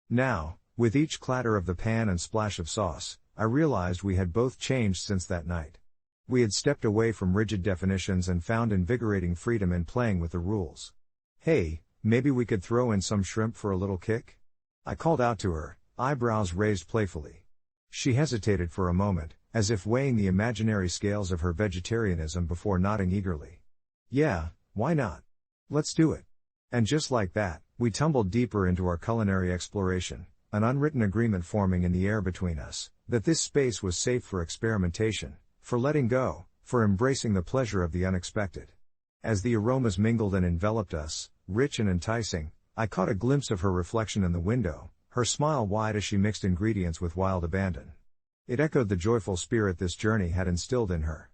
Now, with each clatter of the pan and splash of sauce, I realized we had both changed since that night. We had stepped away from rigid definitions and found invigorating freedom in playing with the rules. "Hey, maybe we could throw in some shrimp for a little kick?" I called out to her, eyebrows raised playfully. She hesitated for a moment, as if weighing the imaginary scales of her vegetarianism before nodding eagerly. "Yeah, why not? Let's do it." And just like that, we tumbled deeper into our culinary exploration, an unwritten agreement forming in the air between us, that this space was safe for experimentation, for letting go, for embracing the pleasure of the unexpected. As the aromas mingled and enveloped us, rich and enticing, I caught a glimpse of her reflection in the window, her smile wide as she mixed ingredients with wild abandon. It echoed the joyful spirit this journey had instilled in her.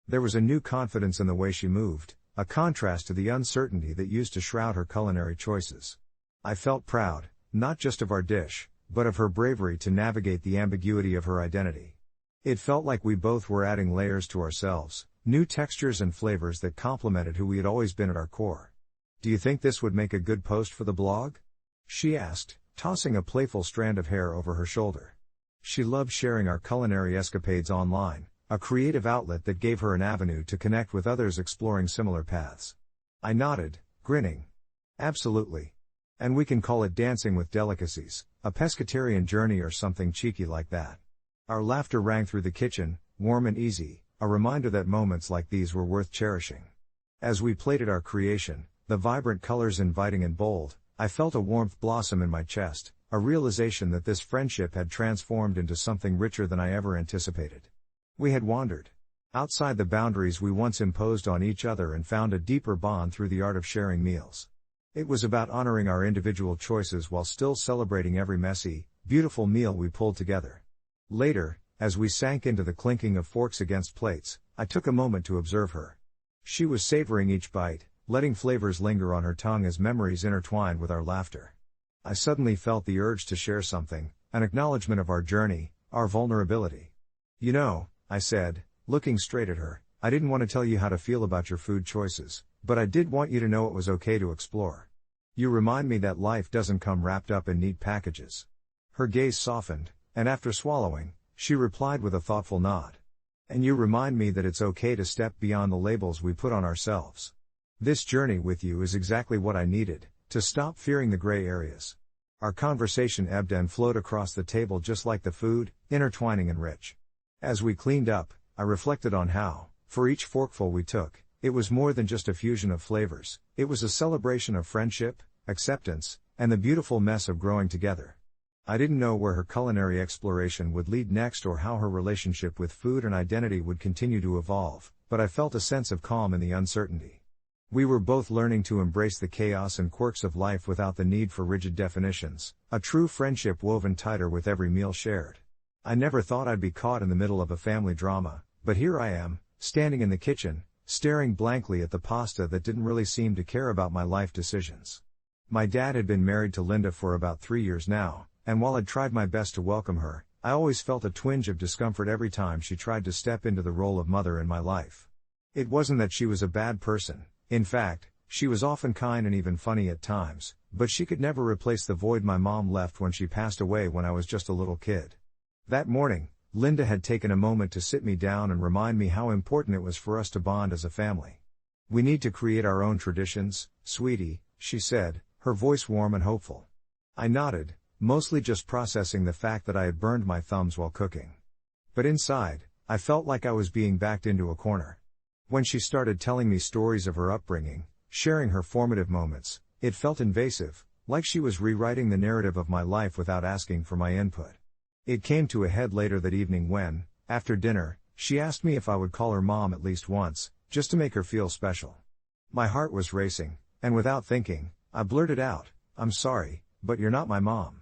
There was a new confidence in the way she moved, a contrast to the uncertainty that used to shroud her culinary choices. I felt proud, not just of our dish, but of her bravery to navigate the ambiguity of her identity. It felt like we both were adding layers to ourselves, new textures and flavors that complemented who we had always been at our core. "Do you think this would make a good post for the blog?" she asked, tossing a playful strand of hair over her shoulder. She loved sharing our culinary escapades online, a creative outlet that gave her an avenue to connect with others exploring similar paths. I nodded, grinning. "Absolutely. And we can call it Dancing with Delicacies, a pescatarian journey or something cheeky like that." Our laughter rang through the kitchen, warm and easy, a reminder that moments like these were worth cherishing. As we plated our creation, the vibrant colors inviting and bold, I felt a warmth blossom in my chest, a realization that this friendship had transformed into something richer than I ever anticipated. We had wandered outside the boundaries we once imposed on each other and found a deeper bond through the art of sharing meals. It was about honoring our individual choices while still celebrating every messy, beautiful meal we pulled together. Later, As we sank into the clinking of forks against plates, I took a moment to observe her. She was savoring each bite, letting flavors linger on her tongue as memories intertwined with our laughter. I suddenly felt the urge to share something, an acknowledgement of our journey, our vulnerability. "You know," I said, looking straight at her, "I didn't want to tell you how to feel about your food choices, but I did want you to know it was okay to explore. You remind me that life doesn't come wrapped up in neat packages." Her gaze softened, and after swallowing, she replied with a thoughtful nod. "And you remind me that it's okay to step beyond the labels we put on ourselves. This journey with you is exactly what I needed, to stop fearing the gray areas." Our conversation ebbed and flowed across the table just like the food, intertwining and rich. As we cleaned up, I reflected on how, for each forkful we took, it was more than just a fusion of flavors, it was a celebration of friendship, acceptance, and the beautiful mess of growing together. I didn't know where her culinary exploration would lead next or how her relationship with food and identity would continue to evolve, but I felt a sense of calm in the uncertainty. We were both learning to embrace the chaos and quirks of life without the need for rigid definitions, a true friendship woven tighter with every meal shared. I never thought I'd be caught in the middle of a family drama, but here I am, standing in the kitchen, staring blankly at the pasta that didn't really seem to care about my life decisions. My dad had been married to Linda for about 3 years now, and while I'd tried my best to welcome her, I always felt a twinge of discomfort every time she tried to step into the role of mother in my life. It wasn't that she was a bad person, in fact, she was often kind and even funny at times, but she could never replace the void my mom left when she passed away when I was just a little kid. That morning, Linda had taken a moment to sit me down and remind me how important it was for us to bond as a family. "We need to create our own traditions, sweetie," she said, her voice warm and hopeful. I nodded, mostly just processing the fact that I had burned my thumbs while cooking. But inside, I felt like I was being backed into a corner. When she started telling me stories of her upbringing, sharing her formative moments, it felt invasive, like she was rewriting the narrative of my life without asking for my input. It came to a head later that evening when, after dinner, she asked me if I would call her mom at least once, just to make her feel special. My heart was racing, and without thinking, I blurted out, "I'm sorry, but you're not my mom."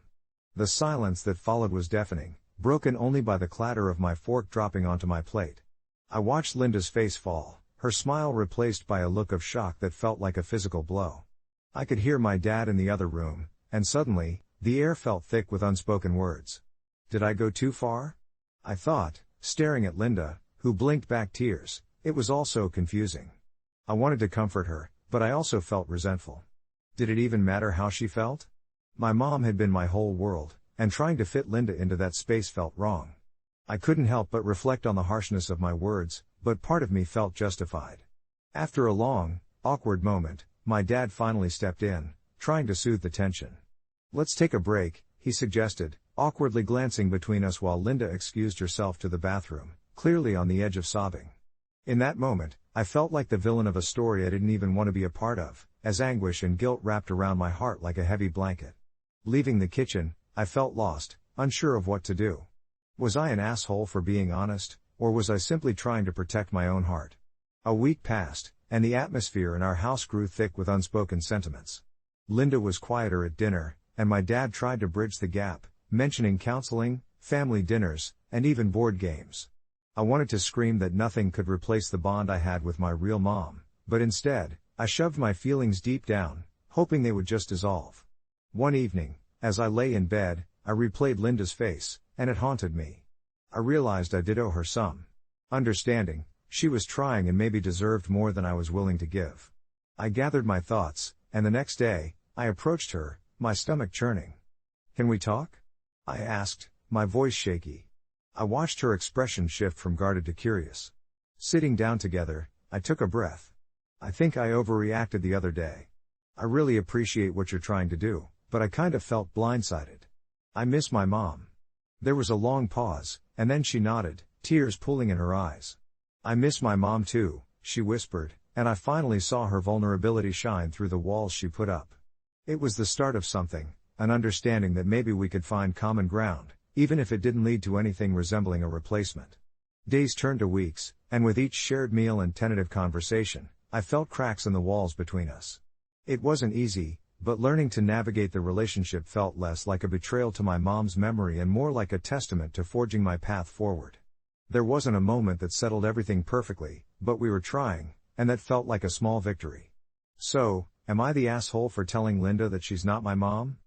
The silence that followed was deafening, broken only by the clatter of my fork dropping onto my plate. I watched Linda's face fall, her smile replaced by a look of shock that felt like a physical blow. I could hear my dad in the other room, and suddenly, the air felt thick with unspoken words. Did I go too far? I thought, staring at Linda, who blinked back tears. It was all so confusing. I wanted to comfort her, but I also felt resentful. Did it even matter how she felt? My mom had been my whole world, and trying to fit Linda into that space felt wrong. I couldn't help but reflect on the harshness of my words, but part of me felt justified. After a long, awkward moment, my dad finally stepped in, trying to soothe the tension. "Let's take a break," he suggested, awkwardly glancing between us while Linda excused herself to the bathroom, clearly on the edge of sobbing. In that moment, I felt like the villain of a story I didn't even want to be a part of, as anguish and guilt wrapped around my heart like a heavy blanket. Leaving the kitchen, I felt lost, unsure of what to do. Was I an asshole for being honest, or was I simply trying to protect my own heart? A week passed, and the atmosphere in our house grew thick with unspoken sentiments. Linda was quieter at dinner, and my dad tried to bridge the gap, mentioning counseling, family dinners, and even board games. I wanted to scream that nothing could replace the bond I had with my real mom, but instead, I shoved my feelings deep down, hoping they would just dissolve. One evening, as I lay in bed, I replayed Linda's face, and it haunted me. I realized I did owe her some understanding. She was trying and maybe deserved more than I was willing to give. I gathered my thoughts, and the next day, I approached her, my stomach churning. "Can we talk?" I asked, my voice shaky. I watched her expression shift from guarded to curious. Sitting down together, I took a breath. "I think I overreacted the other day. I really appreciate what you're trying to do, but I kind of felt blindsided. I miss my mom." There was a long pause, and then she nodded, tears pooling in her eyes. "I miss my mom too," she whispered, and I finally saw her vulnerability shine through the walls she put up. It was the start of something, an understanding that maybe we could find common ground, even if it didn't lead to anything resembling a replacement. Days turned to weeks, and with each shared meal and tentative conversation, I felt cracks in the walls between us. It wasn't easy, but learning to navigate the relationship felt less like a betrayal to my mom's memory and more like a testament to forging my path forward. There wasn't a moment that settled everything perfectly, but we were trying, and that felt like a small victory. So, am I the asshole for telling Linda that she's not my mom?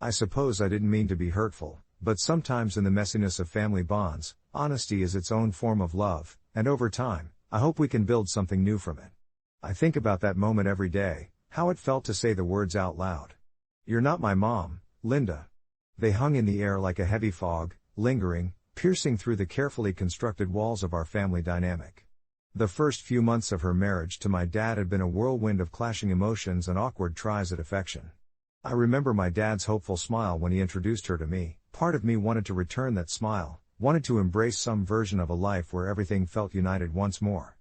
I suppose I didn't mean to be hurtful, but sometimes in the messiness of family bonds, honesty is its own form of love, and over time, I hope we can build something new from it. I think about that moment every day, how it felt to say the words out loud. You're not my mom, Linda. They hung in the air like a heavy fog, lingering, piercing through the carefully constructed walls of our family dynamic. The first few months of her marriage to my dad had been a whirlwind of clashing emotions and awkward tries at affection. I remember my dad's hopeful smile when he introduced her to me. Part of me wanted to return that smile, wanted to embrace some version of a life where everything felt united once more.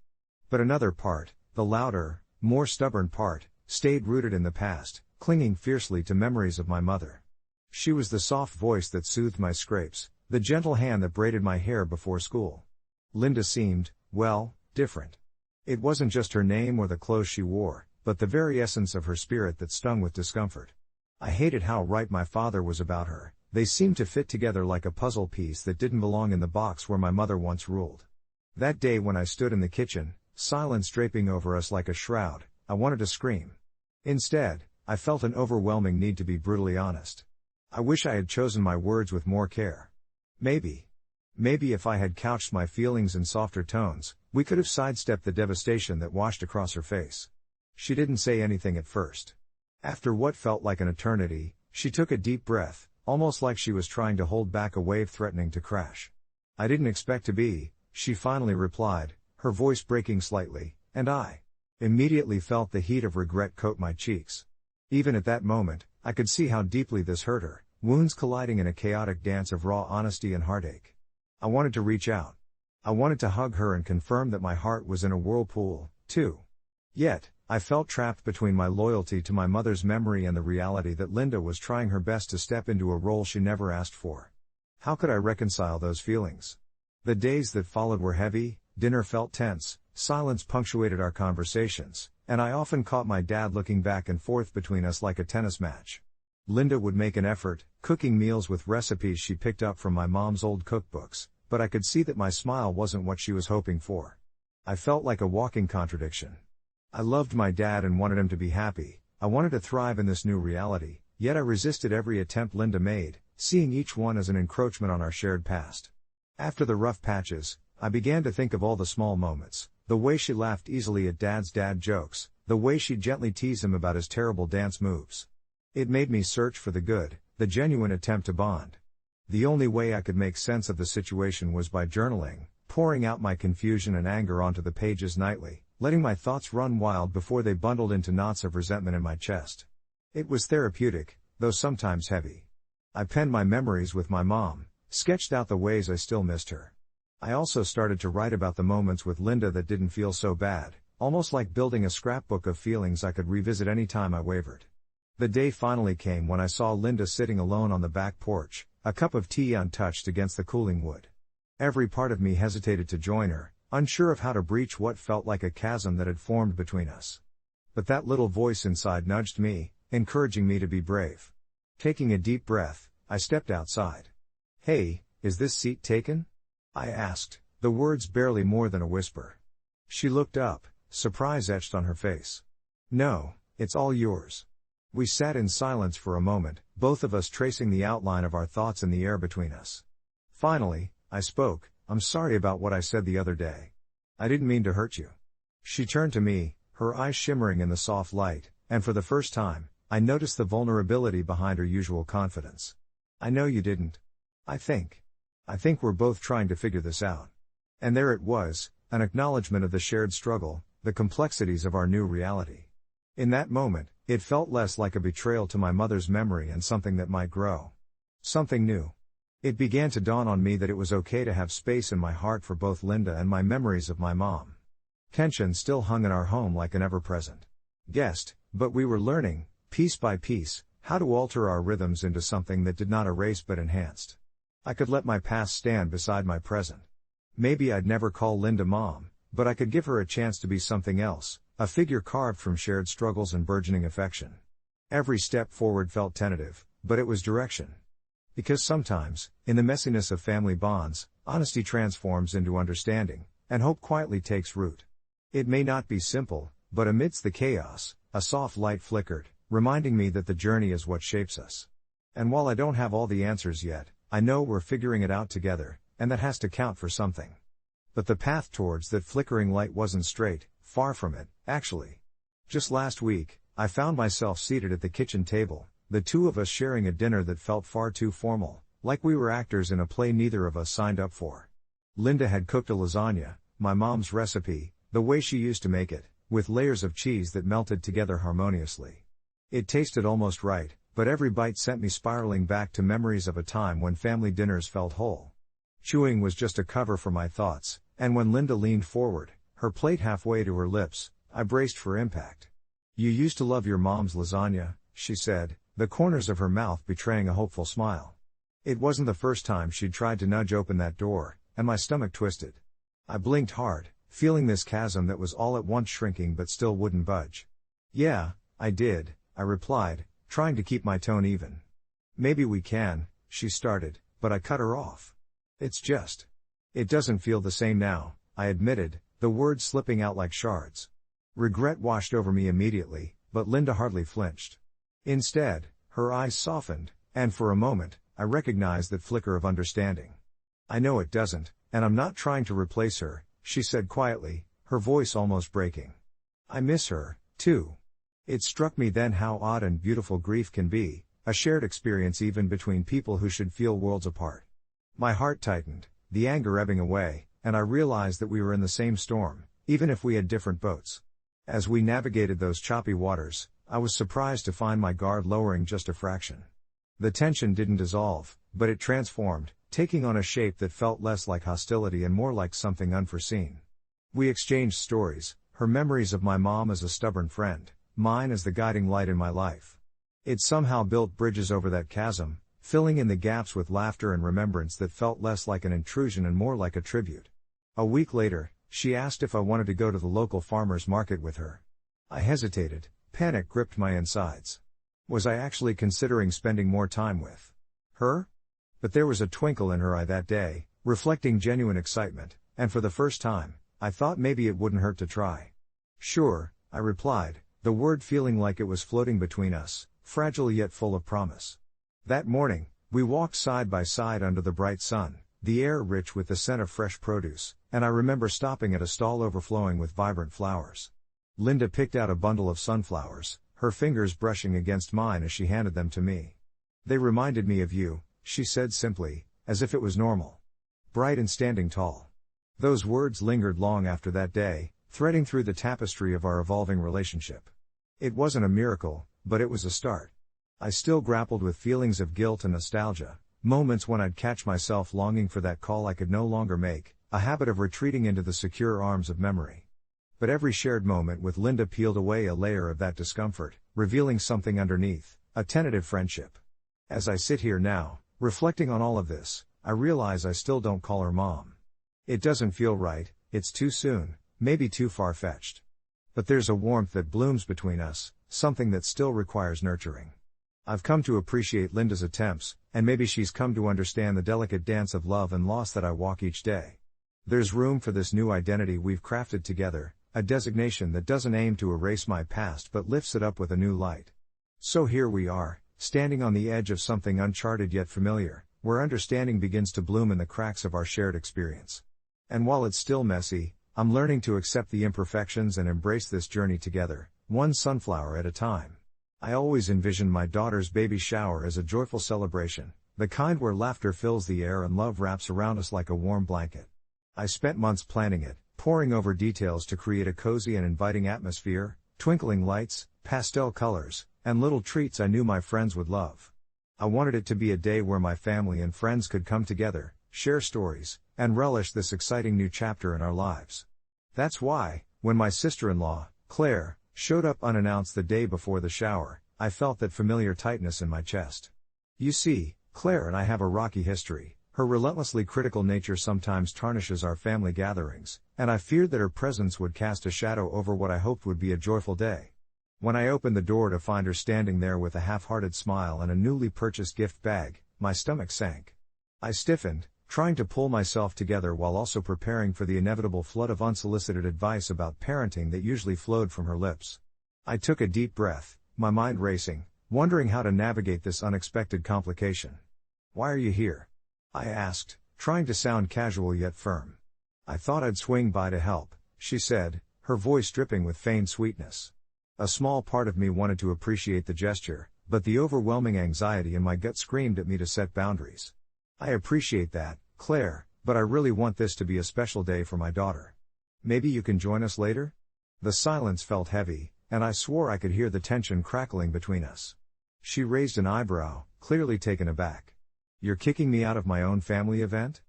But another part, the louder, more stubborn part, stayed rooted in the past, clinging fiercely to memories of my mother. She was the soft voice that soothed my scrapes, the gentle hand that braided my hair before school. Linda seemed, well, different. It wasn't just her name or the clothes she wore, but the very essence of her spirit that stung with discomfort. I hated how right my father was about her. They seemed to fit together like a puzzle piece that didn't belong in the box where my mother once ruled. That day when I stood in the kitchen, silence draping over us like a shroud, I wanted to scream. Instead, I felt an overwhelming need to be brutally honest. I wish I had chosen my words with more care. Maybe if I had couched my feelings in softer tones, we could have sidestepped the devastation that washed across her face. She didn't say anything at first. After what felt like an eternity, she took a deep breath, almost like she was trying to hold back a wave threatening to crash. I didn't expect to be, she finally replied, her voice breaking slightly, and I immediately felt the heat of regret coat my cheeks. Even at that moment, I could see how deeply this hurt her, wounds colliding in a chaotic dance of raw honesty and heartache. I wanted to reach out. I wanted to hug her and confirm that my heart was in a whirlpool, too. Yet, I felt trapped between my loyalty to my mother's memory and the reality that Linda was trying her best to step into a role she never asked for. How could I reconcile those feelings? The days that followed were heavy, dinner felt tense, silence punctuated our conversations, and I often caught my dad looking back and forth between us like a tennis match. Linda would make an effort, cooking meals with recipes she picked up from my mom's old cookbooks, but I could see that my smile wasn't what she was hoping for. I felt like a walking contradiction. I loved my dad and wanted him to be happy. I wanted to thrive in this new reality, yet I resisted every attempt Linda made, seeing each one as an encroachment on our shared past. After the rough patches, I began to think of all the small moments, the way she laughed easily at Dad's dad jokes, the way she'd gently tease him about his terrible dance moves. It made me search for the good, the genuine attempt to bond. The only way I could make sense of the situation was by journaling, pouring out my confusion and anger onto the pages nightly, letting my thoughts run wild before they bundled into knots of resentment in my chest. It was therapeutic, though sometimes heavy. I penned my memories with my mom, sketched out the ways I still missed her. I also started to write about the moments with Linda that didn't feel so bad, almost like building a scrapbook of feelings I could revisit any time I wavered. The day finally came when I saw Linda sitting alone on the back porch, a cup of tea untouched against the cooling wood. Every part of me hesitated to join her, unsure of how to breach what felt like a chasm that had formed between us. But that little voice inside nudged me, encouraging me to be brave. Taking a deep breath, I stepped outside. "Hey, is this seat taken?" I asked, the words barely more than a whisper. She looked up, surprise etched on her face. "No, it's all yours." We sat in silence for a moment, both of us tracing the outline of our thoughts in the air between us. Finally, I spoke, "I'm sorry about what I said the other day. I didn't mean to hurt you." She turned to me, her eyes shimmering in the soft light, and for the first time, I noticed the vulnerability behind her usual confidence. "I know you didn't. I think we're both trying to figure this out." And there it was, an acknowledgement of the shared struggle, the complexities of our new reality. In that moment, it felt less like a betrayal to my mother's memory and something that might grow. Something new. It began to dawn on me that it was okay to have space in my heart for both Linda and my memories of my mom. Tension still hung in our home like an ever-present guest, but we were learning, piece by piece, how to alter our rhythms into something that did not erase but enhanced. I could let my past stand beside my present. Maybe I'd never call Linda Mom, but I could give her a chance to be something else, a figure carved from shared struggles and burgeoning affection. Every step forward felt tentative, but it was direction. Because sometimes, in the messiness of family bonds, honesty transforms into understanding, and hope quietly takes root. It may not be simple, but amidst the chaos, a soft light flickered, reminding me that the journey is what shapes us. And while I don't have all the answers yet, I know we're figuring it out together, and that has to count for something. But the path towards that flickering light wasn't straight, far from it, actually. Just last week, I found myself seated at the kitchen table, the two of us sharing a dinner that felt far too formal, like we were actors in a play neither of us signed up for. Linda had cooked a lasagna, my mom's recipe, the way she used to make it, with layers of cheese that melted together harmoniously. It tasted almost right, but every bite sent me spiraling back to memories of a time when family dinners felt whole. Chewing was just a cover for my thoughts, and when Linda leaned forward, her plate halfway to her lips, I braced for impact. "You used to love your mom's lasagna," she said, the corners of her mouth betraying a hopeful smile. It wasn't the first time she'd tried to nudge open that door, and my stomach twisted. I blinked hard, feeling this chasm that was all at once shrinking but still wouldn't budge. "Yeah, I did," I replied, trying to keep my tone even. "Maybe we can," she started, but I cut her off. It doesn't feel the same now," I admitted, the words slipping out like shards. Regret washed over me immediately, but Linda hardly flinched. Instead, her eyes softened, and for a moment, I recognized that flicker of understanding. "I know it doesn't, and I'm not trying to replace her," she said quietly, her voice almost breaking. "I miss her, too." It struck me then how odd and beautiful grief can be, a shared experience even between people who should feel worlds apart. My heart tightened, the anger ebbing away, and I realized that we were in the same storm, even if we had different boats. As we navigated those choppy waters, I was surprised to find my guard lowering just a fraction. The tension didn't dissolve, but it transformed, taking on a shape that felt less like hostility and more like something unforeseen. We exchanged stories, her memories of my mom as a stubborn friend, mine as the guiding light in my life. It somehow built bridges over that chasm, filling in the gaps with laughter and remembrance that felt less like an intrusion and more like a tribute. A week later, she asked if I wanted to go to the local farmer's market with her. I hesitated, panic gripped my insides. Was I actually considering spending more time with her? But there was a twinkle in her eye that day, reflecting genuine excitement, and for the first time, I thought maybe it wouldn't hurt to try. "Sure," I replied, the word feeling like it was floating between us, fragile yet full of promise. That morning, we walked side by side under the bright sun, the air rich with the scent of fresh produce, and I remember stopping at a stall overflowing with vibrant flowers. Linda picked out a bundle of sunflowers, her fingers brushing against mine as she handed them to me. "They reminded me of you," she said simply, as if it was normal. "Bright and standing tall." Those words lingered long after that day, threading through the tapestry of our evolving relationship. It wasn't a miracle, but it was a start. I still grappled with feelings of guilt and nostalgia, moments when I'd catch myself longing for that call I could no longer make, a habit of retreating into the secure arms of memory. But every shared moment with Linda peeled away a layer of that discomfort, revealing something underneath, a tentative friendship. As I sit here now, reflecting on all of this, I realize I still don't call her mom. It doesn't feel right, it's too soon, maybe too far-fetched. But there's a warmth that blooms between us, something that still requires nurturing. I've come to appreciate Linda's attempts, and maybe she's come to understand the delicate dance of love and loss that I walk each day. There's room for this new identity we've crafted together, a designation that doesn't aim to erase my past but lifts it up with a new light. So here we are, standing on the edge of something uncharted yet familiar, where understanding begins to bloom in the cracks of our shared experience. And while it's still messy, I'm learning to accept the imperfections and embrace this journey together, one sunflower at a time. I always envisioned my daughter's baby shower as a joyful celebration, the kind where laughter fills the air and love wraps around us like a warm blanket. I spent months planning it, poring over details to create a cozy and inviting atmosphere, twinkling lights, pastel colors, and little treats I knew my friends would love. I wanted it to be a day where my family and friends could come together, share stories, and relish this exciting new chapter in our lives. That's why, when my sister-in-law, Claire, showed up unannounced the day before the shower, I felt that familiar tightness in my chest. You see, Claire and I have a rocky history. Her relentlessly critical nature sometimes tarnishes our family gatherings, and I feared that her presence would cast a shadow over what I hoped would be a joyful day. When I opened the door to find her standing there with a half-hearted smile and a newly purchased gift bag, my stomach sank. I stiffened, trying to pull myself together while also preparing for the inevitable flood of unsolicited advice about parenting that usually flowed from her lips. I took a deep breath, my mind racing, wondering how to navigate this unexpected complication. "Why are you here?" I asked, trying to sound casual yet firm. "I thought I'd swing by to help," she said, her voice dripping with feigned sweetness. A small part of me wanted to appreciate the gesture, but the overwhelming anxiety in my gut screamed at me to set boundaries. "I appreciate that, Claire, but I really want this to be a special day for my daughter. Maybe you can join us later?" The silence felt heavy, and I swore I could hear the tension crackling between us. She raised an eyebrow, clearly taken aback. "You're kicking me out of my own family event?"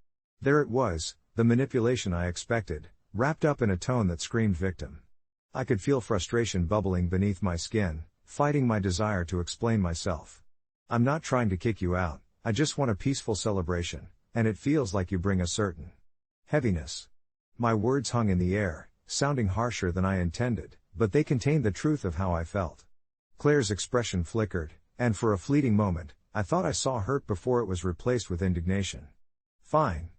There it was, the manipulation I expected, wrapped up in a tone that screamed victim. I could feel frustration bubbling beneath my skin, fighting my desire to explain myself. "I'm not trying to kick you out, I just want a peaceful celebration, and it feels like you bring a certain heaviness." My words hung in the air, sounding harsher than I intended, but they contained the truth of how I felt. Claire's expression flickered, and for a fleeting moment, I thought I saw hurt before it was replaced with indignation. "Fine.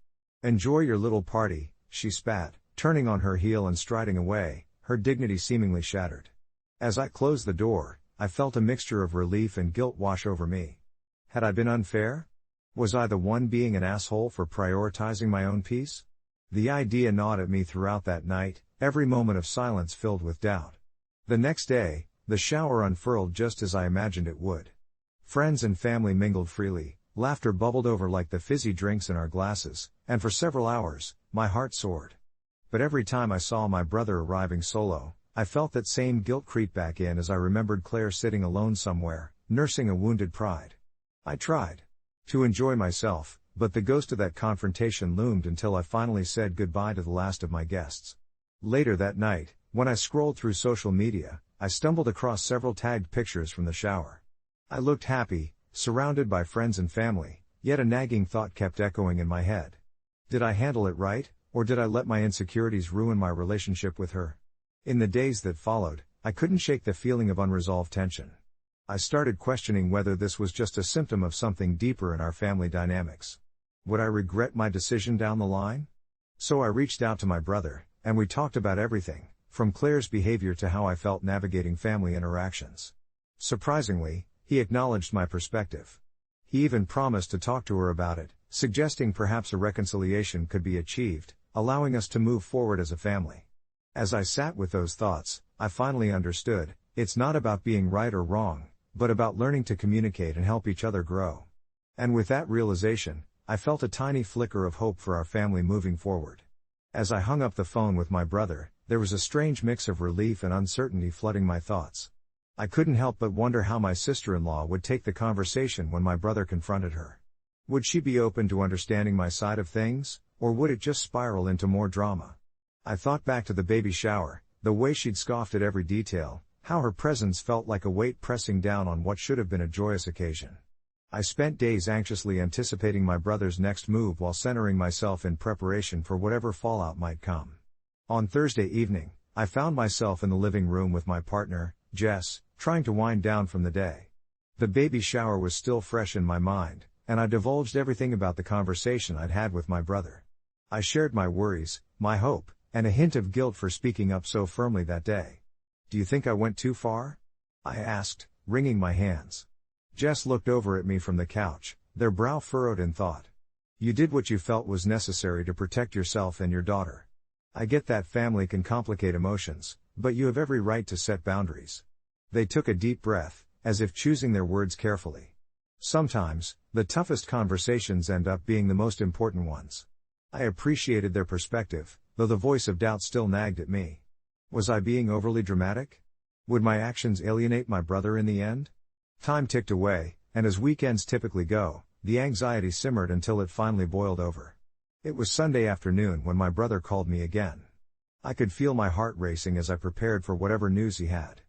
Enjoy your little party," she spat, turning on her heel and striding away, her dignity seemingly shattered. As I closed the door, I felt a mixture of relief and guilt wash over me. Had I been unfair? Was I the one being an asshole for prioritizing my own peace? The idea gnawed at me throughout that night, every moment of silence filled with doubt. The next day, the shower unfurled just as I imagined it would. Friends and family mingled freely, laughter bubbled over like the fizzy drinks in our glasses, and for several hours, my heart soared. But every time I saw my brother arriving solo, I felt that same guilt creep back in as I remembered Claire sitting alone somewhere, nursing a wounded pride. I tried to enjoy myself, but the ghost of that confrontation loomed until I finally said goodbye to the last of my guests. Later that night, when I scrolled through social media, I stumbled across several tagged pictures from the shower. I looked happy, surrounded by friends and family, yet a nagging thought kept echoing in my head. Did I handle it right, or did I let my insecurities ruin my relationship with her? In the days that followed, I couldn't shake the feeling of unresolved tension. I started questioning whether this was just a symptom of something deeper in our family dynamics. Would I regret my decision down the line? So I reached out to my brother, and we talked about everything, from Claire's behavior to how I felt navigating family interactions. Surprisingly, he acknowledged my perspective. He even promised to talk to her about it, suggesting perhaps a reconciliation could be achieved, allowing us to move forward as a family. As I sat with those thoughts, I finally understood, it's not about being right or wrong, but about learning to communicate and help each other grow. And with that realization, I felt a tiny flicker of hope for our family moving forward. As I hung up the phone with my brother, there was a strange mix of relief and uncertainty flooding my thoughts. I couldn't help but wonder how my sister-in-law would take the conversation when my brother confronted her. Would she be open to understanding my side of things, or would it just spiral into more drama? I thought back to the baby shower, the way she'd scoffed at every detail, how her presence felt like a weight pressing down on what should have been a joyous occasion. I spent days anxiously anticipating my brother's next move while centering myself in preparation for whatever fallout might come. On Thursday evening, I found myself in the living room with my partner, Jess, trying to wind down from the day. The baby shower was still fresh in my mind, and I divulged everything about the conversation I'd had with my brother. I shared my worries, my hope, and a hint of guilt for speaking up so firmly that day. "Do you think I went too far?" I asked, wringing my hands. Jess looked over at me from the couch, their brow furrowed in thought. "You did what you felt was necessary to protect yourself and your daughter. I get that family can complicate emotions, but you have every right to set boundaries." They took a deep breath, as if choosing their words carefully. Sometimes, the toughest conversations end up being the most important ones. I appreciated their perspective, though the voice of doubt still nagged at me. Was I being overly dramatic? Would my actions alienate my brother in the end? Time ticked away, and as weekends typically go, the anxiety simmered until it finally boiled over. It was Sunday afternoon when my brother called me again. I could feel my heart racing as I prepared for whatever news he had.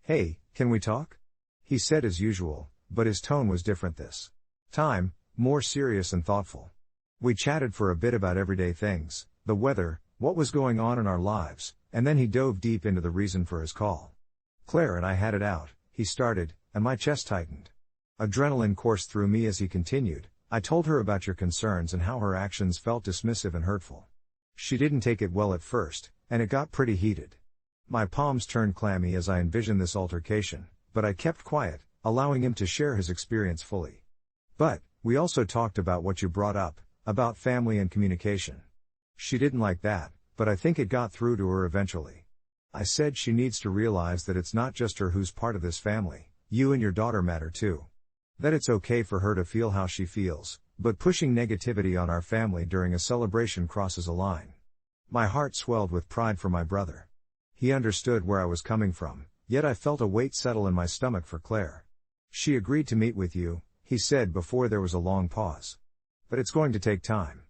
"Hey, can we talk?" he said as usual, but his tone was different this time, more serious and thoughtful. We chatted for a bit about everyday things, the weather, what was going on in our lives, and then he dove deep into the reason for his call. Claire and I had it out, he started, and my chest tightened. Adrenaline coursed through me as he continued. I told her about your concerns and how her actions felt dismissive and hurtful. She didn't take it well at first, and it got pretty heated. My palms turned clammy as I envisioned this altercation, but I kept quiet, allowing him to share his experience fully. But, we also talked about what you brought up, about family and communication. She didn't like that, but I think it got through to her eventually. I said she needs to realize that it's not just her who's part of this family, you and your daughter matter too. That it's okay for her to feel how she feels, but pushing negativity on our family during a celebration crosses a line. My heart swelled with pride for my brother. He understood where I was coming from, yet I felt a weight settle in my stomach for Claire. She agreed to meet with you, he said before there was a long pause. But it's going to take time.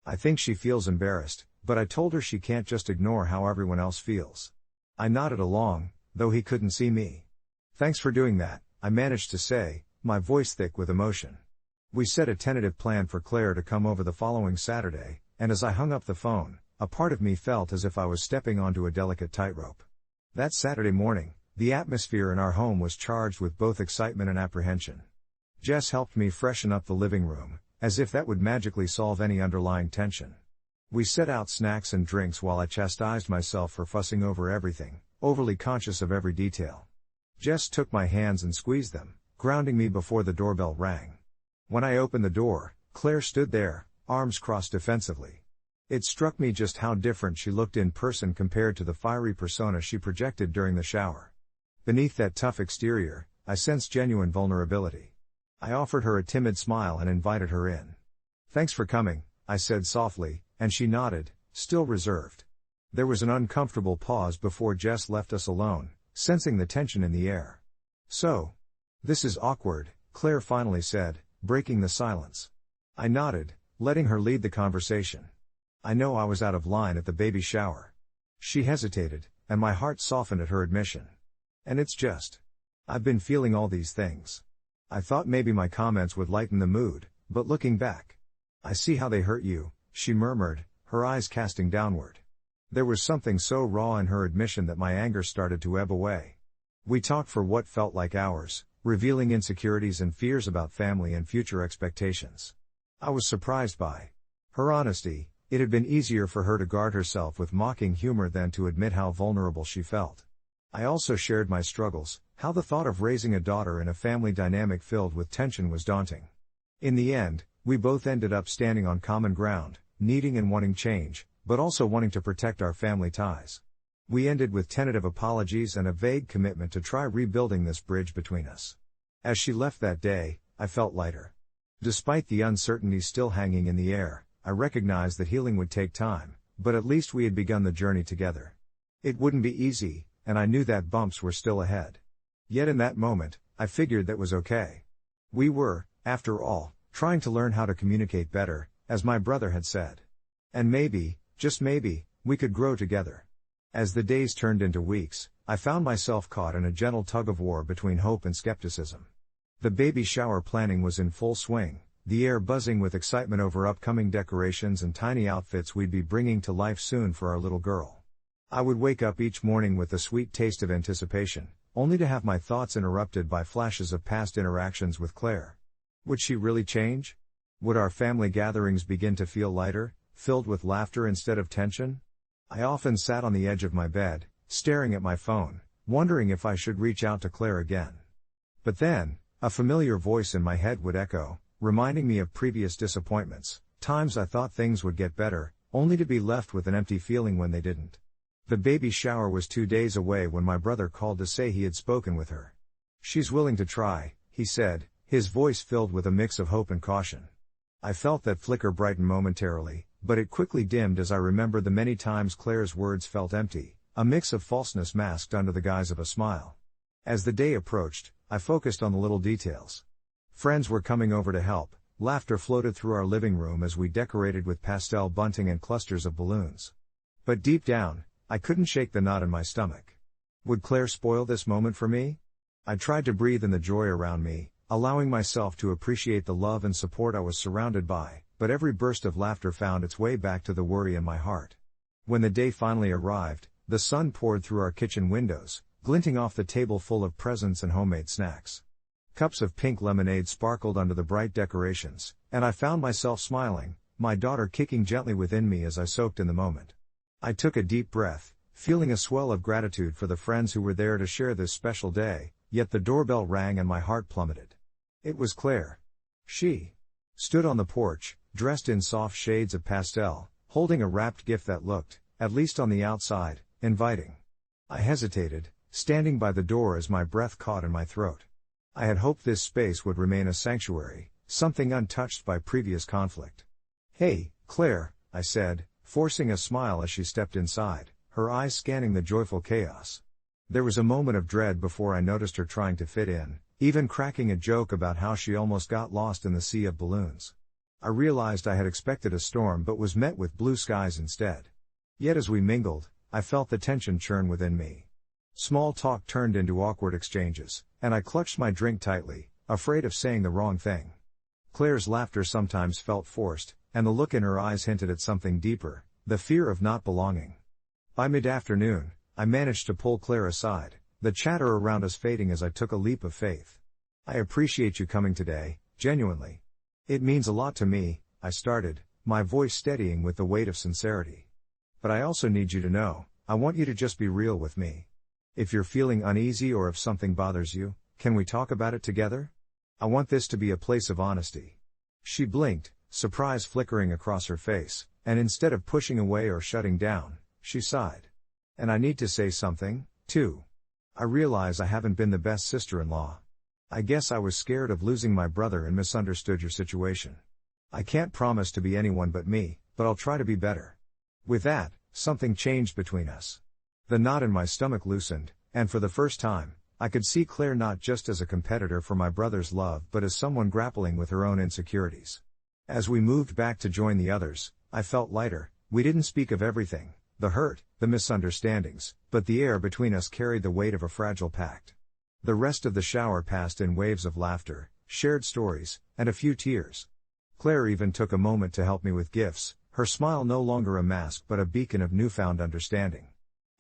I think she feels embarrassed, but I told her she can't just ignore how everyone else feels. I nodded along, though he couldn't see me. Thanks for doing that, I managed to say, my voice thick with emotion. We set a tentative plan for Claire to come over the following Saturday, and as I hung up the phone, a part of me felt as if I was stepping onto a delicate tightrope. That Saturday morning, the atmosphere in our home was charged with both excitement and apprehension. Jess helped me freshen up the living room, as if that would magically solve any underlying tension. We set out snacks and drinks while I chastised myself for fussing over everything, overly conscious of every detail. Jess took my hands and squeezed them, grounding me before the doorbell rang. When I opened the door, Claire stood there, arms crossed defensively. It struck me just how different she looked in person compared to the fiery persona she projected during the shower. Beneath that tough exterior, I sensed genuine vulnerability. I offered her a timid smile and invited her in. Thanks for coming, I said softly, and she nodded, still reserved. There was an uncomfortable pause before Jess left us alone, sensing the tension in the air. So, this is awkward, Claire finally said, breaking the silence. I nodded, letting her lead the conversation. I know I was out of line at the baby shower. She hesitated, and my heart softened at her admission. And it's just. I've been feeling all these things. I thought maybe my comments would lighten the mood, but looking back. I see how they hurt you, she murmured, her eyes casting downward. There was something so raw in her admission that my anger started to ebb away. We talked for what felt like hours, revealing insecurities and fears about family and future expectations. I was surprised by her honesty. It had been easier for her to guard herself with mocking humor than to admit how vulnerable she felt. I also shared my struggles, how the thought of raising a daughter in a family dynamic filled with tension was daunting. In the end, we both ended up standing on common ground, needing and wanting change, but also wanting to protect our family ties. We ended with tentative apologies and a vague commitment to try rebuilding this bridge between us. As she left that day, I felt lighter. Despite the uncertainty still hanging in the air, I recognized that healing would take time, but at least we had begun the journey together. It wouldn't be easy, and I knew that bumps were still ahead. Yet in that moment, I figured that was okay. We were, after all, trying to learn how to communicate better, as my brother had said. And maybe, just maybe, we could grow together. As the days turned into weeks, I found myself caught in a gentle tug-of-war between hope and skepticism. The baby shower planning was in full swing, the air buzzing with excitement over upcoming decorations and tiny outfits we'd be bringing to life soon for our little girl. I would wake up each morning with the sweet taste of anticipation, only to have my thoughts interrupted by flashes of past interactions with Claire. Would she really change? Would our family gatherings begin to feel lighter, filled with laughter instead of tension? I often sat on the edge of my bed, staring at my phone, wondering if I should reach out to Claire again. But then, a familiar voice in my head would echo, reminding me of previous disappointments, times I thought things would get better, only to be left with an empty feeling when they didn't. The baby shower was 2 days away when my brother called to say he had spoken with her. She's willing to try, he said, his voice filled with a mix of hope and caution. I felt that flicker brighten momentarily, but it quickly dimmed as I remembered the many times Claire's words felt empty, a mix of falseness masked under the guise of a smile. As the day approached, I focused on the little details. Friends were coming over to help, laughter floated through our living room as we decorated with pastel bunting and clusters of balloons. But deep down, I couldn't shake the knot in my stomach. Would Claire spoil this moment for me? I tried to breathe in the joy around me, allowing myself to appreciate the love and support I was surrounded by, but every burst of laughter found its way back to the worry in my heart. When the day finally arrived, the sun poured through our kitchen windows, glinting off the table full of presents and homemade snacks. Cups of pink lemonade sparkled under the bright decorations, and I found myself smiling, my daughter kicking gently within me as I soaked in the moment. I took a deep breath, feeling a swell of gratitude for the friends who were there to share this special day, yet the doorbell rang and my heart plummeted. It was Claire. She stood on the porch, dressed in soft shades of pastel, holding a wrapped gift that looked, at least on the outside, inviting. I hesitated, standing by the door as my breath caught in my throat. I had hoped this space would remain a sanctuary, something untouched by previous conflict. "Hey, Claire," I said, forcing a smile as she stepped inside, her eyes scanning the joyful chaos. There was a moment of dread before I noticed her trying to fit in, even cracking a joke about how she almost got lost in the sea of balloons. I realized I had expected a storm but was met with blue skies instead. Yet as we mingled, I felt the tension churn within me. Small talk turned into awkward exchanges, and I clutched my drink tightly, afraid of saying the wrong thing. Claire's laughter sometimes felt forced, and the look in her eyes hinted at something deeper, the fear of not belonging. By mid-afternoon, I managed to pull Claire aside, the chatter around us fading as I took a leap of faith. "I appreciate you coming today, genuinely. It means a lot to me," I started, my voice steadying with the weight of sincerity. "But I also need you to know, I want you to just be real with me. If you're feeling uneasy or if something bothers you, can we talk about it together? I want this to be a place of honesty." She blinked, surprise flickering across her face, and instead of pushing away or shutting down, she sighed. "And I need to say something, too. I realize I haven't been the best sister-in-law. I guess I was scared of losing my brother and misunderstood your situation. I can't promise to be anyone but me, but I'll try to be better." With that, something changed between us. The knot in my stomach loosened, and for the first time, I could see Claire not just as a competitor for my brother's love but as someone grappling with her own insecurities. As we moved back to join the others, I felt lighter. We didn't speak of everything, the hurt, the misunderstandings, but the air between us carried the weight of a fragile pact. The rest of the shower passed in waves of laughter, shared stories, and a few tears. Claire even took a moment to help me with gifts, her smile no longer a mask but a beacon of newfound understanding.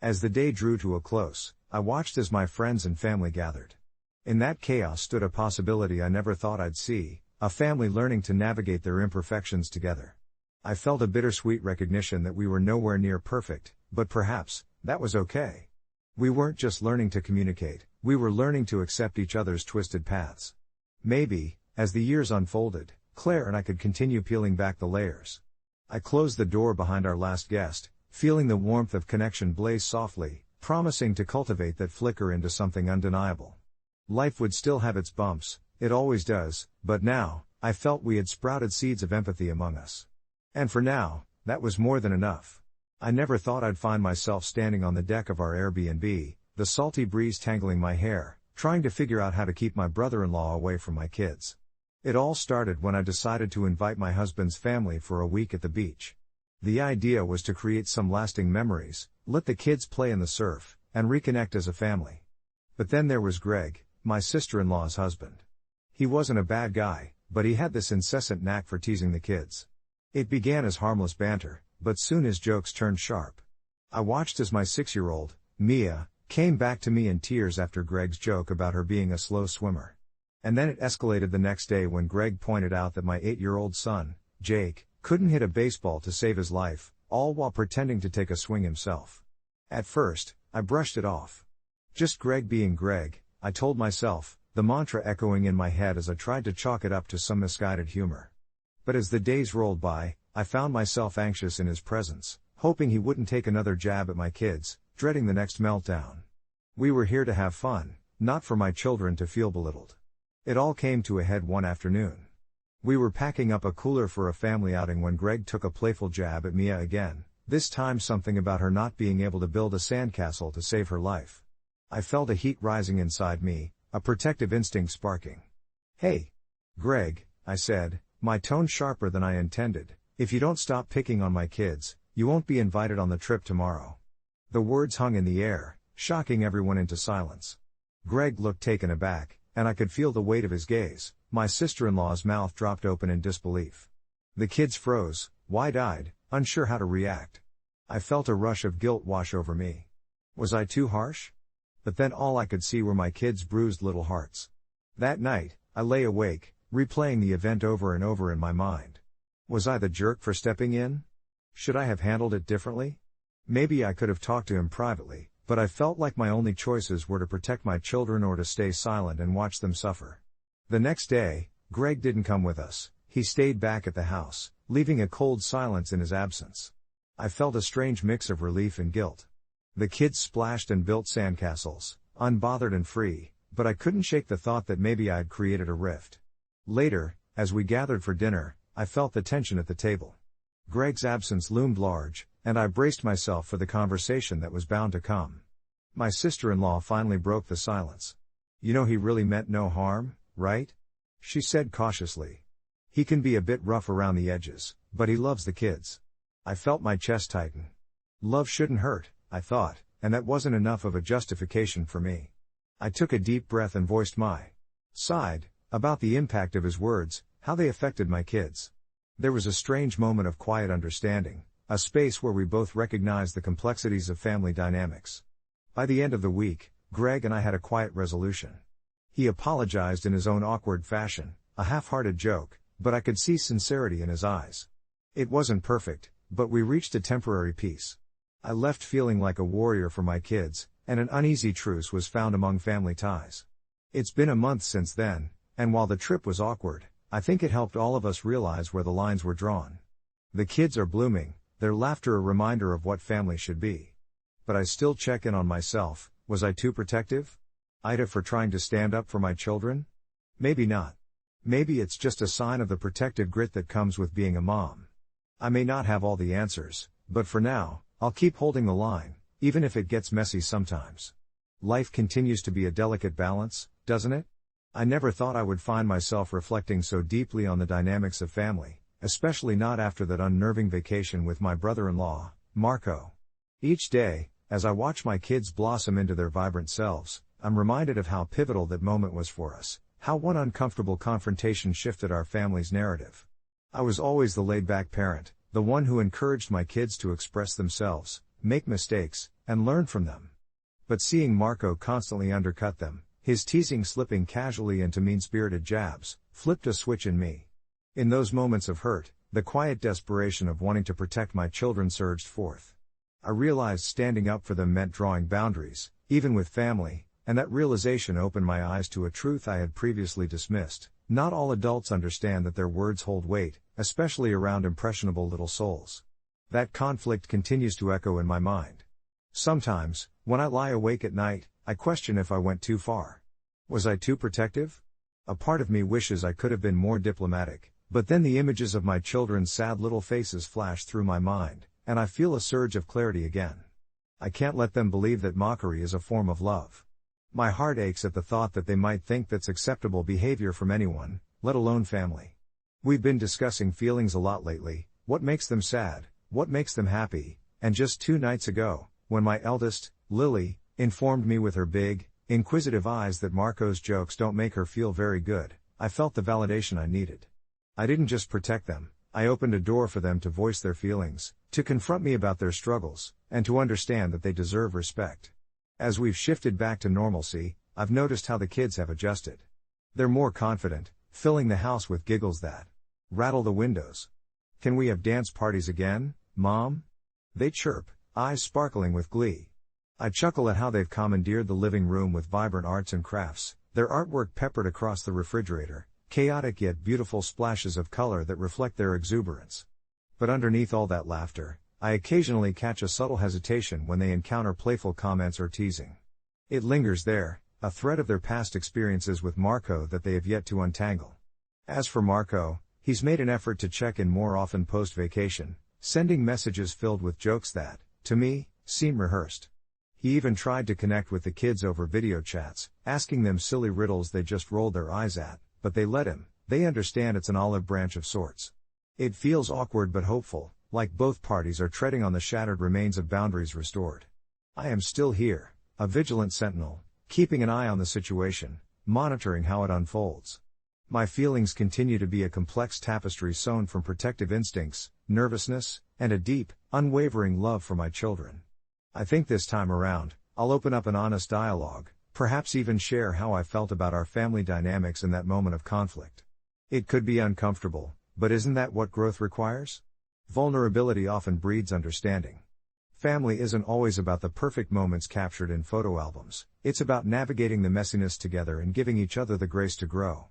As the day drew to a close, I watched as my friends and family gathered. In that chaos stood a possibility I never thought I'd see, a family learning to navigate their imperfections together. I felt a bittersweet recognition that we were nowhere near perfect, but perhaps, that was okay. We weren't just learning to communicate, we were learning to accept each other's twisted paths. Maybe, as the years unfolded, Claire and I could continue peeling back the layers. I closed the door behind our last guest, feeling the warmth of connection blaze softly, promising to cultivate that flicker into something undeniable. Life would still have its bumps, it always does, but now, I felt we had sprouted seeds of empathy among us. And for now, that was more than enough. I never thought I'd find myself standing on the deck of our Airbnb, the salty breeze tangling my hair, trying to figure out how to keep my brother-in-law away from my kids. It all started when I decided to invite my husband's family for a week at the beach. The idea was to create some lasting memories, let the kids play in the surf, and reconnect as a family. But then there was Greg, my sister-in-law's husband. He wasn't a bad guy, but he had this incessant knack for teasing the kids. It began as harmless banter, but soon his jokes turned sharp. I watched as my 6-year-old, Mia, came back to me in tears after Greg's joke about her being a slow swimmer. And then it escalated the next day when Greg pointed out that my 8-year-old son, Jake, couldn't hit a baseball to save his life, all while pretending to take a swing himself. At first, I brushed it off. Just Greg being Greg, I told myself, the mantra echoing in my head as I tried to chalk it up to some misguided humor. But as the days rolled by, I found myself anxious in his presence, hoping he wouldn't take another jab at my kids, dreading the next meltdown. We were here to have fun, not for my children to feel belittled. It all came to a head one afternoon. We were packing up a cooler for a family outing when Greg took a playful jab at Mia again, this time something about her not being able to build a sandcastle to save her life. I felt a heat rising inside me, a protective instinct sparking. "Hey, Greg," I said, my tone sharper than I intended, "if you don't stop picking on my kids, you won't be invited on the trip tomorrow." The words hung in the air, shocking everyone into silence. Greg looked taken aback, and I could feel the weight of his gaze. My sister-in-law's mouth dropped open in disbelief. The kids froze, wide-eyed, unsure how to react. I felt a rush of guilt wash over me. Was I too harsh? But then all I could see were my kids' bruised little hearts. That night, I lay awake, replaying the event over and over in my mind. Was I the jerk for stepping in? Should I have handled it differently? Maybe I could have talked to him privately, but I felt like my only choices were to protect my children or to stay silent and watch them suffer. The next day, Greg didn't come with us. He stayed back at the house, leaving a cold silence in his absence. I felt a strange mix of relief and guilt. The kids splashed and built sandcastles, unbothered and free, but I couldn't shake the thought that maybe I had created a rift. Later, as we gathered for dinner, I felt the tension at the table. Greg's absence loomed large, and I braced myself for the conversation that was bound to come. My sister-in-law finally broke the silence. "You know he really meant no harm, right?" she said cautiously. "He can be a bit rough around the edges, but he loves the kids." I felt my chest tighten. Love shouldn't hurt, I thought, and that wasn't enough of a justification for me. I took a deep breath and voiced my side about the impact of his words, how they affected my kids. There was a strange moment of quiet understanding, a space where we both recognized the complexities of family dynamics. By the end of the week, Greg and I had a quiet resolution. He apologized in his own awkward fashion, a half-hearted joke, but I could see sincerity in his eyes. It wasn't perfect, but we reached a temporary peace. I left feeling like a warrior for my kids, and an uneasy truce was found among family ties. It's been a month since then, and while the trip was awkward, I think it helped all of us realize where the lines were drawn. The kids are blooming, their laughter a reminder of what family should be. But I still check in on myself. Was I too protective? AITA for trying to stand up for my children? Maybe not. Maybe it's just a sign of the protective grit that comes with being a mom. I may not have all the answers, but for now, I'll keep holding the line, even if it gets messy sometimes. Life continues to be a delicate balance, doesn't it? I never thought I would find myself reflecting so deeply on the dynamics of family, especially not after that unnerving vacation with my brother-in-law, Marco. Each day, as I watch my kids blossom into their vibrant selves, I'm reminded of how pivotal that moment was for us, how one uncomfortable confrontation shifted our family's narrative. I was always the laid-back parent, the one who encouraged my kids to express themselves, make mistakes, and learn from them. But seeing Marco constantly undercut them, his teasing slipping casually into mean-spirited jabs, flipped a switch in me. In those moments of hurt, the quiet desperation of wanting to protect my children surged forth. I realized standing up for them meant drawing boundaries, even with family, and that realization opened my eyes to a truth I had previously dismissed. Not all adults understand that their words hold weight, especially around impressionable little souls. That conflict continues to echo in my mind. Sometimes, when I lie awake at night, I question if I went too far. Was I too protective? A part of me wishes I could have been more diplomatic, but then the images of my children's sad little faces flash through my mind, and I feel a surge of clarity again. I can't let them believe that mockery is a form of love. My heart aches at the thought that they might think that's acceptable behavior from anyone, let alone family. We've been discussing feelings a lot lately, what makes them sad, what makes them happy, and just 2 nights ago, when my eldest, Lily, informed me with her big, inquisitive eyes that Marco's jokes don't make her feel very good, I felt the validation I needed. I didn't just protect them, I opened a door for them to voice their feelings, to confront me about their struggles, and to understand that they deserve respect. As we've shifted back to normalcy, I've noticed how the kids have adjusted. They're more confident, filling the house with giggles that rattle the windows. "Can we have dance parties again, Mom?" they chirp, eyes sparkling with glee. I chuckle at how they've commandeered the living room with vibrant arts and crafts, their artwork peppered across the refrigerator, chaotic yet beautiful splashes of color that reflect their exuberance. But underneath all that laughter, I occasionally catch a subtle hesitation when they encounter playful comments or teasing. It lingers there, a thread of their past experiences with Marco that they have yet to untangle. As for Marco, he's made an effort to check in more often post-vacation, sending messages filled with jokes that, to me, seem rehearsed. He even tried to connect with the kids over video chats, asking them silly riddles they just rolled their eyes at, but they let him. They understand it's an olive branch of sorts. It feels awkward but hopeful, like both parties are treading on the shattered remains of boundaries restored. I am still here, a vigilant sentinel, keeping an eye on the situation, monitoring how it unfolds. My feelings continue to be a complex tapestry sewn from protective instincts, nervousness, and a deep, unwavering love for my children. I think this time around, I'll open up an honest dialogue, perhaps even share how I felt about our family dynamics in that moment of conflict. It could be uncomfortable, but isn't that what growth requires? Vulnerability often breeds understanding. Family isn't always about the perfect moments captured in photo albums, it's about navigating the messiness together and giving each other the grace to grow.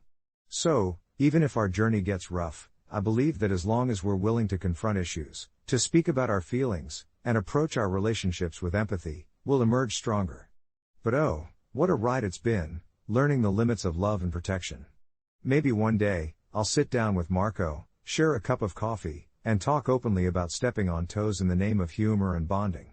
So, even if our journey gets rough, I believe that as long as we're willing to confront issues, to speak about our feelings, and approach our relationships with empathy, we'll emerge stronger. But oh, what a ride it's been, learning the limits of love and protection. Maybe one day, I'll sit down with Marco, share a cup of coffee, and talk openly about stepping on toes in the name of humor and bonding.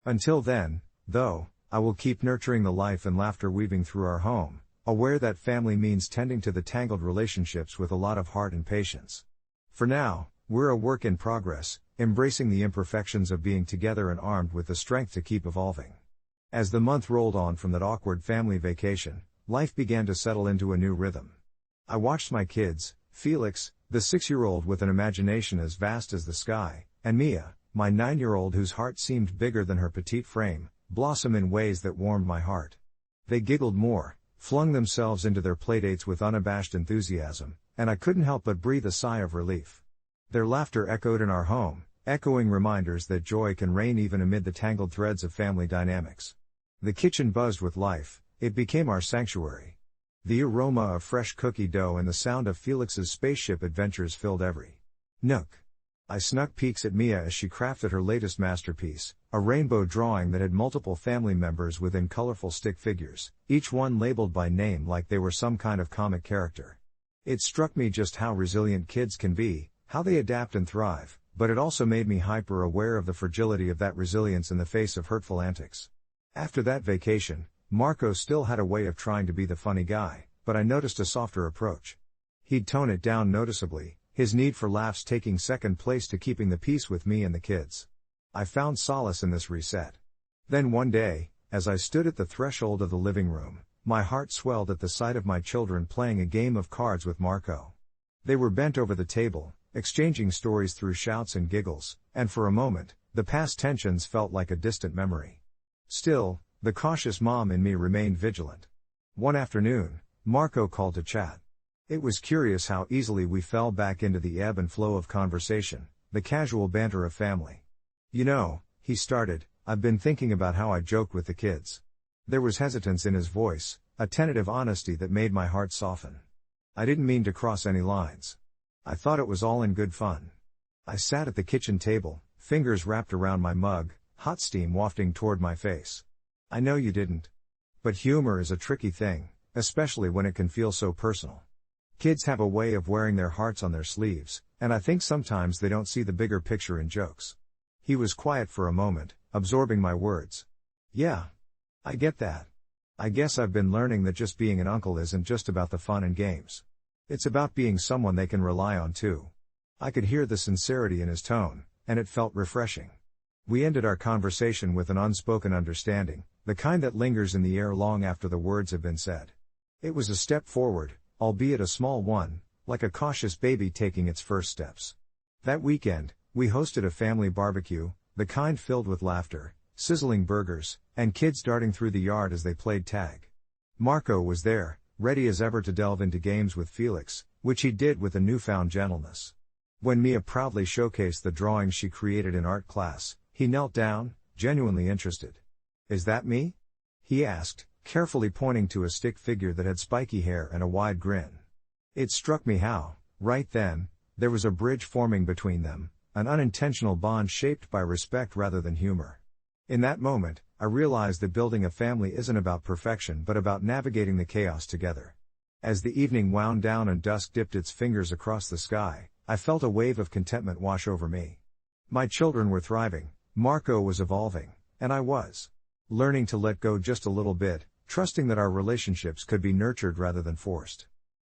Until then, though, I will keep nurturing the life and laughter weaving through our home, aware that family means tending to the tangled relationships with a lot of heart and patience. For now, we're a work in progress, embracing the imperfections of being together and armed with the strength to keep evolving. As the month rolled on from that awkward family vacation, life began to settle into a new rhythm. I watched my kids, Felix, the 6-year-old with an imagination as vast as the sky, and Mia, my 9-year-old whose heart seemed bigger than her petite frame, blossom in ways that warmed my heart. They giggled more, flung themselves into their playdates with unabashed enthusiasm, and I couldn't help but breathe a sigh of relief. Their laughter echoed in our home, echoing reminders that joy can reign even amid the tangled threads of family dynamics. The kitchen buzzed with life, it became our sanctuary. The aroma of fresh cookie dough and the sound of Felix's spaceship adventures filled every nook. I snuck peeks at Mia as she crafted her latest masterpiece, a rainbow drawing that had multiple family members within colorful stick figures, each one labeled by name like they were some kind of comic character. It struck me just how resilient kids can be, how they adapt and thrive, but it also made me hyper-aware of the fragility of that resilience in the face of hurtful antics. After that vacation, Marco still had a way of trying to be the funny guy, but I noticed a softer approach. He'd tone it down noticeably, his need for laughs taking second place to keeping the peace with me and the kids. I found solace in this reset. Then one day, as I stood at the threshold of the living room, my heart swelled at the sight of my children playing a game of cards with Marco. They were bent over the table, exchanging stories through shouts and giggles, and for a moment, the past tensions felt like a distant memory. Still, the cautious mom in me remained vigilant. One afternoon, Marco called to chat. It was curious how easily we fell back into the ebb and flow of conversation, the casual banter of family. You know, he started, I've been thinking about how I joked with the kids. There was hesitance in his voice, a tentative honesty that made my heart soften. I didn't mean to cross any lines. I thought it was all in good fun. I sat at the kitchen table, fingers wrapped around my mug, hot steam wafting toward my face. I know you didn't. But humor is a tricky thing, especially when it can feel so personal. Kids have a way of wearing their hearts on their sleeves, and I think sometimes they don't see the bigger picture in jokes. He was quiet for a moment, absorbing my words. Yeah. I get that. I guess I've been learning that just being an uncle isn't just about the fun and games. It's about being someone they can rely on too. I could hear the sincerity in his tone, and it felt refreshing. We ended our conversation with an unspoken understanding, the kind that lingers in the air long after the words have been said. It was a step forward, albeit a small one, like a cautious baby taking its first steps. That weekend, we hosted a family barbecue, the kind filled with laughter, sizzling burgers, and kids darting through the yard as they played tag. Marco was there, ready as ever to delve into games with Felix, which he did with a newfound gentleness. When Mia proudly showcased the drawings she created in art class, he knelt down, genuinely interested. Is that me? He asked, carefully pointing to a stick figure that had spiky hair and a wide grin. It struck me how, right then, there was a bridge forming between them, an unintentional bond shaped by respect rather than humor. In that moment, I realized that building a family isn't about perfection but about navigating the chaos together. As the evening wound down and dusk dipped its fingers across the sky, I felt a wave of contentment wash over me. My children were thriving, Marco was evolving, and I was learning to let go just a little bit, trusting that our relationships could be nurtured rather than forced.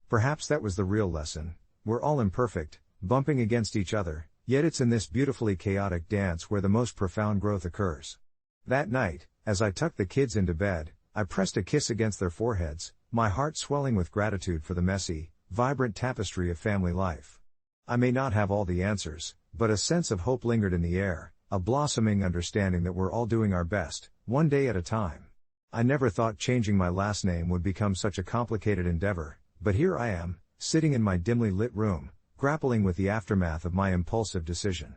Perhaps that was the real lesson. We're all imperfect, bumping against each other, yet it's in this beautifully chaotic dance where the most profound growth occurs. That night, as I tucked the kids into bed, I pressed a kiss against their foreheads, my heart swelling with gratitude for the messy, vibrant tapestry of family life. I may not have all the answers, but a sense of hope lingered in the air, a blossoming understanding that we're all doing our best, one day at a time. I never thought changing my last name would become such a complicated endeavor, but here I am, sitting in my dimly lit room, grappling with the aftermath of my impulsive decision.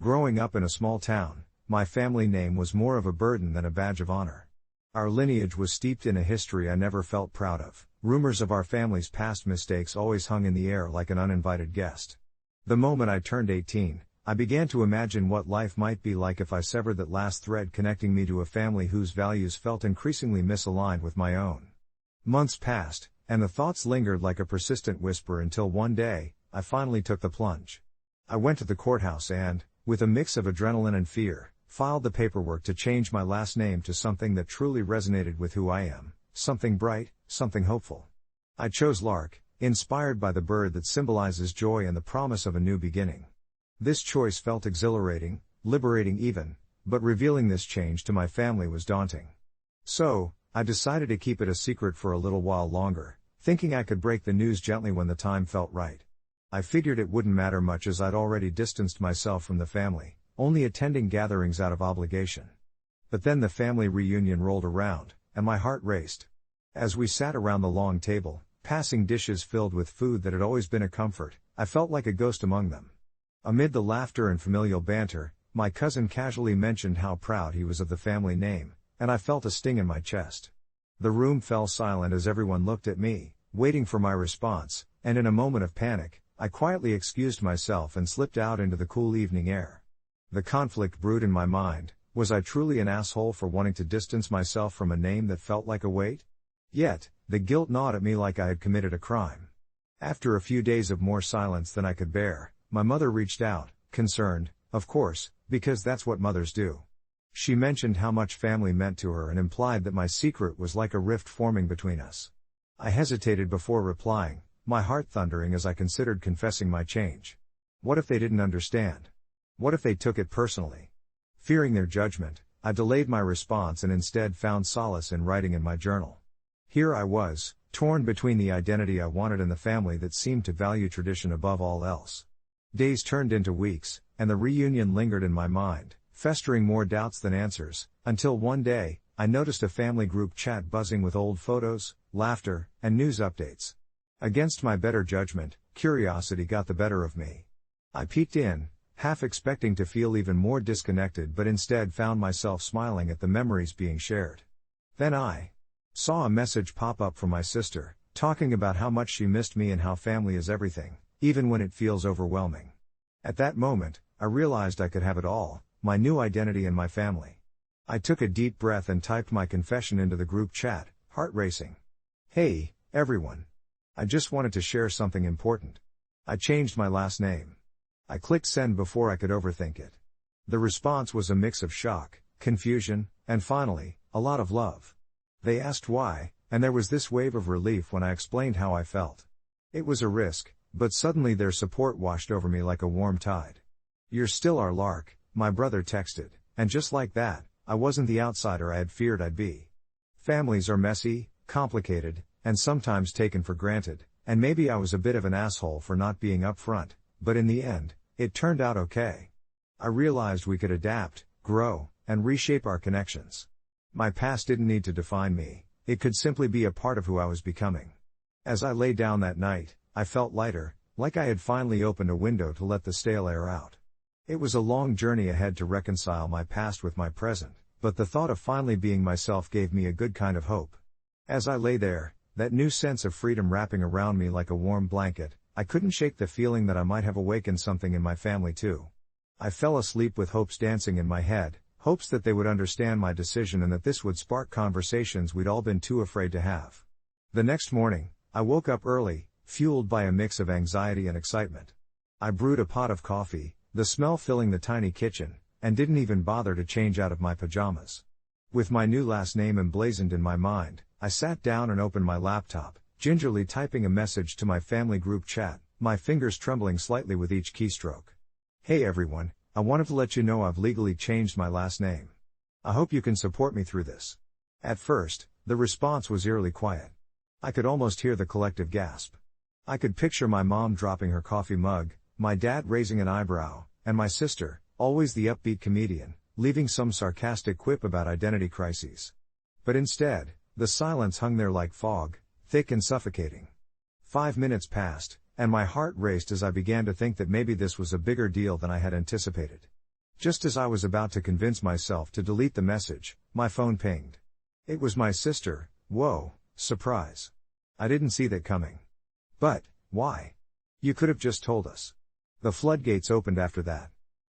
Growing up in a small town, my family name was more of a burden than a badge of honor. Our lineage was steeped in a history I never felt proud of. Rumors of our family's past mistakes always hung in the air like an uninvited guest. The moment I turned 18, I began to imagine what life might be like if I severed that last thread connecting me to a family whose values felt increasingly misaligned with my own. Months passed, and the thoughts lingered like a persistent whisper until one day, I finally took the plunge. I went to the courthouse and, with a mix of adrenaline and fear, filed the paperwork to change my last name to something that truly resonated with who I am, something bright, something hopeful. I chose Lark, inspired by the bird that symbolizes joy and the promise of a new beginning. This choice felt exhilarating, liberating even, but revealing this change to my family was daunting. So, I decided to keep it a secret for a little while longer, thinking I could break the news gently when the time felt right. I figured it wouldn't matter much as I'd already distanced myself from the family, only attending gatherings out of obligation. But then the family reunion rolled around, and my heart raced. As we sat around the long table, passing dishes filled with food that had always been a comfort, I felt like a ghost among them. Amid the laughter and familial banter, my cousin casually mentioned how proud he was of the family name, and I felt a sting in my chest. The room fell silent as everyone looked at me, waiting for my response, and in a moment of panic, I quietly excused myself and slipped out into the cool evening air. The conflict brewed in my mind. Was I truly an asshole for wanting to distance myself from a name that felt like a weight? Yet, the guilt gnawed at me like I had committed a crime. After a few days of more silence than I could bear, my mother reached out, concerned, of course, because that's what mothers do. She mentioned how much family meant to her and implied that my secret was like a rift forming between us. I hesitated before replying, my heart thundering as I considered confessing my change. What if they didn't understand? What if they took it personally? Fearing their judgment, I delayed my response and instead found solace in writing in my journal. Here I was, torn between the identity I wanted and the family that seemed to value tradition above all else. Days turned into weeks, and the reunion lingered in my mind, festering more doubts than answers, until one day, I noticed a family group chat buzzing with old photos, laughter, and news updates. Against my better judgment, curiosity got the better of me. I peeked in, half expecting to feel even more disconnected, but instead found myself smiling at the memories being shared. Then I saw a message pop up from my sister, talking about how much she missed me and how family is everything, even when it feels overwhelming. At that moment, I realized I could have it all, my new identity and my family. I took a deep breath and typed my confession into the group chat, heart racing. Hey, everyone. I just wanted to share something important. I changed my last name. I clicked send before I could overthink it. The response was a mix of shock, confusion, and finally, a lot of love. They asked why, and there was this wave of relief when I explained how I felt. It was a risk, but suddenly their support washed over me like a warm tide. You're still our Lark, my brother texted, and just like that, I wasn't the outsider I had feared I'd be. Families are messy, complicated, and sometimes taken for granted, and maybe I was a bit of an asshole for not being upfront, but in the end, it turned out okay. I realized we could adapt, grow, and reshape our connections. My past didn't need to define me, it could simply be a part of who I was becoming. As I lay down that night, I felt lighter, like I had finally opened a window to let the stale air out. It was a long journey ahead to reconcile my past with my present, but the thought of finally being myself gave me a good kind of hope. As I lay there, that new sense of freedom wrapping around me like a warm blanket, I couldn't shake the feeling that I might have awakened something in my family too. I fell asleep with hopes dancing in my head, hopes that they would understand my decision and that this would spark conversations we'd all been too afraid to have. The next morning, I woke up early, fueled by a mix of anxiety and excitement. I brewed a pot of coffee, the smell filling the tiny kitchen, and didn't even bother to change out of my pajamas. With my new last name emblazoned in my mind, I sat down and opened my laptop, gingerly typing a message to my family group chat, my fingers trembling slightly with each keystroke. Hey everyone, I wanted to let you know I've legally changed my last name. I hope you can support me through this. At first, the response was eerily quiet. I could almost hear the collective gasp. I could picture my mom dropping her coffee mug, my dad raising an eyebrow, and my sister, always the upbeat comedian, leaving some sarcastic quip about identity crises. But instead, the silence hung there like fog, thick and suffocating. 5 minutes passed, and my heart raced as I began to think that maybe this was a bigger deal than I had anticipated. Just as I was about to convince myself to delete the message, my phone pinged. It was my sister. Whoa, surprise. I didn't see that coming. But, why? You could have just told us. The floodgates opened after that.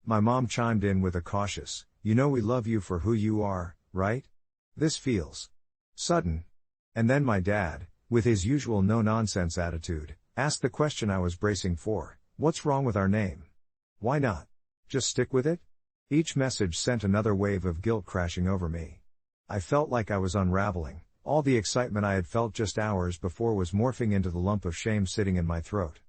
My mom chimed in with a cautious, "You know we love you for who you are, right? This feels sudden." And then my dad, with his usual no-nonsense attitude, asked the question I was bracing for: what's wrong with our name? Why not just stick with it? Each message sent another wave of guilt crashing over me. I felt like I was unraveling. All the excitement I had felt just hours before was morphing into the lump of shame sitting in my throat.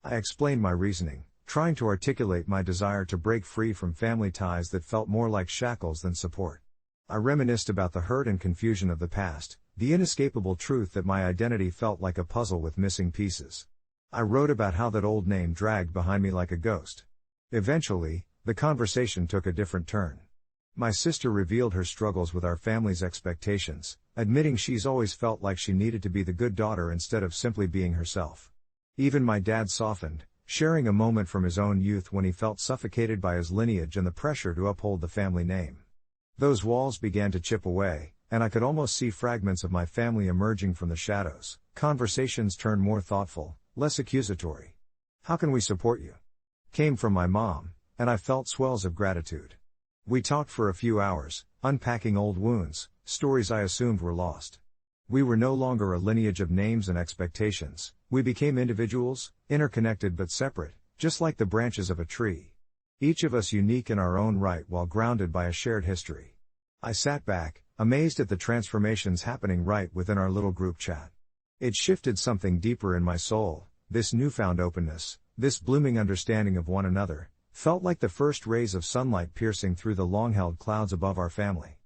I explained my reasoning, trying to articulate my desire to break free from family ties that felt more like shackles than support. I reminisced about the hurt and confusion of the past, the inescapable truth that my identity felt like a puzzle with missing pieces. I wrote about how that old name dragged behind me like a ghost. Eventually, the conversation took a different turn. My sister revealed her struggles with our family's expectations, admitting she's always felt like she needed to be the good daughter instead of simply being herself. Even my dad softened, sharing a moment from his own youth when he felt suffocated by his lineage and the pressure to uphold the family name. Those walls began to chip away, and I could almost see fragments of my family emerging from the shadows. Conversations turned more thoughtful, less accusatory. "How can we support you?" came from my mom, and I felt swells of gratitude. We talked for a few hours, unpacking old wounds, stories I assumed were lost. We were no longer a lineage of names and expectations. We became individuals, interconnected but separate, just like the branches of a tree. Each of us unique in our own right while grounded by a shared history. I sat back, amazed at the transformations happening right within our little group chat. It shifted something deeper in my soul. This newfound openness, this blooming understanding of one another, felt like the first rays of sunlight piercing through the long-held clouds above our family.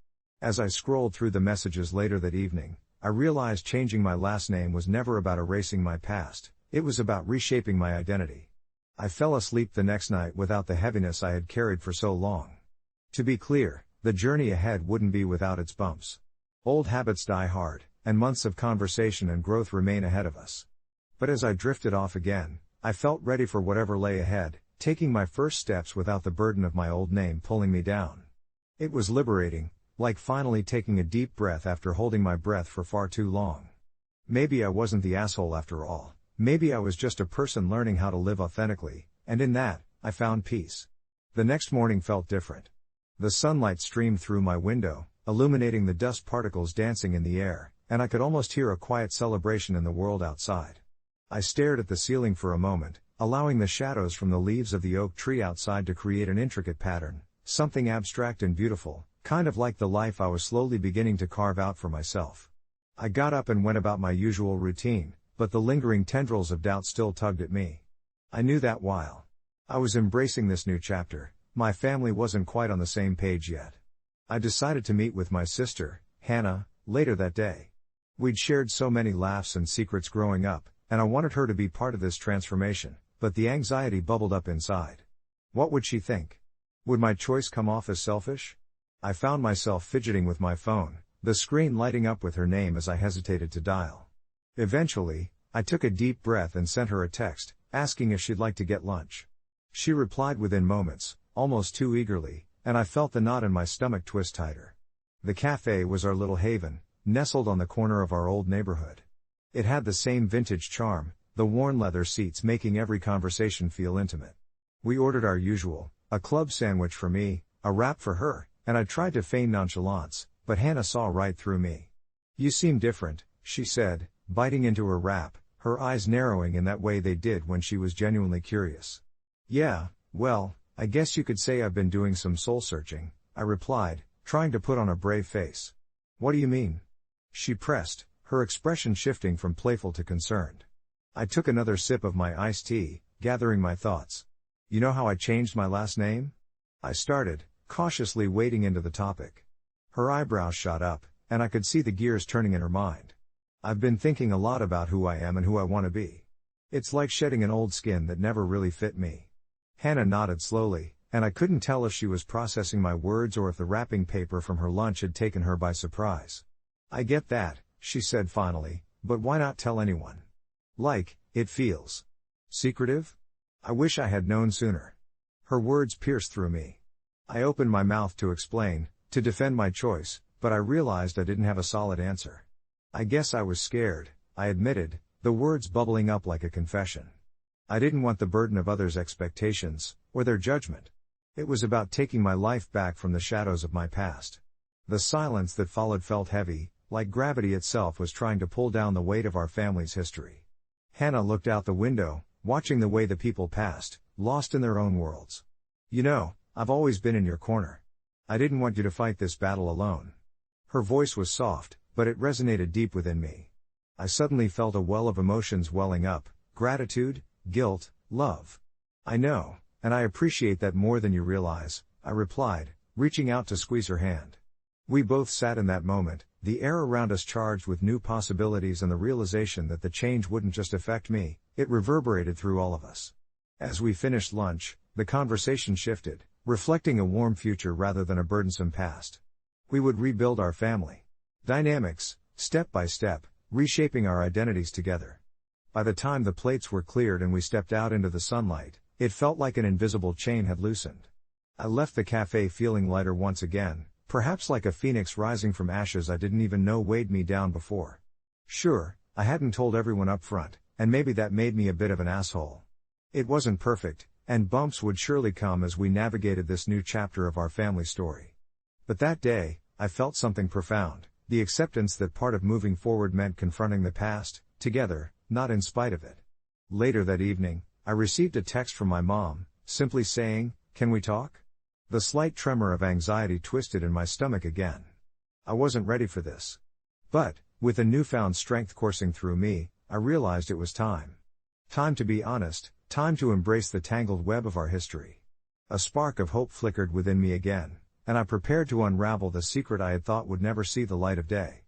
As I scrolled through the messages later that evening, I realized changing my last name was never about erasing my past, it was about reshaping my identity. I fell asleep the next night without the heaviness I had carried for so long. To be clear, the journey ahead wouldn't be without its bumps. Old habits die hard, and months of conversation and growth remain ahead of us. But as I drifted off again, I felt ready for whatever lay ahead, taking my first steps without the burden of my old name pulling me down. It was liberating, like finally taking a deep breath after holding my breath for far too long. Maybe I wasn't the asshole after all. Maybe I was just a person learning how to live authentically, and in that, I found peace. The next morning felt different. The sunlight streamed through my window, illuminating the dust particles dancing in the air, and I could almost hear a quiet celebration in the world outside. I stared at the ceiling for a moment, allowing the shadows from the leaves of the oak tree outside to create an intricate pattern, something abstract and beautiful, kind of like the life I was slowly beginning to carve out for myself. I got up and went about my usual routine, but the lingering tendrils of doubt still tugged at me. I knew that while I was embracing this new chapter, my family wasn't quite on the same page yet. I decided to meet with my sister, Hannah, later that day. We'd shared so many laughs and secrets growing up, and I wanted her to be part of this transformation, but the anxiety bubbled up inside. What would she think? Would my choice come off as selfish? I found myself fidgeting with my phone, the screen lighting up with her name as I hesitated to dial. Eventually, I took a deep breath and sent her a text, asking if she'd like to get lunch. She replied within moments, almost too eagerly, and I felt the knot in my stomach twist tighter. The cafe was our little haven, nestled on the corner of our old neighborhood. It had the same vintage charm, the worn leather seats making every conversation feel intimate. We ordered our usual, a club sandwich for me, a wrap for her, and I tried to feign nonchalance, but Hannah saw right through me. "You seem different," she said, biting into her wrap, her eyes narrowing in that way they did when she was genuinely curious. "Yeah, well, I guess you could say I've been doing some soul-searching," I replied, trying to put on a brave face. "What do you mean?" she pressed, her expression shifting from playful to concerned. I took another sip of my iced tea, gathering my thoughts. "You know how I changed my last name?" I started, cautiously wading into the topic. Her eyebrows shot up, and I could see the gears turning in her mind. "I've been thinking a lot about who I am and who I want to be. It's like shedding an old skin that never really fit me." Hannah nodded slowly, and I couldn't tell if she was processing my words or if the wrapping paper from her lunch had taken her by surprise. "I get that," she said finally, "but why not tell anyone? Like, it feels secretive? I wish I had known sooner." Her words pierced through me. I opened my mouth to explain, to defend my choice, but I realized I didn't have a solid answer. "I guess I was scared," I admitted, the words bubbling up like a confession. I didn't want the burden of others' expectations, or their judgment. It was about taking my life back from the shadows of my past. The silence that followed felt heavy, like gravity itself was trying to pull down the weight of our family's history. Hannah looked out the window, watching the way the people passed, lost in their own worlds. "You know, I've always been in your corner. I didn't want you to fight this battle alone." Her voice was soft, but it resonated deep within me. I suddenly felt a well of emotions welling up: gratitude, guilt, love. "I know, and I appreciate that more than you realize," I replied, reaching out to squeeze her hand. We both sat in that moment, the air around us charged with new possibilities and the realization that the change wouldn't just affect me, it reverberated through all of us. As we finished lunch, the conversation shifted, reflecting a warm future rather than a burdensome past. We would rebuild our family dynamics, step by step, reshaping our identities together. By the time the plates were cleared and we stepped out into the sunlight, it felt like an invisible chain had loosened. I left the cafe feeling lighter once again, perhaps like a phoenix rising from ashes I didn't even know weighed me down before. Sure, I hadn't told everyone up front, and maybe that made me a bit of an asshole. It wasn't perfect, and bumps would surely come as we navigated this new chapter of our family story. But that day, I felt something profound, the acceptance that part of moving forward meant confronting the past, together, not in spite of it. Later that evening, I received a text from my mom, simply saying, "Can we talk?" The slight tremor of anxiety twisted in my stomach again. I wasn't ready for this. But, with a newfound strength coursing through me, I realized it was time. Time to be honest, time to embrace the tangled web of our history. A spark of hope flickered within me again, and I prepared to unravel the secret I had thought would never see the light of day.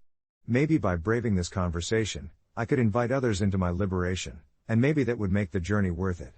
Maybe by braving this conversation, I could invite others into my liberation, and maybe that would make the journey worth it.